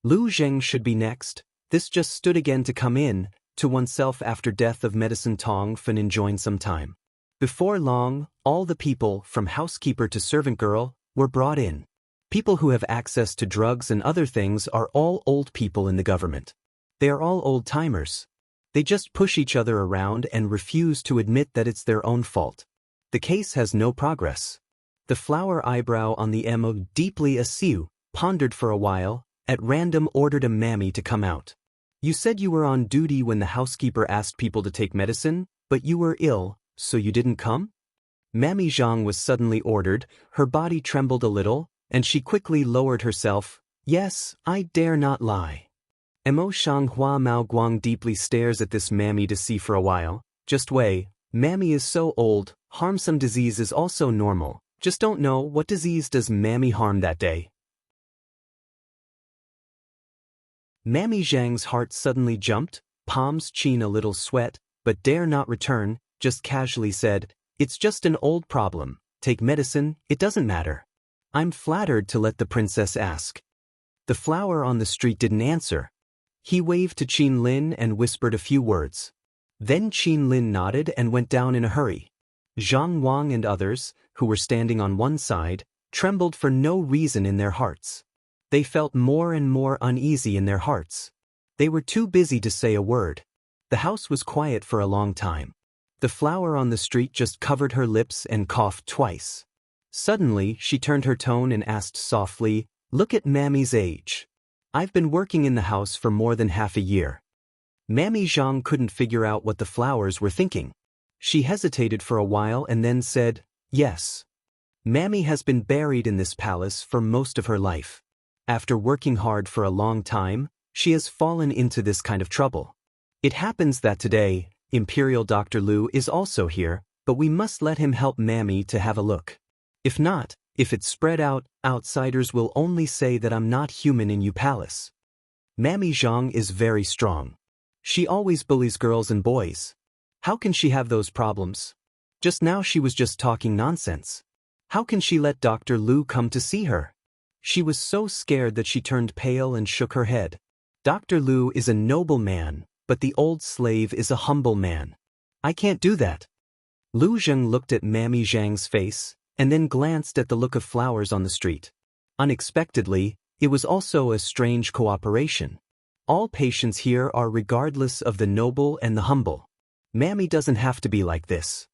Lu Zheng should be next. This just stood again to come in, to oneself after death of Medicine Tong Fan enjoying some time. Before long, all the people, from housekeeper to servant girl, were brought in. People who have access to drugs and other things are all old people in the government. They are all old-timers. They just push each other around and refuse to admit that it's their own fault. The case has no progress. The flower eyebrow on the mo deeply asiu, pondered for a while, at random ordered a mammy to come out. You said you were on duty when the housekeeper asked people to take medicine, but you were ill, so you didn't come? Mammy Zhang was suddenly ordered, her body trembled a little, and she quickly lowered herself. Yes, I dare not lie. Mo Shanghua Mao Guang deeply stares at this mammy to see for a while. Just wait, mammy is so old, harmsome disease is also normal. Just don't know what disease does mammy harm that day. Mammy Zhang's heart suddenly jumped, palms chin a little sweat, but dare not return, just casually said, it's just an old problem, take medicine, it doesn't matter. I'm flattered to let the princess ask. The flower on the street didn't answer. He waved to Qin Lin and whispered a few words. Then Qin Lin nodded and went down in a hurry. Zhang Wang and others, who were standing on one side, trembled for no reason in their hearts. They felt more and more uneasy in their hearts. They were too busy to say a word. The house was quiet for a long time. The flower on the street just covered her lips and coughed twice. Suddenly, she turned her tone and asked softly, look at Mammy's age. I've been working in the house for more than half a year. Mammy Zhang couldn't figure out what the flowers were thinking. She hesitated for a while and then said, yes. Mammy has been buried in this palace for most of her life. After working hard for a long time, she has fallen into this kind of trouble. It happens that today, Imperial Dr. Lu is also here, but we must let him help Mammy to have a look. If not, if it's spread out, outsiders will only say that I'm not human in your palace. Mammy Zhang is very strong. She always bullies girls and boys. How can she have those problems? Just now she was just talking nonsense. How can she let Dr. Lu come to see her? She was so scared that she turned pale and shook her head. Dr. Lu is a noble man, but the old slave is a humble man. I can't do that. Lu Zheng looked at Mammy Zhang's face, and then glanced at the look of flowers on the street. Unexpectedly, it was also a strange cooperation. All patients here are regardless of the noble and the humble. Mammy doesn't have to be like this.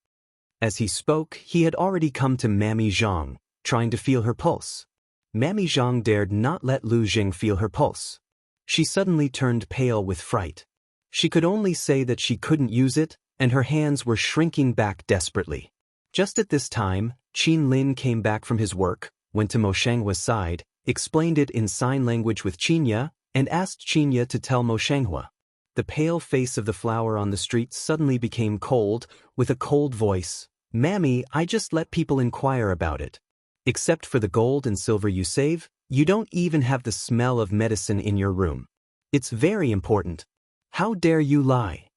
As he spoke, he had already come to Mammy Zhang, trying to feel her pulse. Mammy Zhang dared not let Lu Zheng feel her pulse. She suddenly turned pale with fright. She could only say that she couldn't use it, and her hands were shrinking back desperately. Just at this time, Qin Lin came back from his work, went to Mo Shanghua's side, explained it in sign language with Qinya, and asked Qinya to tell Mo Shanghua. The pale face of the flower on the street suddenly became cold, with a cold voice. Mammy, I just let people inquire about it. Except for the gold and silver you save, you don't even have the smell of medicine in your room. It's very important. How dare you lie?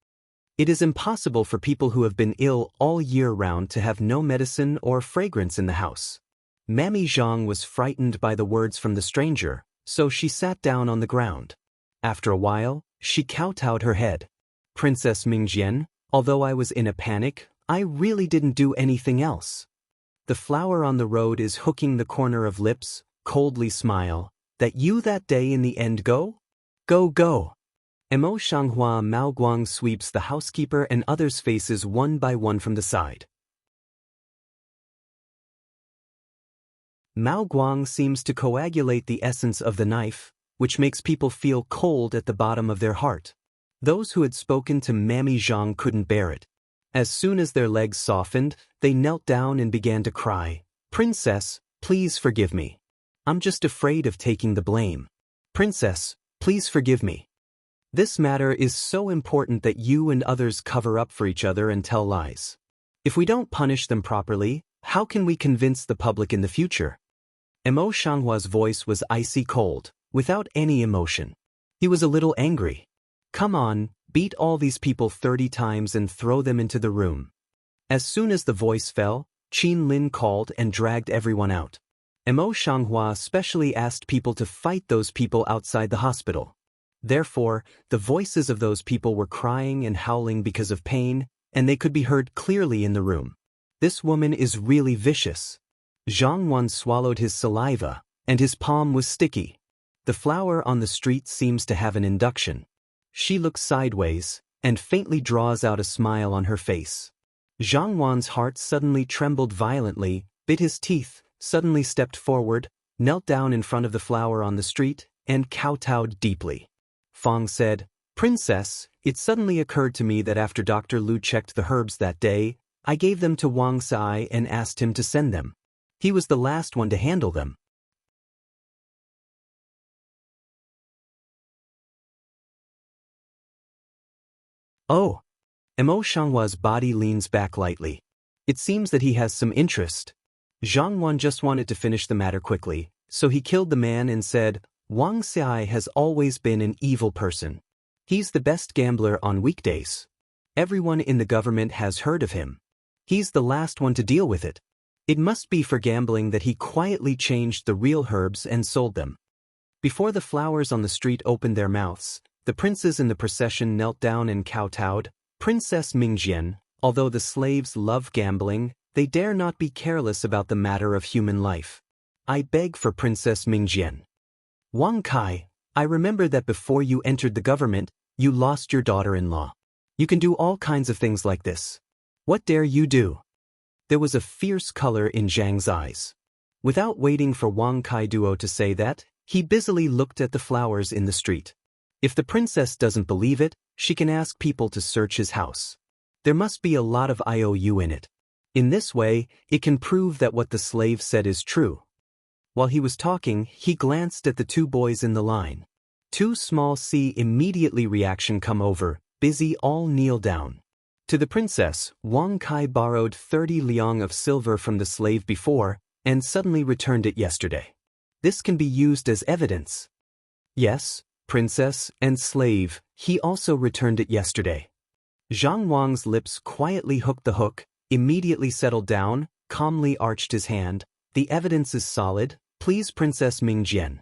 It is impossible for people who have been ill all year round to have no medicine or fragrance in the house. Mammy Zhang was frightened by the words from the stranger, so she sat down on the ground. After a while, she kowtowed her head. Princess Mingjian, although I was in a panic, I really didn't do anything else. The flower on the road is hooking the corner of lips, coldly smile, that you that day in the end go? Go, go. Mo Shanghua Mao Guang sweeps the housekeeper and others' faces one by one from the side. Mao Guang seems to coagulate the essence of the knife, which makes people feel cold at the bottom of their heart. Those who had spoken to Mammy Zhang couldn't bear it. As soon as their legs softened, they knelt down and began to cry. Princess, please forgive me. I'm just afraid of taking the blame. Princess, please forgive me. This matter is so important that you and others cover up for each other and tell lies. If we don't punish them properly, how can we convince the public in the future? Mo Shanghua's voice was icy cold, without any emotion. He was a little angry. Come on, beat all these people 30 times and throw them into the room. As soon as the voice fell, Qin Lin called and dragged everyone out. Mo Shanghua especially asked people to fight those people outside the hospital. Therefore, the voices of those people were crying and howling because of pain, and they could be heard clearly in the room. This woman is really vicious. Zhang Wan swallowed his saliva, and his palm was sticky. The flower on the street seems to have an induction. She looks sideways, and faintly draws out a smile on her face. Zhang Wan's heart suddenly trembled violently, bit his teeth, suddenly stepped forward, knelt down in front of the flower on the street, and kowtowed deeply. Fong said, "Princess, it suddenly occurred to me that after Dr. Lu checked the herbs that day, I gave them to Wang Sai and asked him to send them. He was the last one to handle them." Oh. Mo Shanghua's body leans back lightly. It seems that he has some interest. Zhang Wan just wanted to finish the matter quickly, so he killed the man and said, "Wang Sai has always been an evil person. He's the best gambler on weekdays. Everyone in the government has heard of him. He's the last one to deal with it. It must be for gambling that he quietly changed the real herbs and sold them." Before the flowers on the street opened their mouths, the princes in the procession knelt down and kowtowed. Princess Mingjian, although the slaves love gambling, they dare not be careless about the matter of human life. I beg for Princess Mingjian. Wang Kai, I remember that before you entered the government, you lost your daughter-in-law. You can do all kinds of things like this. What dare you do? There was a fierce color in Zhang's eyes. Without waiting for Wang Kai Duo to say that, he busily looked at the flowers in the street. If the princess doesn't believe it, she can ask people to search his house. There must be a lot of IOU in it. In this way, it can prove that what the slave said is true. While he was talking, he glanced at the two boys in the line. Two small C immediately reaction come over, busy all kneel down. To the princess, Wang Kai borrowed 30 liang of silver from the slave before, and suddenly returned it yesterday. This can be used as evidence. Yes, princess and slave, he also returned it yesterday. Zhang Wang's lips quietly hooked the hook, immediately settled down, calmly arched his hand. The evidence is solid, please Princess Mingjian.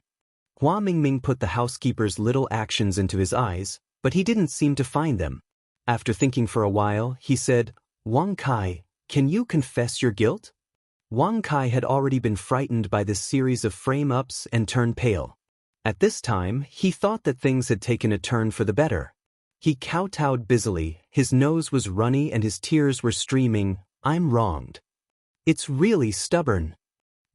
Hua Mingming put the housekeeper's little actions into his eyes, but he didn't seem to find them. After thinking for a while, he said, Wang Kai, can you confess your guilt? Wang Kai had already been frightened by this series of frame-ups and turned pale. At this time, he thought that things had taken a turn for the better. He kowtowed busily, his nose was runny and his tears were streaming. I'm wronged. It's really stubborn.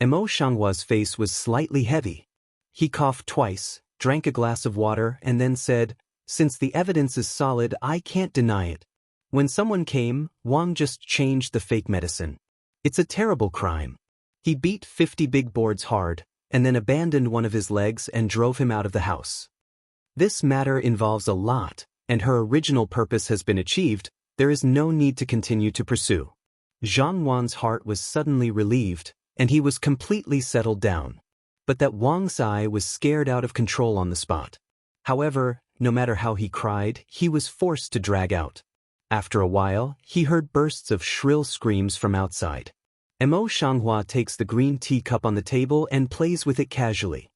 Mo Shanghua's face was slightly heavy. He coughed twice, drank a glass of water, and then said, since the evidence is solid, I can't deny it. When someone came, Wang just changed the fake medicine. It's a terrible crime. He beat 50 big boards hard, and then abandoned one of his legs and drove him out of the house. This matter involves a lot, and her original purpose has been achieved. There is no need to continue to pursue. Zhang Wan's heart was suddenly relieved, and he was completely settled down. But that Wang Sai was scared out of control on the spot. However, no matter how he cried, he was forced to drag out. After a while, he heard bursts of shrill screams from outside. Mo Shanghua takes the green tea cup on the table and plays with it casually.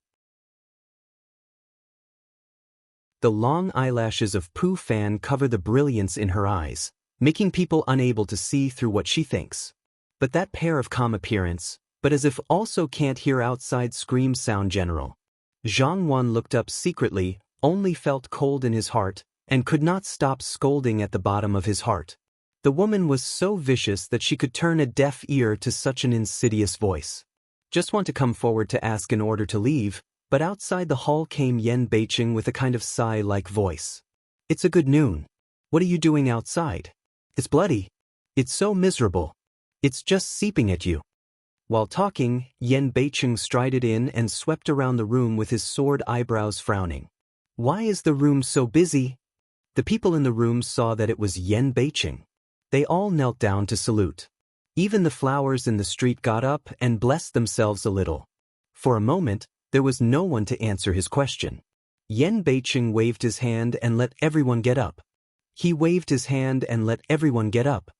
The long eyelashes of Pu Fan cover the brilliance in her eyes, making people unable to see through what she thinks. But that pair of calm appearance, but as if also can't hear outside screams sound general. Zhang Wan looked up secretly, only felt cold in his heart, and could not stop scolding at the bottom of his heart. The woman was so vicious that she could turn a deaf ear to such an insidious voice. Just want to come forward to ask in order to leave, but outside the hall came Yen Beicheng with a kind of sigh-like voice. It's a good noon. What are you doing outside? It's bloody. It's so miserable. It's just seeping at you. While talking, Yen Beicheng strided in and swept around the room with his sword eyebrows frowning. Why is the room so busy? The people in the room saw that it was Yen Beicheng. They all knelt down to salute. Even the flowers in the street got up and blessed themselves a little. For a moment, there was no one to answer his question. Yen Beicheng waved his hand and let everyone get up. He waved his hand and let everyone get up.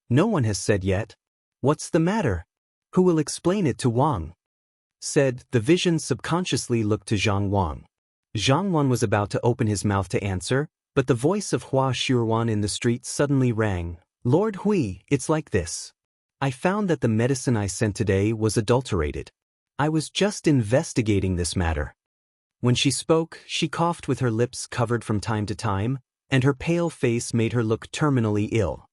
No one has said yet. What's the matter? Who will explain it to Wang? Said, the vision subconsciously looked to Zhang Wang. Zhang Wan was about to open his mouth to answer, but the voice of Hua Shuruan in the street suddenly rang. Lord Hui, it's like this. I found that the medicine I sent today was adulterated. I was just investigating this matter. When she spoke, she coughed with her lips covered from time to time, and her pale face made her look terminally ill.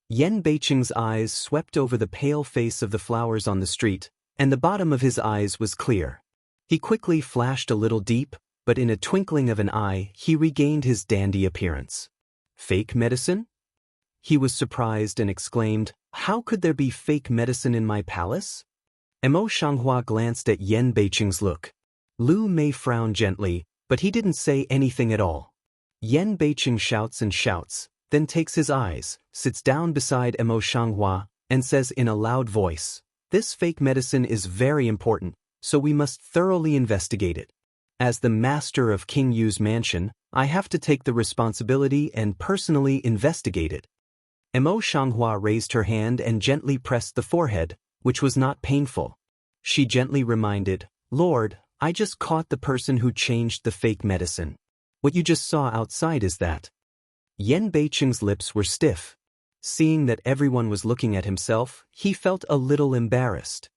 Yen Beiqing's eyes swept over the pale face of the flowers on the street, and the bottom of his eyes was clear. He quickly flashed a little deep, but in a twinkling of an eye he regained his dandy appearance. Fake medicine? He was surprised and exclaimed, "How could there be fake medicine in my palace?" Emo Shanghua glanced at Yen Beiqing's look. Lu Mei frowned gently, but he didn't say anything at all. Yen Beiqing shouts and shouts, then takes his eyes, sits down beside Emo Shanghua, and says in a loud voice, "This fake medicine is very important, so we must thoroughly investigate it. As the master of King Yu's mansion, I have to take the responsibility and personally investigate it." Emo Shanghua raised her hand and gently pressed the forehead, which was not painful. She gently reminded, "Lord, I just caught the person who changed the fake medicine. What you just saw outside is that." Yen Beiqing's lips were stiff. Seeing that everyone was looking at himself, he felt a little embarrassed.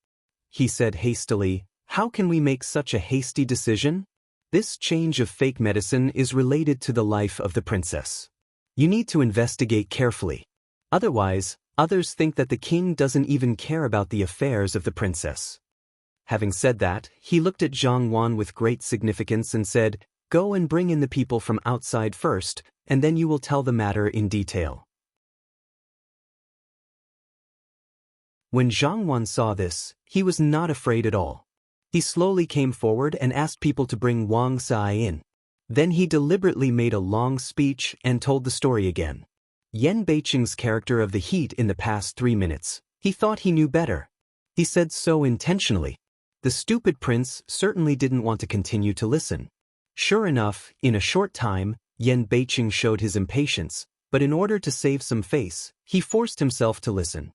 He said hastily, "How can we make such a hasty decision? This change of fake medicine is related to the life of the princess. You need to investigate carefully. Otherwise, others think that the king doesn't even care about the affairs of the princess." Having said that, he looked at Zhang Wan with great significance and said, "Go and bring in the people from outside first, and then you will tell the matter in detail." When Zhang Wan saw this, he was not afraid at all. He slowly came forward and asked people to bring Wang Sai in. Then he deliberately made a long speech and told the story again. Yen Beiqing's character of the heat in the past 3 minutes, he thought he knew better. He said so intentionally. The stupid prince certainly didn't want to continue to listen. Sure enough, in a short time, Yen Beiqing showed his impatience, but in order to save some face, he forced himself to listen.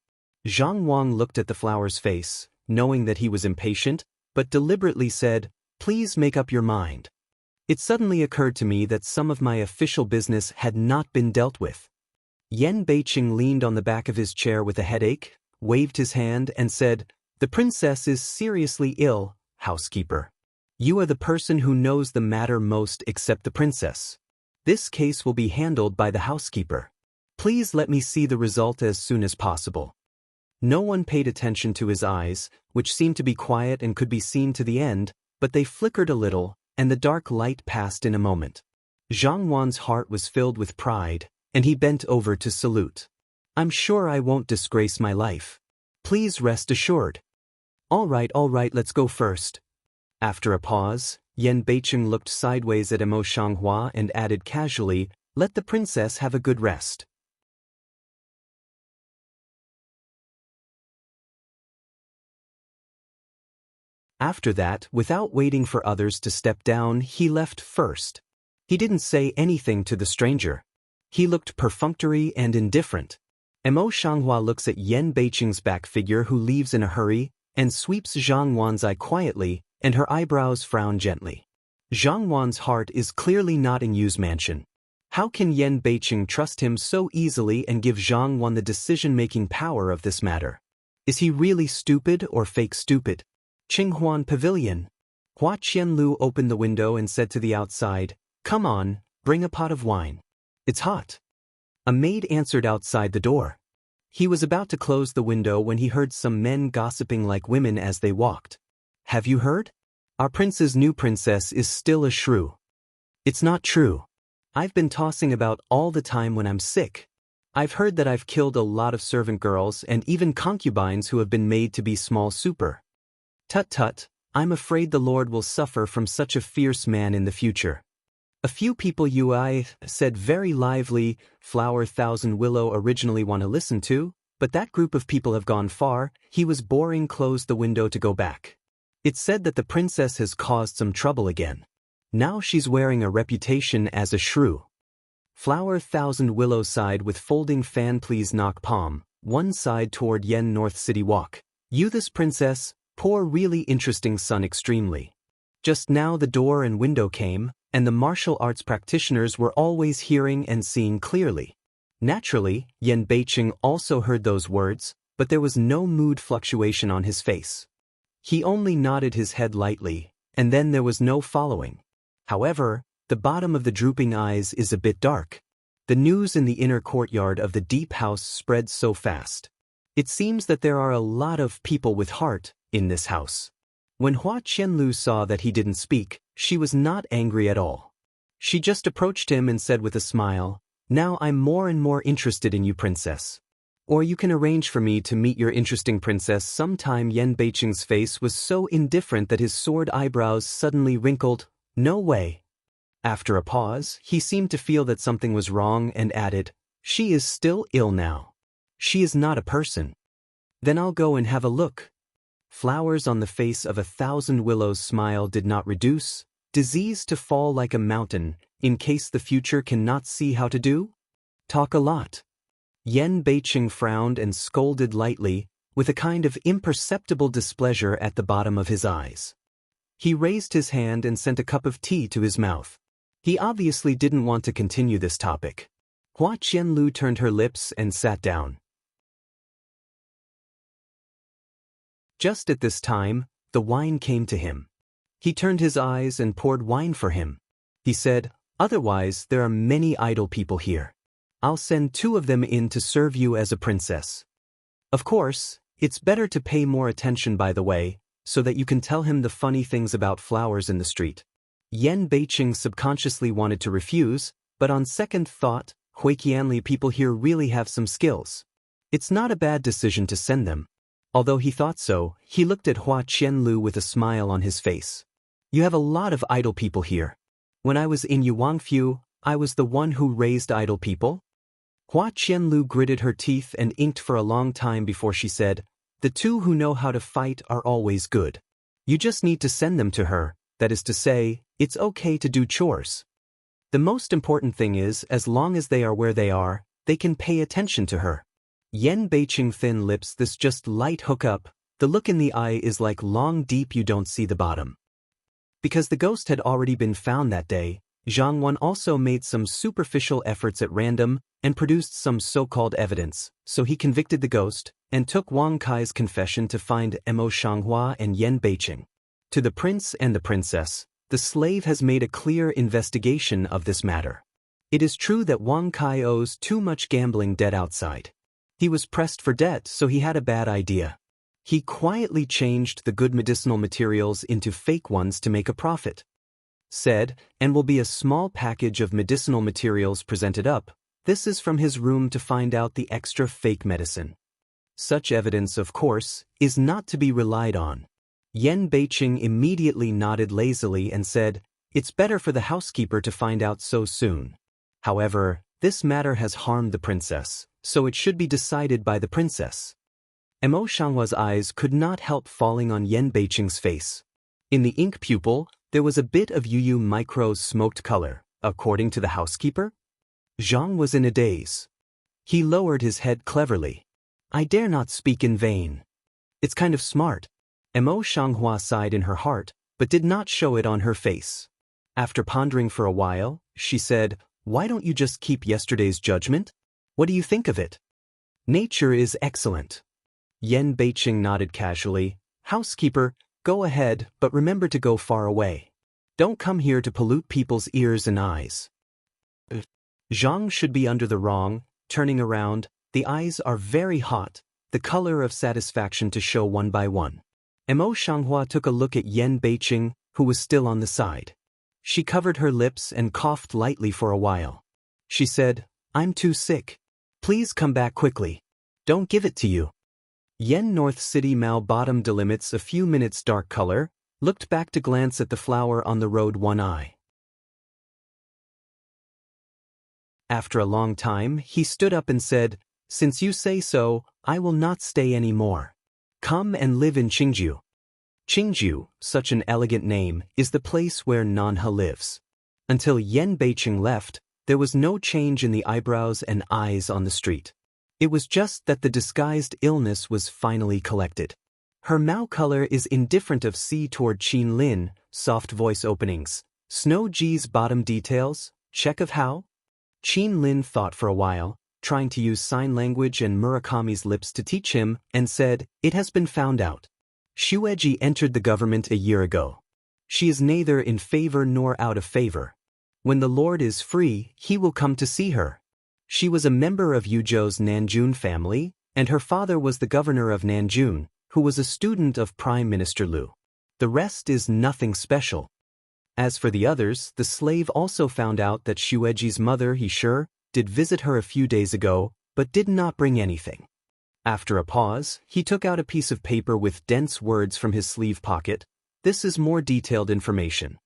Zhang Wang looked at the flower's face, knowing that he was impatient, but deliberately said, "Please make up your mind." It suddenly occurred to me that some of my official business had not been dealt with. Yen Beiqing leaned on the back of his chair with a headache, waved his hand and said, "The princess is seriously ill, housekeeper. You are the person who knows the matter most except the princess. This case will be handled by the housekeeper. Please let me see the result as soon as possible." No one paid attention to his eyes, which seemed to be quiet and could be seen to the end, but they flickered a little, and the dark light passed in a moment. Zhang Wan's heart was filled with pride, and he bent over to salute. "I'm sure I won't disgrace my life. Please rest assured." All right, let's go first." After a pause, Yen Beiqing looked sideways at Emo Shanghua and added casually, "Let the princess have a good rest." After that, without waiting for others to step down, he left first. He didn't say anything to the stranger. He looked perfunctory and indifferent. Emo Shanghua looks at Yen Beiqing's back figure who leaves in a hurry, and sweeps Zhang Wan's eye quietly, and her eyebrows frown gently. Zhang Wan's heart is clearly not in Yu's mansion. How can Yen Beiqing trust him so easily and give Zhang Wan the decision-making power of this matter? Is he really stupid or fake stupid? Qinghuan Pavilion. Hua Qianlu opened the window and said to the outside, "Come on, bring a pot of wine. It's hot." A maid answered outside the door. He was about to close the window when he heard some men gossiping like women as they walked. "Have you heard? Our prince's new princess is still a shrew." "It's not true. I've been tossing about all the time when I'm sick. I've heard that I've killed a lot of servant girls and even concubines who have been made to be small super." "Tut, I'm afraid the Lord will suffer from such a fierce man in the future." A few people said very lively, Flower Thousand Willow originally want to listen to, but that group of people have gone far. He was boring, closed the window to go back. It's said that the princess has caused some trouble again. Now she's wearing a reputation as a shrew. Flower Thousand Willow sighed with folding fan. "Please knock palm, one side toward Yen North City Walk. You this princess, poor really interesting son extremely." Just now the door and window came, and the martial arts practitioners were always hearing and seeing clearly. Naturally, Yen Beiqing also heard those words, but there was no mood fluctuation on his face. He only nodded his head lightly, and then there was no following. However, the bottom of the drooping eyes is a bit dark. The news in the inner courtyard of the deep house spread so fast. It seems that there are a lot of people with heart in this house. When Hua Qianlu saw that he didn't speak, she was not angry at all. She just approached him and said with a smile, "Now I'm more and more interested in you, princess. Or you can arrange for me to meet your interesting princess sometime." Yan Beiqing's face was so indifferent that his sword eyebrows suddenly wrinkled. "No way." After a pause, he seemed to feel that something was wrong and added, "She is still ill now. She is not a person." "Then I'll go and have a look." Flowers on the face of 1,000 willows smile did not reduce, disease to fall like a mountain, in case the future cannot see how to do? Talk a lot. Yan Beiqing frowned and scolded lightly, with a kind of imperceptible displeasure at the bottom of his eyes. He raised his hand and sent a cup of tea to his mouth. He obviously didn't want to continue this topic. Hua Qianlu turned her lips and sat down. Just at this time, the wine came to him. He turned his eyes and poured wine for him. He said, "Otherwise, there are many idle people here. I'll send 2 of them in to serve you as a princess. Of course, it's better to pay more attention by the way, so that you can tell him the funny things about flowers in the street." Yan Beiqing subconsciously wanted to refuse, but on second thought, Huiqianli people here really have some skills. It's not a bad decision to send them. Although he thought so, he looked at Hua Qianlu with a smile on his face. "You have a lot of idle people here. When I was in Yuangfu, I was the one who raised idle people." Hua Qianlu gritted her teeth and inked for a long time before she said, "The 2 who know how to fight are always good. You just need to send them to her, that is to say, it's okay to do chores. The most important thing is, as long as they are where they are, they can pay attention to her." Yan Beiqing thin lips, "This just light hook up, the look in the eye is like long deep you don't see the bottom." Because the ghost had already been found that day, Zhang Wan also made some superficial efforts at random and produced some so-called evidence, so he convicted the ghost and took Wang Kai's confession to find Mo Shanghua and Yan Beiqing. To the prince and the princess, the slave has made a clear investigation of this matter. It is true that Wang Kai owes too much gambling debt outside. He was pressed for debt, so he had a bad idea. He quietly changed the good medicinal materials into fake ones to make a profit. Said, and will be a small package of medicinal materials presented up. This is from his room to find out the extra fake medicine. Such evidence, of course, is not to be relied on. Yan Beiqing immediately nodded lazily and said, "It's better for the housekeeper to find out so soon. However, this matter has harmed the princess, so it should be decided by the princess." Mo Shanghua's eyes could not help falling on Yan Beiqing's face. In the ink pupil, there was a bit of Yu Micro's smoked color, according to the housekeeper. Zhang was in a daze. He lowered his head cleverly. "I dare not speak in vain. It's kind of smart." Mo Shanghua sighed in her heart, but did not show it on her face. After pondering for a while, she said, "Why don't you just keep yesterday's judgment? What do you think of it?" "Nature is excellent." Yan Beiqing nodded casually. "Housekeeper, go ahead, but remember to go far away. Don't come here to pollute people's ears and eyes." Zhang should be under the wrong, turning around. The eyes are very hot, the color of satisfaction to show one by one. Mo Shanghua took a look at Yan Beiqing, who was still on the side. She covered her lips and coughed lightly for a while. She said, "I'm too sick. Please come back quickly. Don't give it to you." Yen North City Mao bottom delimits a few minutes dark color, looked back to glance at the flower on the road one eye. After a long time, he stood up and said, "Since you say so, I will not stay any more. Come and live in Qingju." Qingju, such an elegant name, is the place where Nanha lives. Until Yan Beiqing left, there was no change in the eyebrows and eyes on the street. It was just that the disguised illness was finally collected. Her Mao color is indifferent of C toward Qin Lin, soft voice openings, Snow G's bottom details, check of how? Qin Lin thought for a while, trying to use sign language and Murakami's lips to teach him, and said, "It has been found out. Shueji entered the government a year ago. She is neither in favor nor out of favor. When the Lord is free, he will come to see her." She was a member of Yuzhou's Nanjun family, and her father was the governor of Nanjun, who was a student of Prime Minister Liu. The rest is nothing special. As for the others, the slave also found out that Xueji's mother, he sure, did visit her a few days ago, but did not bring anything. After a pause, he took out a piece of paper with dense words from his sleeve pocket. This is more detailed information.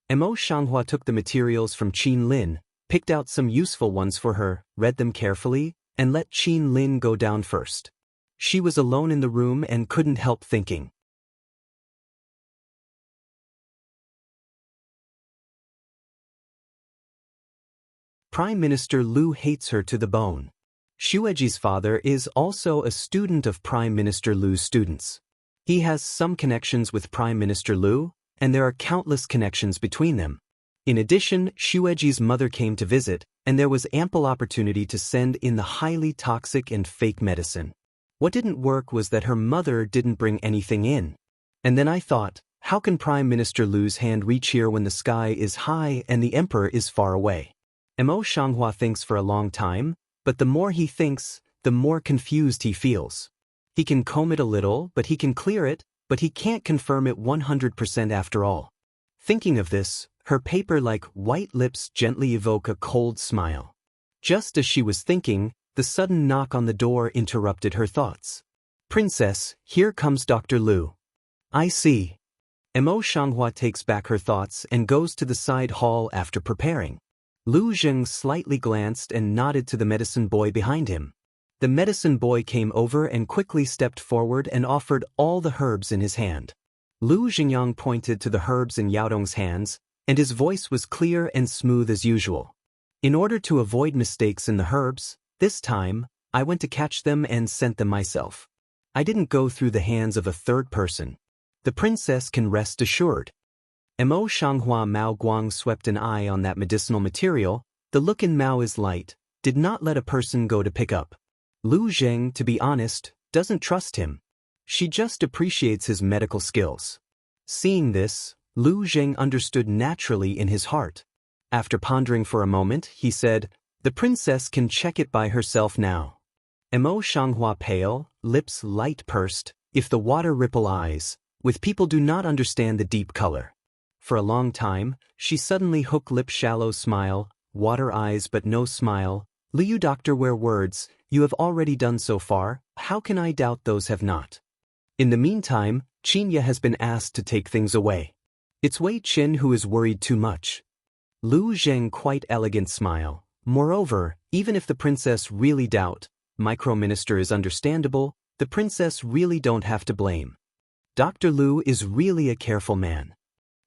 Mo Shanghua took the materials from Qin Lin, picked out some useful ones for her, read them carefully, and let Qin Lin go down first. She was alone in the room and couldn't help thinking. Prime Minister Liu hates her to the bone. Xueji's father is also a student of Prime Minister Liu's students. He has some connections with Prime Minister Liu, and there are countless connections between them. In addition, Xueji's mother came to visit, and there was ample opportunity to send in the highly toxic and fake medicine. What didn't work was that her mother didn't bring anything in. And then I thought, how can Prime Minister Liu's hand reach here when the sky is high and the emperor is far away? Mo Shanghua thinks for a long time, but the more he thinks, the more confused he feels. He can comb it a little, but he can clear it, but he can't confirm it 100% after all. Thinking of this, her paper-like white lips gently evoke a cold smile. Just as she was thinking, the sudden knock on the door interrupted her thoughts. "Princess, here comes Dr. Liu." "I see." Mo Shanghua takes back her thoughts and goes to the side hall after preparing. Lu Zheng slightly glanced and nodded to the medicine boy behind him. The medicine boy came over and quickly stepped forward and offered all the herbs in his hand. Lu Zhengyang pointed to the herbs in Yaodong's hands, and his voice was clear and smooth as usual. "In order to avoid mistakes in the herbs, this time, I went to catch them and sent them myself. I didn't go through the hands of a third person. The princess can rest assured." Mo Shanghua Mao Guang swept an eye on that medicinal material. The look in Mao's light did not let a person go to pick up. Lu Zheng, to be honest, doesn't trust him. She just appreciates his medical skills. Seeing this, Lu Zheng understood naturally in his heart. After pondering for a moment, he said, "The princess can check it by herself now." Mo Shanghua pale, lips light pursed, if the water ripple eyes, with people do not understand the deep color. For a long time, she suddenly hook lip shallow smile, water eyes but no smile. "Liu doctor wear words, you have already done so far, how can I doubt those have not?" In the meantime, Qinya has been asked to take things away. It's Wei Qin who is worried too much. Lu Zheng quite elegant smile. Moreover, even if the princess really doubt, microminister is understandable, the princess really don't have to blame. Dr. Liu is really a careful man.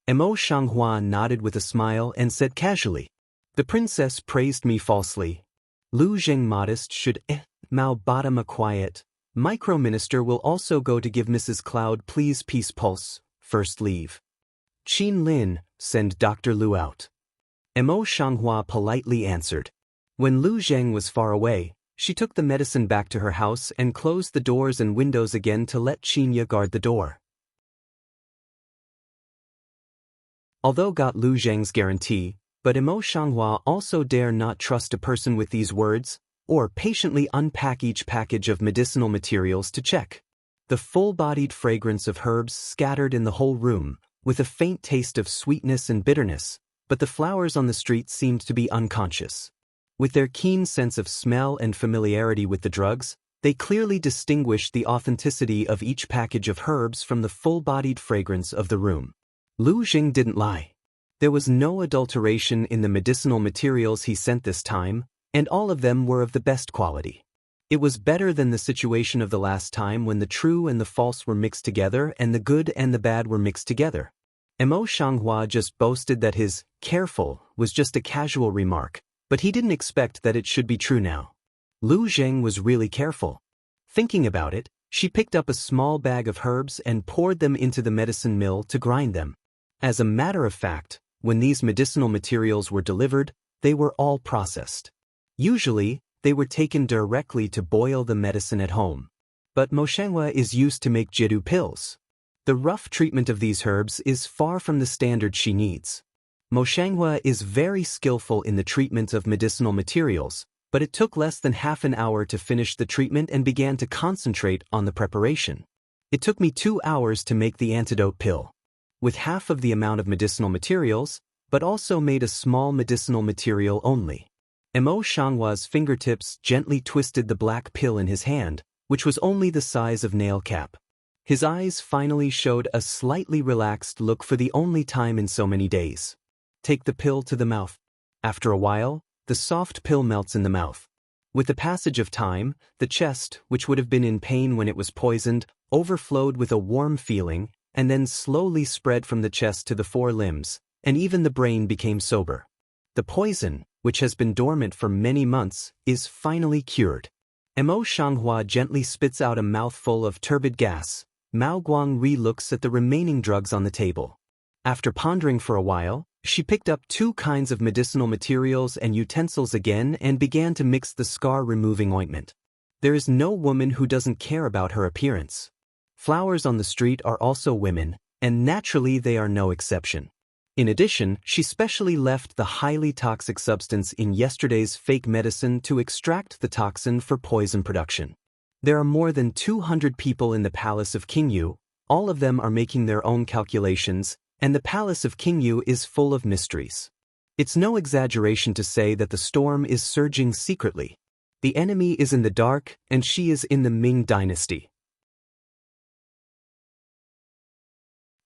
Mo Shanghua nodded with a smile and said casually, "The princess praised me falsely. Lu Zheng modest should Mao bottom a quiet. Microminister will also go to give Mrs. Cloud please peace pulse, first leave. Qin Lin, send Dr. Liu out." Mo Shanghua politely answered. When Lu Zheng was far away, she took the medicine back to her house and closed the doors and windows again to let Qinya guard the door. Although got Lu Zheng's guarantee, but Mo Shanghua also dare not trust a person with these words, or patiently unpack each package of medicinal materials to check. The full-bodied fragrance of herbs scattered in the whole room, with a faint taste of sweetness and bitterness, but the flowers on the street seemed to be unconscious. With their keen sense of smell and familiarity with the drugs, they clearly distinguished the authenticity of each package of herbs from the full-bodied fragrance of the room. Lu Zheng didn't lie. There was no adulteration in the medicinal materials he sent this time, and all of them were of the best quality. It was better than the situation of the last time when the true and the false were mixed together and the good and the bad were mixed together. Mo Shanghua just boasted that his "careful" was just a casual remark, but he didn't expect that it should be true now. Lu Zheng was really careful. Thinking about it, she picked up a small bag of herbs and poured them into the medicine mill to grind them. As a matter of fact, when these medicinal materials were delivered, they were all processed. Usually, they were taken directly to boil the medicine at home. But Mo Shanghua is used to make jidu pills. The rough treatment of these herbs is far from the standard she needs. Mo Shanghua is very skillful in the treatment of medicinal materials, but it took less than half an hour to finish the treatment and began to concentrate on the preparation. It took me 2 hours to make the antidote pill, with half of the amount of medicinal materials, but also made a small medicinal material only. Mo Shanghua's fingertips gently twisted the black pill in his hand, which was only the size of nail cap. His eyes finally showed a slightly relaxed look for the only time in so many days. Take the pill to the mouth. After a while, the soft pill melts in the mouth. With the passage of time, the chest, which would have been in pain when it was poisoned, overflowed with a warm feeling, and then slowly spread from the chest to the 4 limbs, and even the brain became sober. The poison, which has been dormant for many months, is finally cured. Mo Shanghua gently spits out a mouthful of turbid gas. Mao Guangri looks at the remaining drugs on the table. After pondering for a while, she picked up 2 kinds of medicinal materials and utensils again and began to mix the scar-removing ointment. There is no woman who doesn't care about her appearance. Flowers on the street are also women, and naturally they are no exception. In addition, she specially left the highly toxic substance in yesterday's fake medicine to extract the toxin for poison production. There are more than 200 people in the palace of Qingyu. All of them are making their own calculations, and the palace of Qingyu is full of mysteries. It's no exaggeration to say that the storm is surging secretly. The enemy is in the dark, and she is in the Ming dynasty.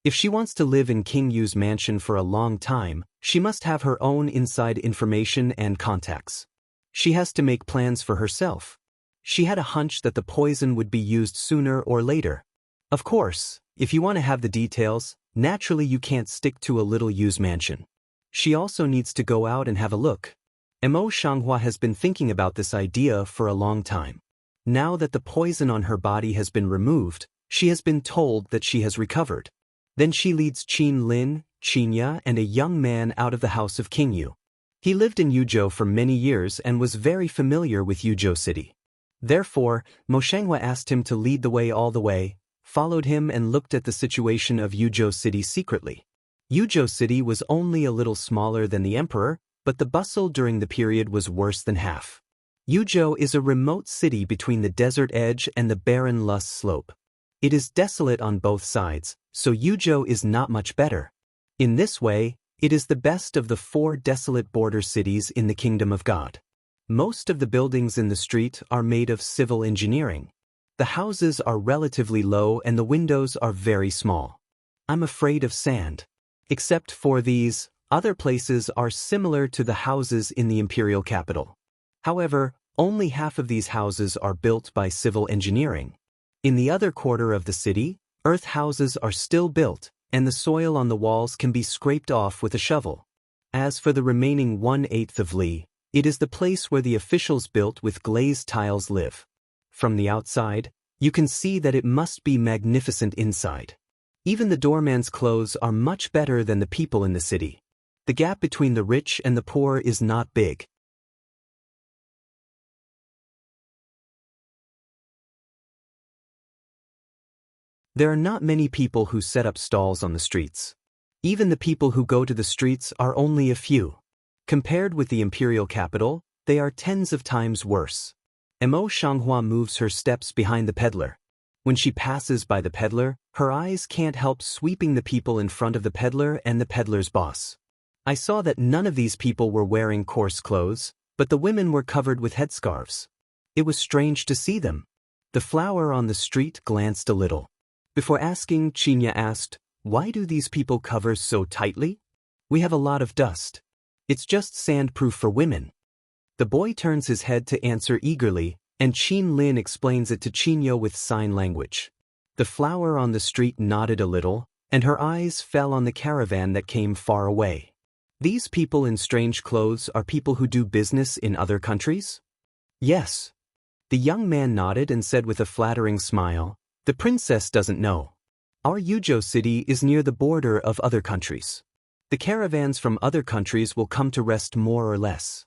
If she wants to live in Qingyu's mansion for a long time, she must have her own inside information and contacts. She has to make plans for herself. She had a hunch that the poison would be used sooner or later. Of course, if you want to have the details, naturally you can't stick to a little used mansion. She also needs to go out and have a look. Mo Shanghua has been thinking about this idea for a long time. Now that the poison on her body has been removed, she has been told that she has recovered. Then she leads Qin Lin, Qinya, and a young man out of the house of Qingyu. He lived in Yuzhou for many years and was very familiar with Yuzhou City. Therefore, Mo Shanghua asked him to lead the way all the way, followed him and looked at the situation of Yuzhou City secretly. Yuzhou City was only a little smaller than the emperor, but the bustle during the period was worse than half. Yuzhou is a remote city between the desert edge and the barren Lus slope. It is desolate on both sides, so Yuzhou is not much better. In this way, it is the best of the 4 desolate border cities in the Kingdom of God. Most of the buildings in the street are made of civil engineering. The houses are relatively low and the windows are very small. I'm afraid of sand. Except for these, other places are similar to the houses in the imperial capital. However, only half of these houses are built by civil engineering. In the other quarter of the city, earth houses are still built, and the soil on the walls can be scraped off with a shovel. As for the remaining 1/8 of Li, it is the place where the officials built with glazed tiles live. From the outside, you can see that it must be magnificent inside. Even the doorman's clothes are much better than the people in the city. The gap between the rich and the poor is not big. There are not many people who set up stalls on the streets. Even the people who go to the streets are only a few. Compared with the imperial capital, they are tens of times worse. Mo Shanghua moves her steps behind the peddler. When she passes by the peddler, her eyes can't help sweeping the people in front of the peddler and the peddler's boss. I saw that none of these people were wearing coarse clothes, but the women were covered with headscarves. It was strange to see them. The flower on the street glanced a little. Before asking, Qinya asked, "Why do these people cover so tightly? We have a lot of dust. It's just sandproof for women." The boy turns his head to answer eagerly, and Qin Lin explains it to Qinyo with sign language. The flower on the street nodded a little, and her eyes fell on the caravan that came far away. These people in strange clothes are people who do business in other countries? Yes. The young man nodded and said with a flattering smile, "The princess doesn't know. Our Yuzhou city is near the border of other countries. The caravans from other countries will come to rest more or less.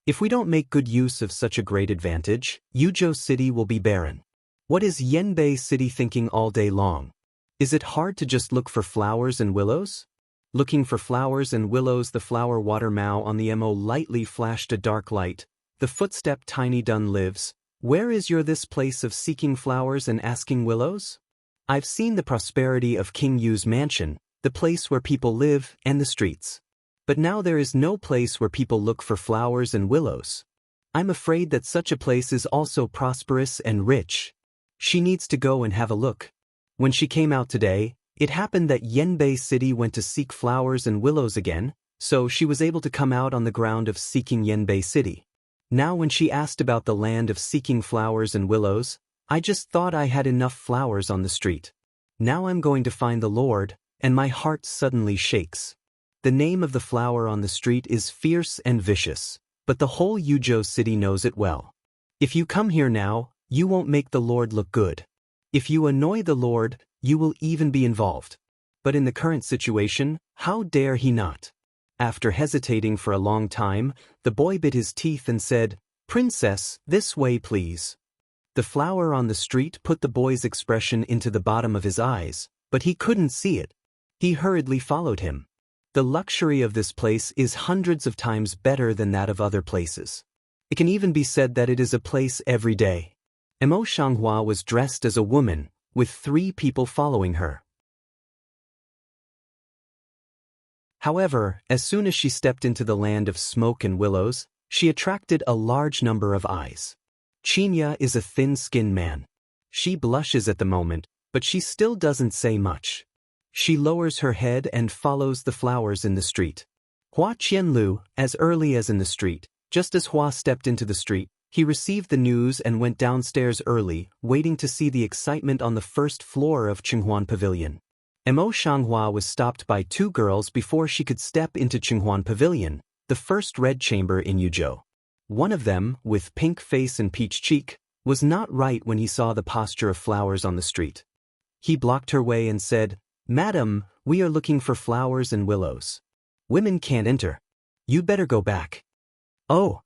If we don't make good use of such a great advantage, Yuzhou city will be barren. What is Yanbei city thinking all day long? Is it hard to just look for flowers and willows?" Looking for flowers and willows, the flower water Mao on the Mo lightly flashed a dark light, The footstep Tiny Dun lives. Where is your this place of seeking flowers and asking willows? I've seen the prosperity of King Yu's mansion, the place where people live, and the streets. But now there is no place where people look for flowers and willows. I'm afraid that such a place is also prosperous and rich. She needs to go and have a look. When she came out today, it happened that Yenbei City went to seek flowers and willows again, so she was able to come out on the ground of seeking Yenbei City. Now when she asked about the land of seeking flowers and willows, I just thought I had enough flowers on the street. Now I'm going to find the Lord, and my heart suddenly shakes. The name of the flower on the street is Fierce and Vicious, but the whole Yuzhou city knows it well. If you come here now, you won't make the Lord look good. If you annoy the Lord, you will even be involved. But in the current situation, how dare he not? After hesitating for a long time, the boy bit his teeth and said, "Princess, this way please." The flower on the street put the boy's expression into the bottom of his eyes, but he couldn't see it. He hurriedly followed him. The luxury of this place is hundreds of times better than that of other places. It can even be said that it is a place every day. Emo Shanghua was dressed as a woman, with 3 people following her. However, as soon as she stepped into the land of smoke and willows, she attracted a large number of eyes. Chinya is a thin-skinned man. She blushes at the moment, but she still doesn't say much. She lowers her head and follows the flowers in the street. Hua Qianlu, as early as in the street, just as Hua stepped into the street, he received the news and went downstairs early, waiting to see the excitement on the first floor of Qinghuan Pavilion. Emo Shanghua was stopped by 2 girls before she could step into Qinghuan Pavilion, the first red chamber in Yuzhou. One of them, with pink face and peach cheek, was not right when he saw the posture of flowers on the street. He blocked her way and said, "Madam, we are looking for flowers and willows. Women can't enter. You'd better go back." "Oh."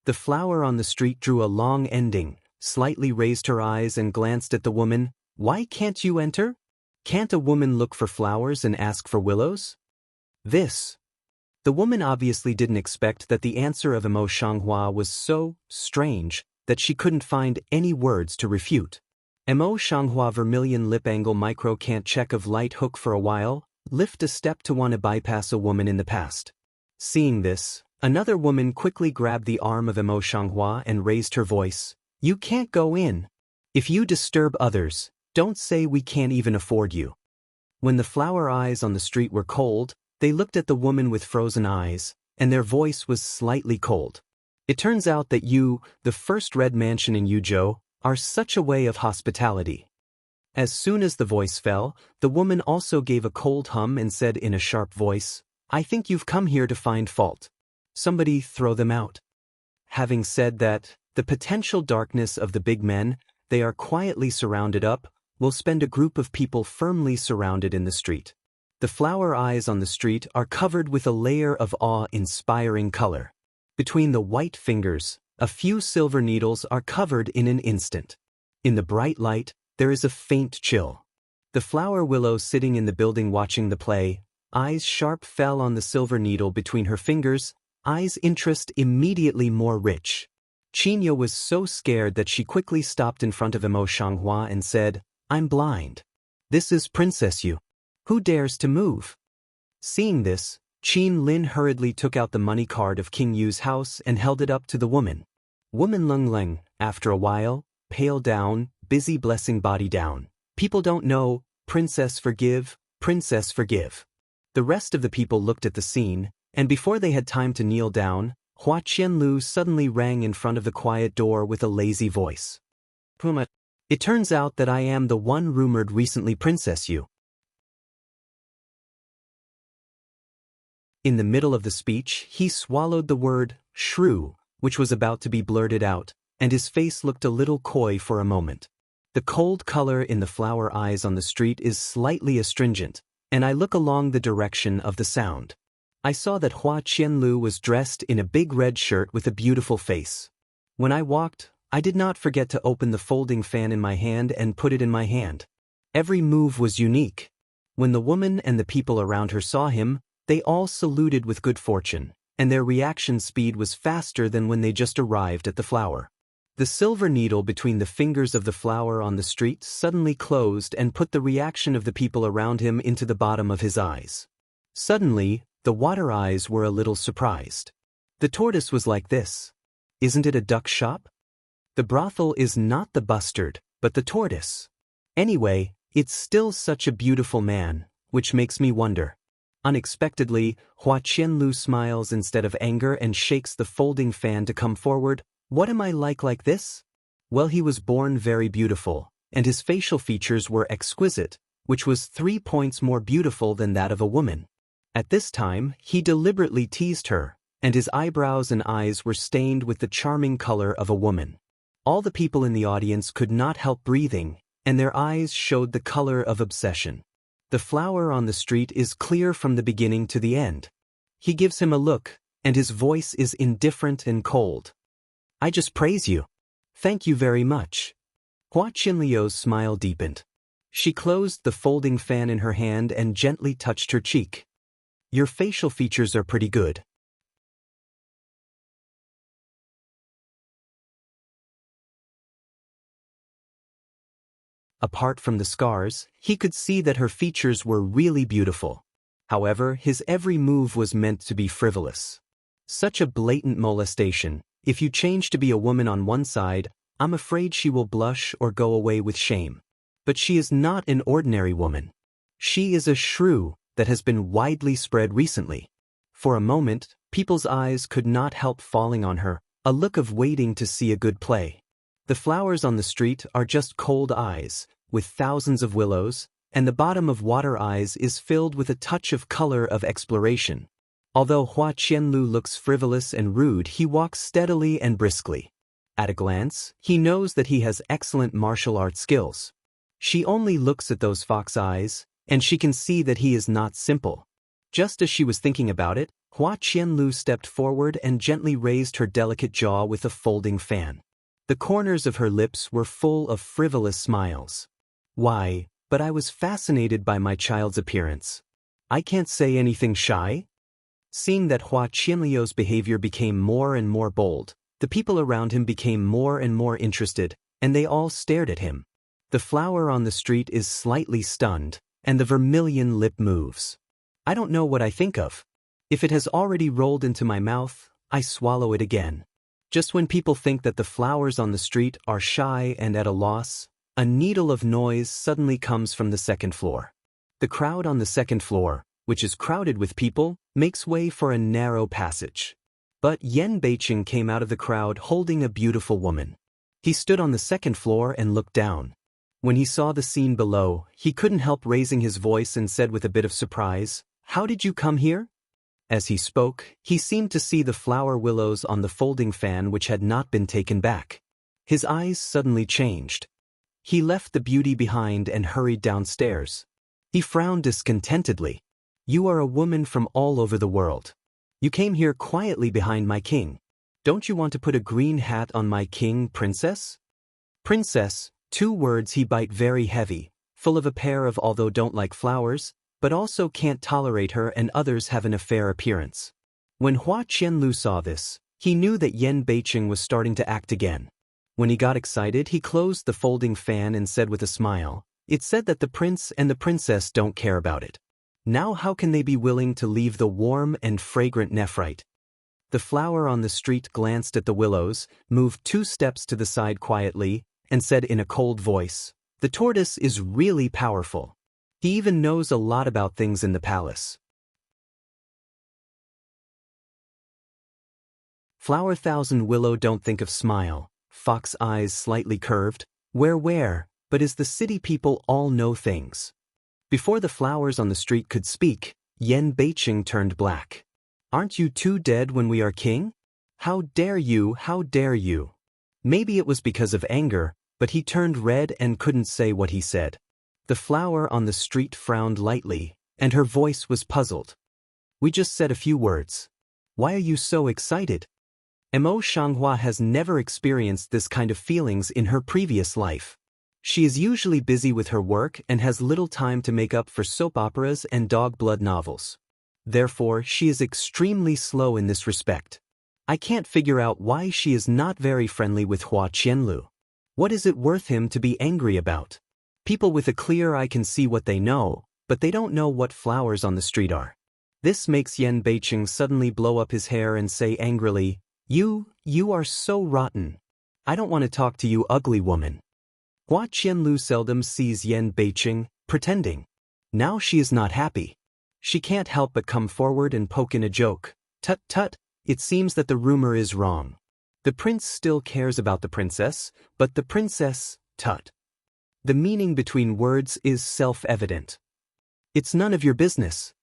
The flower on the street drew a long ending, slightly raised her eyes and glanced at the woman. "Why can't you enter? Can't a woman look for flowers and ask for willows?" This. The woman obviously didn't expect that the answer of Emo Shanghua was so strange that she couldn't find any words to refute. Emo Shanghua vermilion lip angle micro can't check of light hook for a while, lift a step to want to bypass a woman in the past. Seeing this, another woman quickly grabbed the arm of Emo Shanghua and raised her voice. "You can't go in. If you disturb others, don't say we can't even afford you." When the flower eyes on the street were cold, they looked at the woman with frozen eyes, and their voice was slightly cold. "It turns out that you, the first red mansion in Yuzhou, are such a way of hospitality." As soon as the voice fell, the woman also gave a cold hum and said in a sharp voice, "I think you've come here to find fault. Somebody throw them out." Having said that, the potential darkness of the big men, they are quietly surrounded up, will spend a group of people firmly surrounded in the street. The flower eyes on the street are covered with a layer of awe-inspiring color. Between the white fingers, a few silver needles are covered in an instant. In the bright light, there is a faint chill. The flower willow sitting in the building watching the play, eyes sharp fell on the silver needle between her fingers, eyes interest immediately more rich. Chinya was so scared that she quickly stopped in front of Emo Shanghua and said, "I'm blind. This is Princess Yu. Who dares to move?" Seeing this, Qin Lin hurriedly took out the money card of King Yu's house and held it up to the woman. Woman Leng Leng, after a while, pale down, busy blessing body down. "People don't know, Princess forgive, Princess forgive." The rest of the people looked at the scene, and before they had time to kneel down, Hua Qianlu suddenly rang in front of the quiet door with a lazy voice. "Puma, it turns out that I am the one rumored recently Princess Yu." In the middle of the speech, he swallowed the word, shrew, which was about to be blurted out, and his face looked a little coy for a moment. The cold color in the flower eyes on the street is slightly astringent, and I look along the direction of the sound. I saw that Hua Qianlu was dressed in a big red shirt with a beautiful face. When I walked, I did not forget to open the folding fan in my hand and put it in my hand. Every move was unique. When the woman and the people around her saw him, they all saluted with good fortune, and their reaction speed was faster than when they just arrived at the flower. The silver needle between the fingers of the flower on the street suddenly closed and put the reaction of the people around him into the bottom of his eyes. Suddenly, the water eyes were a little surprised. The tortoise was like this. Isn't it a duck shop? The brothel is not the bustard, but the tortoise. Anyway, it's still such a beautiful man, which makes me wonder. Unexpectedly, Hua Qianlu smiles instead of anger and shakes the folding fan to come forward. What am I like this? Well, he was born very beautiful, and his facial features were exquisite, which was 3 points more beautiful than that of a woman. At this time, he deliberately teased her, and his eyebrows and eyes were stained with the charming color of a woman. All the people in the audience could not help breathing, and their eyes showed the color of obsession. The flower on the street is clear from the beginning to the end. He gives him a look, and his voice is indifferent and cold. I just praise you. Thank you very much. Hua Qinliu's smile deepened. She closed the folding fan in her hand and gently touched her cheek. Your facial features are pretty good. Apart from the scars, he could see that her features were really beautiful. However, his every move was meant to be frivolous. Such a blatant molestation. If you change to be a woman on one side, I'm afraid she will blush or go away with shame. But she is not an ordinary woman. She is a shrew that has been widely spread recently. For a moment, people's eyes could not help falling on her, a look of waiting to see a good play. The flowers on the street are just cold eyes, with thousands of willows, and the bottom of water eyes is filled with a touch of color of exploration. Although Hua Qianlu looks frivolous and rude, he walks steadily and briskly. At a glance, he knows that he has excellent martial arts skills. She only looks at those fox eyes, and she can see that he is not simple. Just as she was thinking about it, Hua Qianlu stepped forward and gently raised her delicate jaw with a folding fan. The corners of her lips were full of frivolous smiles. Why, but I was fascinated by my child's appearance. I can't say anything shy? Seeing that Hua Qianliu's behavior became more and more bold, the people around him became more and more interested, and they all stared at him. The flower on the street is slightly stunned, and the vermilion lip moves. I don't know what I think of. If it has already rolled into my mouth, I swallow it again. Just when people think that the flowers on the street are shy and at a loss, a needle of noise suddenly comes from the second floor. The crowd on the second floor, which is crowded with people, makes way for a narrow passage. But Yan Beiqing came out of the crowd holding a beautiful woman. He stood on the second floor and looked down. When he saw the scene below, he couldn't help raising his voice and said with a bit of surprise, "How did you come here?" As he spoke, he seemed to see the flower willows on the folding fan which had not been taken back. His eyes suddenly changed. He left the beauty behind and hurried downstairs. He frowned discontentedly. You are a woman from all over the world. You came here quietly behind my king. Don't you want to put a green hat on my king, princess? Princess, 2 words he bite very heavy, full of a pair of although don't like flowers, but also can't tolerate her and others have an affair appearance. When Hua Qianlu saw this, he knew that Yan Beiqing was starting to act again. When he got excited, he closed the folding fan and said with a smile, "It's said that the prince and the princess don't care about it. Now how can they be willing to leave the warm and fragrant nephrite?" The flower on the street glanced at the willows, moved 2 steps to the side quietly, and said in a cold voice, "The tortoise is really powerful. He even knows a lot about things in the palace." Flower thousand willow don't think of smile, fox eyes slightly curved, where, but is the city people all know things. Before the flowers on the street could speak, Yan Beiqing turned black. Aren't you 2 dead when we are king? How dare you, how dare you? Maybe it was because of anger, but he turned red and couldn't say what he said. The flower on the street frowned lightly, and her voice was puzzled. We just said a few words. Why are you so excited? Mo Shanghua has never experienced this kind of feelings in her previous life. She is usually busy with her work and has little time to make up for soap operas and dog blood novels. Therefore, she is extremely slow in this respect. I can't figure out why she is not very friendly with Hua Qianlu. What is it worth him to be angry about? People with a clear eye can see what they know, but they don't know what flowers on the street are. This makes Yan Beiqing suddenly blow up his hair and say angrily, You are so rotten. I don't want to talk to you, ugly woman. Hua Qianlu seldom sees Yan Beiqing, pretending. Now she is not happy. She can't help but come forward and poke in a joke. Tut tut, it seems that the rumor is wrong. The prince still cares about the princess, but the princess, tut. The meaning between words is self-evident. It's none of your business.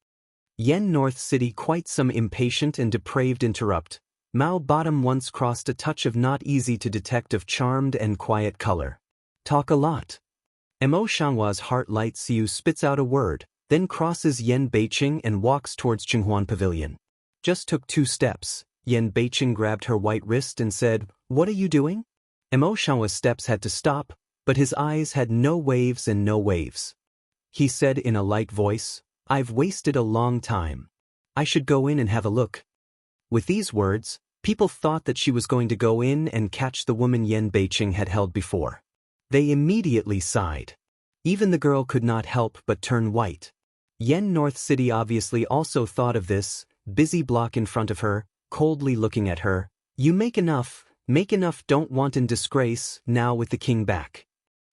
Yen North City quite some impatient and depraved interrupt. Mao Bottom once crossed a touch of not easy to detect of charmed and quiet color. Talk a lot. Mo Shanghua's heart light Siu spits out a word, then crosses Yan Beiqing and walks towards Qinghuan Pavilion. Just took 2 steps. Yan Beiqing grabbed her white wrist and said, What are you doing? Mo Shanghua's steps had to stop, but his eyes had no waves and no waves. He said in a light voice, I've wasted a long time. I should go in and have a look. With these words, people thought that she was going to go in and catch the woman Yan Beiqing had held before. They immediately sighed. Even the girl could not help but turn white. Yen North City obviously also thought of this, busy block in front of her, coldly looking at her. You make enough, don't want in disgrace, now with the king back.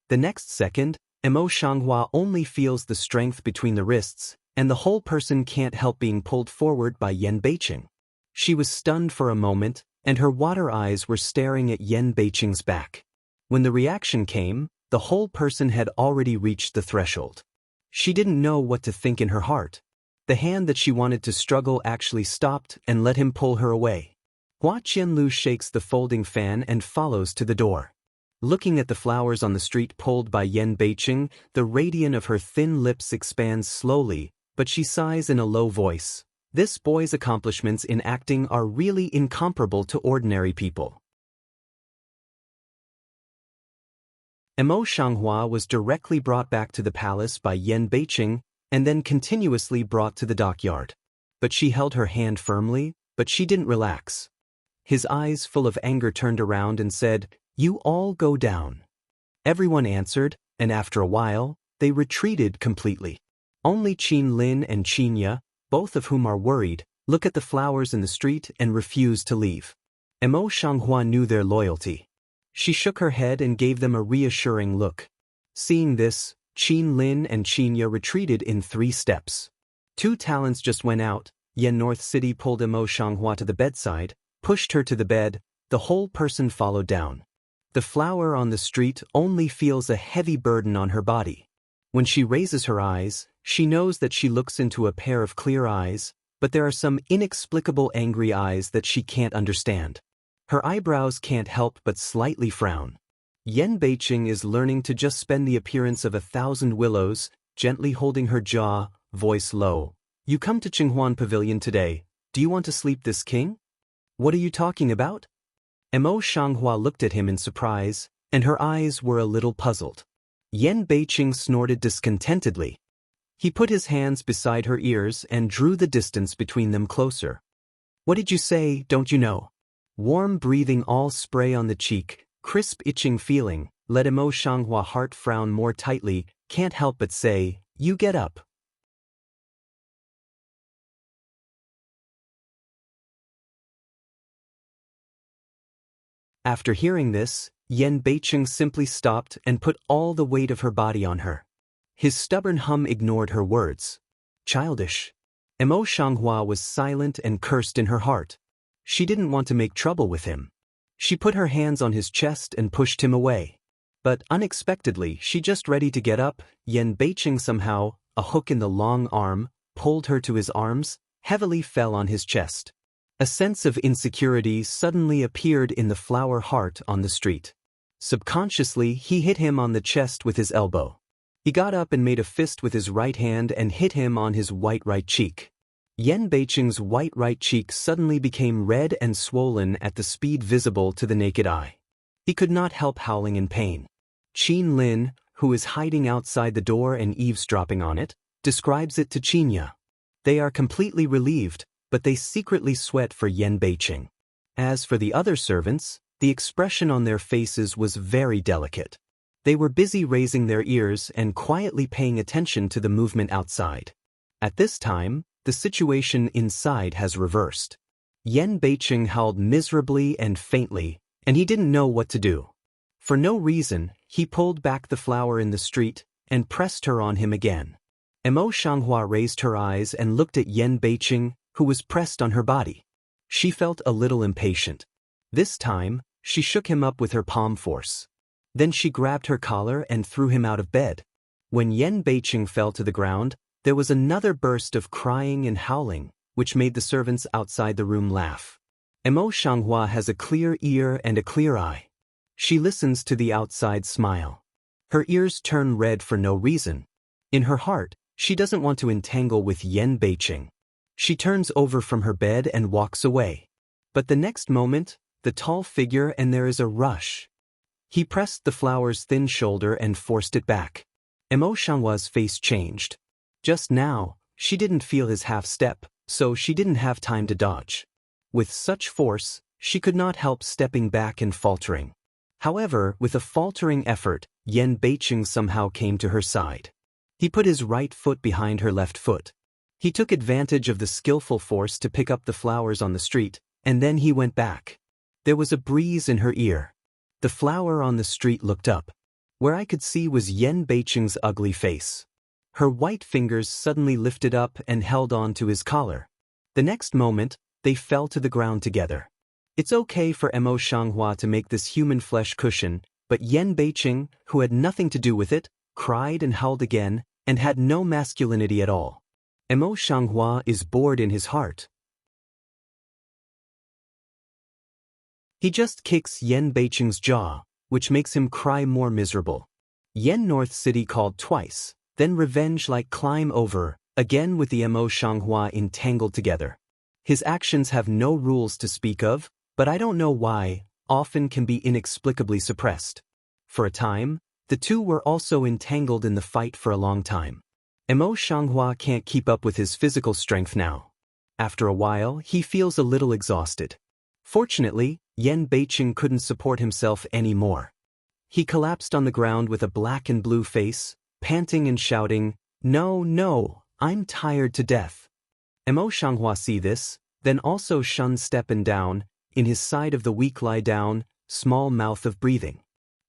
The next second, Mo Shanghua only feels the strength between the wrists, and the whole person can't help being pulled forward by Yan Beiqing. She was stunned for a moment, and her water eyes were staring at Yan Beiqing's back. When the reaction came, the whole person had already reached the threshold. She didn't know what to think in her heart. The hand that she wanted to struggle actually stopped and let him pull her away. Hua Qianlu shakes the folding fan and follows to the door. Looking at the flowers on the street pulled by Yan Beiqing, the radiance of her thin lips expands slowly, but she sighs in a low voice. This boy's accomplishments in acting are really incomparable to ordinary people. Mo Shanghua was directly brought back to the palace by Yan Beiqing, and then continuously brought to the dockyard. But she held her hand firmly, but she didn't relax. His eyes full of anger turned around and said, You all go down. Everyone answered, and after a while, they retreated completely. Only Qin Lin and Qin Ya, both of whom are worried, look at the flowers in the street and refuse to leave. Mo Shanghua knew their loyalty. She shook her head and gave them a reassuring look. Seeing this, Qin Lin and Qin Ya retreated in 3 steps. 2 talents just went out. Yen North City pulled Mo Shanghua to the bedside, pushed her to the bed, the whole person followed down. The flower on the street only feels a heavy burden on her body. When she raises her eyes, she knows that she looks into a pair of clear eyes, but there are some inexplicable angry eyes that she can't understand. Her eyebrows can't help but slightly frown. Yan Beiqing is learning to just spend the appearance of 1,000 willows, gently holding her jaw, voice low. You come to Qinghuan Pavilion today. Do you want to sleep this king? What are you talking about? Mo Shanghua looked at him in surprise, and her eyes were a little puzzled. Yan Beiqing snorted discontentedly. He put his hands beside her ears and drew the distance between them closer. What did you say, don't you know? Warm breathing all spray on the cheek, crisp itching feeling, let Mo Shanghua heart frown more tightly, can't help but say, You get up. After hearing this, Yan Beiqing simply stopped and put all the weight of her body on her. His stubborn hum ignored her words. Childish. Mo Shanghua was silent and cursed in her heart. She didn't want to make trouble with him. She put her hands on his chest and pushed him away. But unexpectedly, she just ready to get up, Yan Beiqing somehow, a hook in the long arm, pulled her to his arms, heavily fell on his chest. A sense of insecurity suddenly appeared in the flower heart on the street. Subconsciously, he hit him on the chest with his elbow. He got up and made a fist with his right hand and hit him on his white right cheek. Yan Beiqing's white right cheek suddenly became red and swollen at the speed visible to the naked eye. He could not help howling in pain. Qin Lin, who is hiding outside the door and eavesdropping on it, describes it to Qin Ya. They are completely relieved, but they secretly sweat for Yan Beiqing. As for the other servants, the expression on their faces was very delicate. They were busy raising their ears and quietly paying attention to the movement outside. At this time, the situation inside has reversed. Yan Beiqing howled miserably and faintly, and he didn't know what to do. For no reason, he pulled back the flower in the street and pressed her on him again. Emo Shanghua raised her eyes and looked at Yan Beiqing, who was pressed on her body. She felt a little impatient. This time, she shook him up with her palm force. Then she grabbed her collar and threw him out of bed. When Yan Beiqing fell to the ground, there was another burst of crying and howling, which made the servants outside the room laugh. Emo Shanghua has a clear ear and a clear eye. She listens to the outside smile. Her ears turn red for no reason. In her heart, she doesn't want to entangle with Yan Beiqing. She turns over from her bed and walks away. But the next moment, the tall figure and there is a rush. He pressed the flower's thin shoulder and forced it back. Emo Shanghua's face changed. Just now, she didn't feel his half-step, so she didn't have time to dodge. With such force, she could not help stepping back and faltering. However, with a faltering effort, Yan Beiqing somehow came to her side. He put his right foot behind her left foot. He took advantage of the skillful force to pick up the flowers on the street, and then he went back. There was a breeze in her ear. The flower on the street looked up. Where I could see was Yan Beiqing's ugly face. Her white fingers suddenly lifted up and held on to his collar. The next moment, they fell to the ground together. It's okay for Emo Shanghua to make this human flesh cushion, but Yan Beiqing, who had nothing to do with it, cried and howled again, and had no masculinity at all. Emo Shanghua is bored in his heart. He just kicks Yan Beiqing's jaw, which makes him cry more miserable. Yan North City called twice, then revenge-like climb over, again with the Emo Shanghua entangled together. His actions have no rules to speak of, but I don't know why, often can be inexplicably suppressed. For a time, the two were also entangled in the fight for a long time. Emo Shanghua can't keep up with his physical strength now. After a while, he feels a little exhausted. Fortunately, Yan Beiqing couldn't support himself anymore. He collapsed on the ground with a black and blue face, panting and shouting, "No, no, I'm tired to death." Emo Shanghua see this, then also shunned stepping down, in his side of the weak lie down, small mouth of breathing.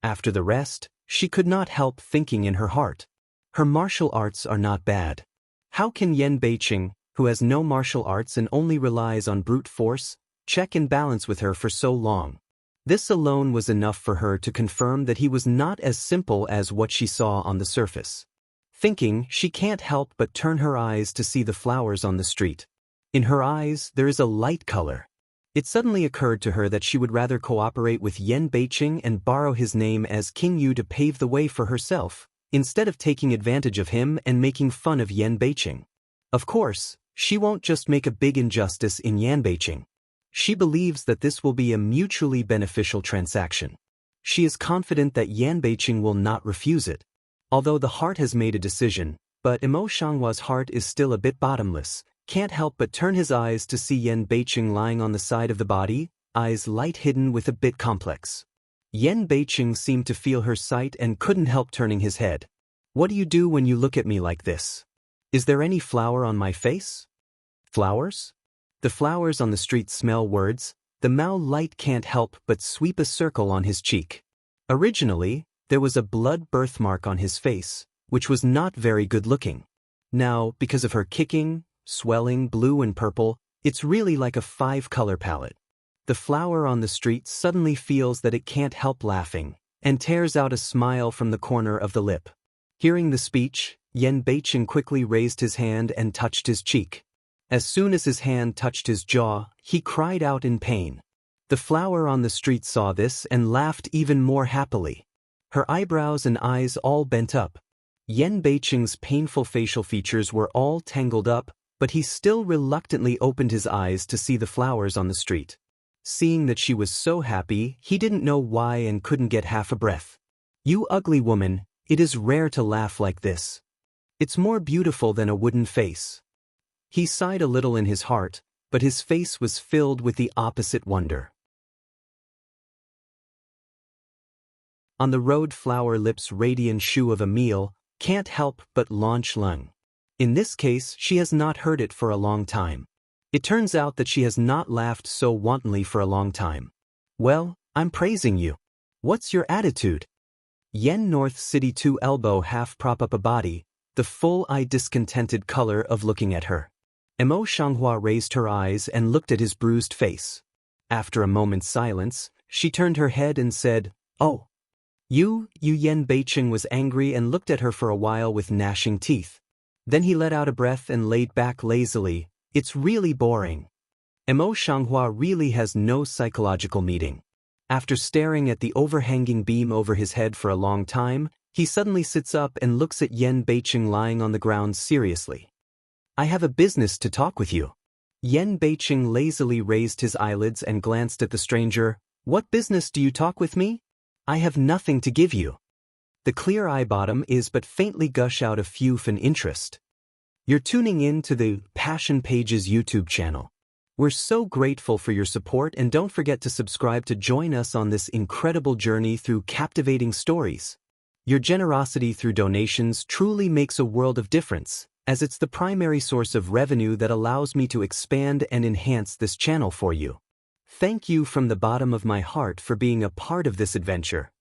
After the rest, she could not help thinking in her heart. Her martial arts are not bad. How can Yan Beiqing, who has no martial arts and only relies on brute force, check and balance with her for so long? This alone was enough for her to confirm that he was not as simple as what she saw on the surface. Thinking, she can't help but turn her eyes to see the flowers on the street. In her eyes, there is a light color. It suddenly occurred to her that she would rather cooperate with Yan Beiqing and borrow his name as King Yu to pave the way for herself, instead of taking advantage of him and making fun of Yan Beiqing. Of course, she won't just make a big injustice in Yan Beiqing. She believes that this will be a mutually beneficial transaction. She is confident that Yan Beiqing will not refuse it. Although the heart has made a decision, but Emo Shanghua's heart is still a bit bottomless, can't help but turn his eyes to see Yan Beiqing lying on the side of the body, eyes light hidden with a bit complex. Yan Beiqing seemed to feel her sight and couldn't help turning his head. "What do you do when you look at me like this? Is there any flower on my face?" "Flowers?" The flowers on the street smell words. The Mao light can't help but sweep a circle on his cheek. Originally, there was a blood birthmark on his face, which was not very good looking. Now, because of her kicking, swelling blue and purple, it's really like a 5-color palette. The flower on the street suddenly feels that it can't help laughing, and tears out a smile from the corner of the lip. Hearing the speech, Yan Beiqing quickly raised his hand and touched his cheek. As soon as his hand touched his jaw, he cried out in pain. The flower on the street saw this and laughed even more happily. Her eyebrows and eyes all bent up. Yan Beiqing's painful facial features were all tangled up, but he still reluctantly opened his eyes to see the flowers on the street. Seeing that she was so happy, he didn't know why and couldn't get half a breath. "You ugly woman, it is rare to laugh like this. It's more beautiful than a wooden face." He sighed a little in his heart, but his face was filled with the opposite wonder. On the road, Flower Lips' radiant shoe of a meal can't help but launch lung. In this case, she has not heard it for a long time. It turns out that she has not laughed so wantonly for a long time. Well, I'm praising you. What's your attitude? Yen North City 2 elbow half prop up a body, the full eye discontented color of looking at her. Emo Shanghua raised her eyes and looked at his bruised face. After a moment's silence, she turned her head and said, "Oh. You Yen Beicheng was angry and looked at her for a while with gnashing teeth. Then he let out a breath and laid back lazily. It's really boring." Emo Shanghua really has no psychological meaning. After staring at the overhanging beam over his head for a long time, he suddenly sits up and looks at Yen Beicheng lying on the ground seriously. "I have a business to talk with you." Yen Beicheng lazily raised his eyelids and glanced at the stranger. "What business do you talk with me? I have nothing to give you." The clear eye bottom is but faintly gush out of fuffe and interest. You're tuning in to the Passion Pages YouTube channel. We're so grateful for your support, and don't forget to subscribe to join us on this incredible journey through captivating stories. Your generosity through donations truly makes a world of difference, as it's the primary source of revenue that allows me to expand and enhance this channel for you. Thank you from the bottom of my heart for being a part of this adventure.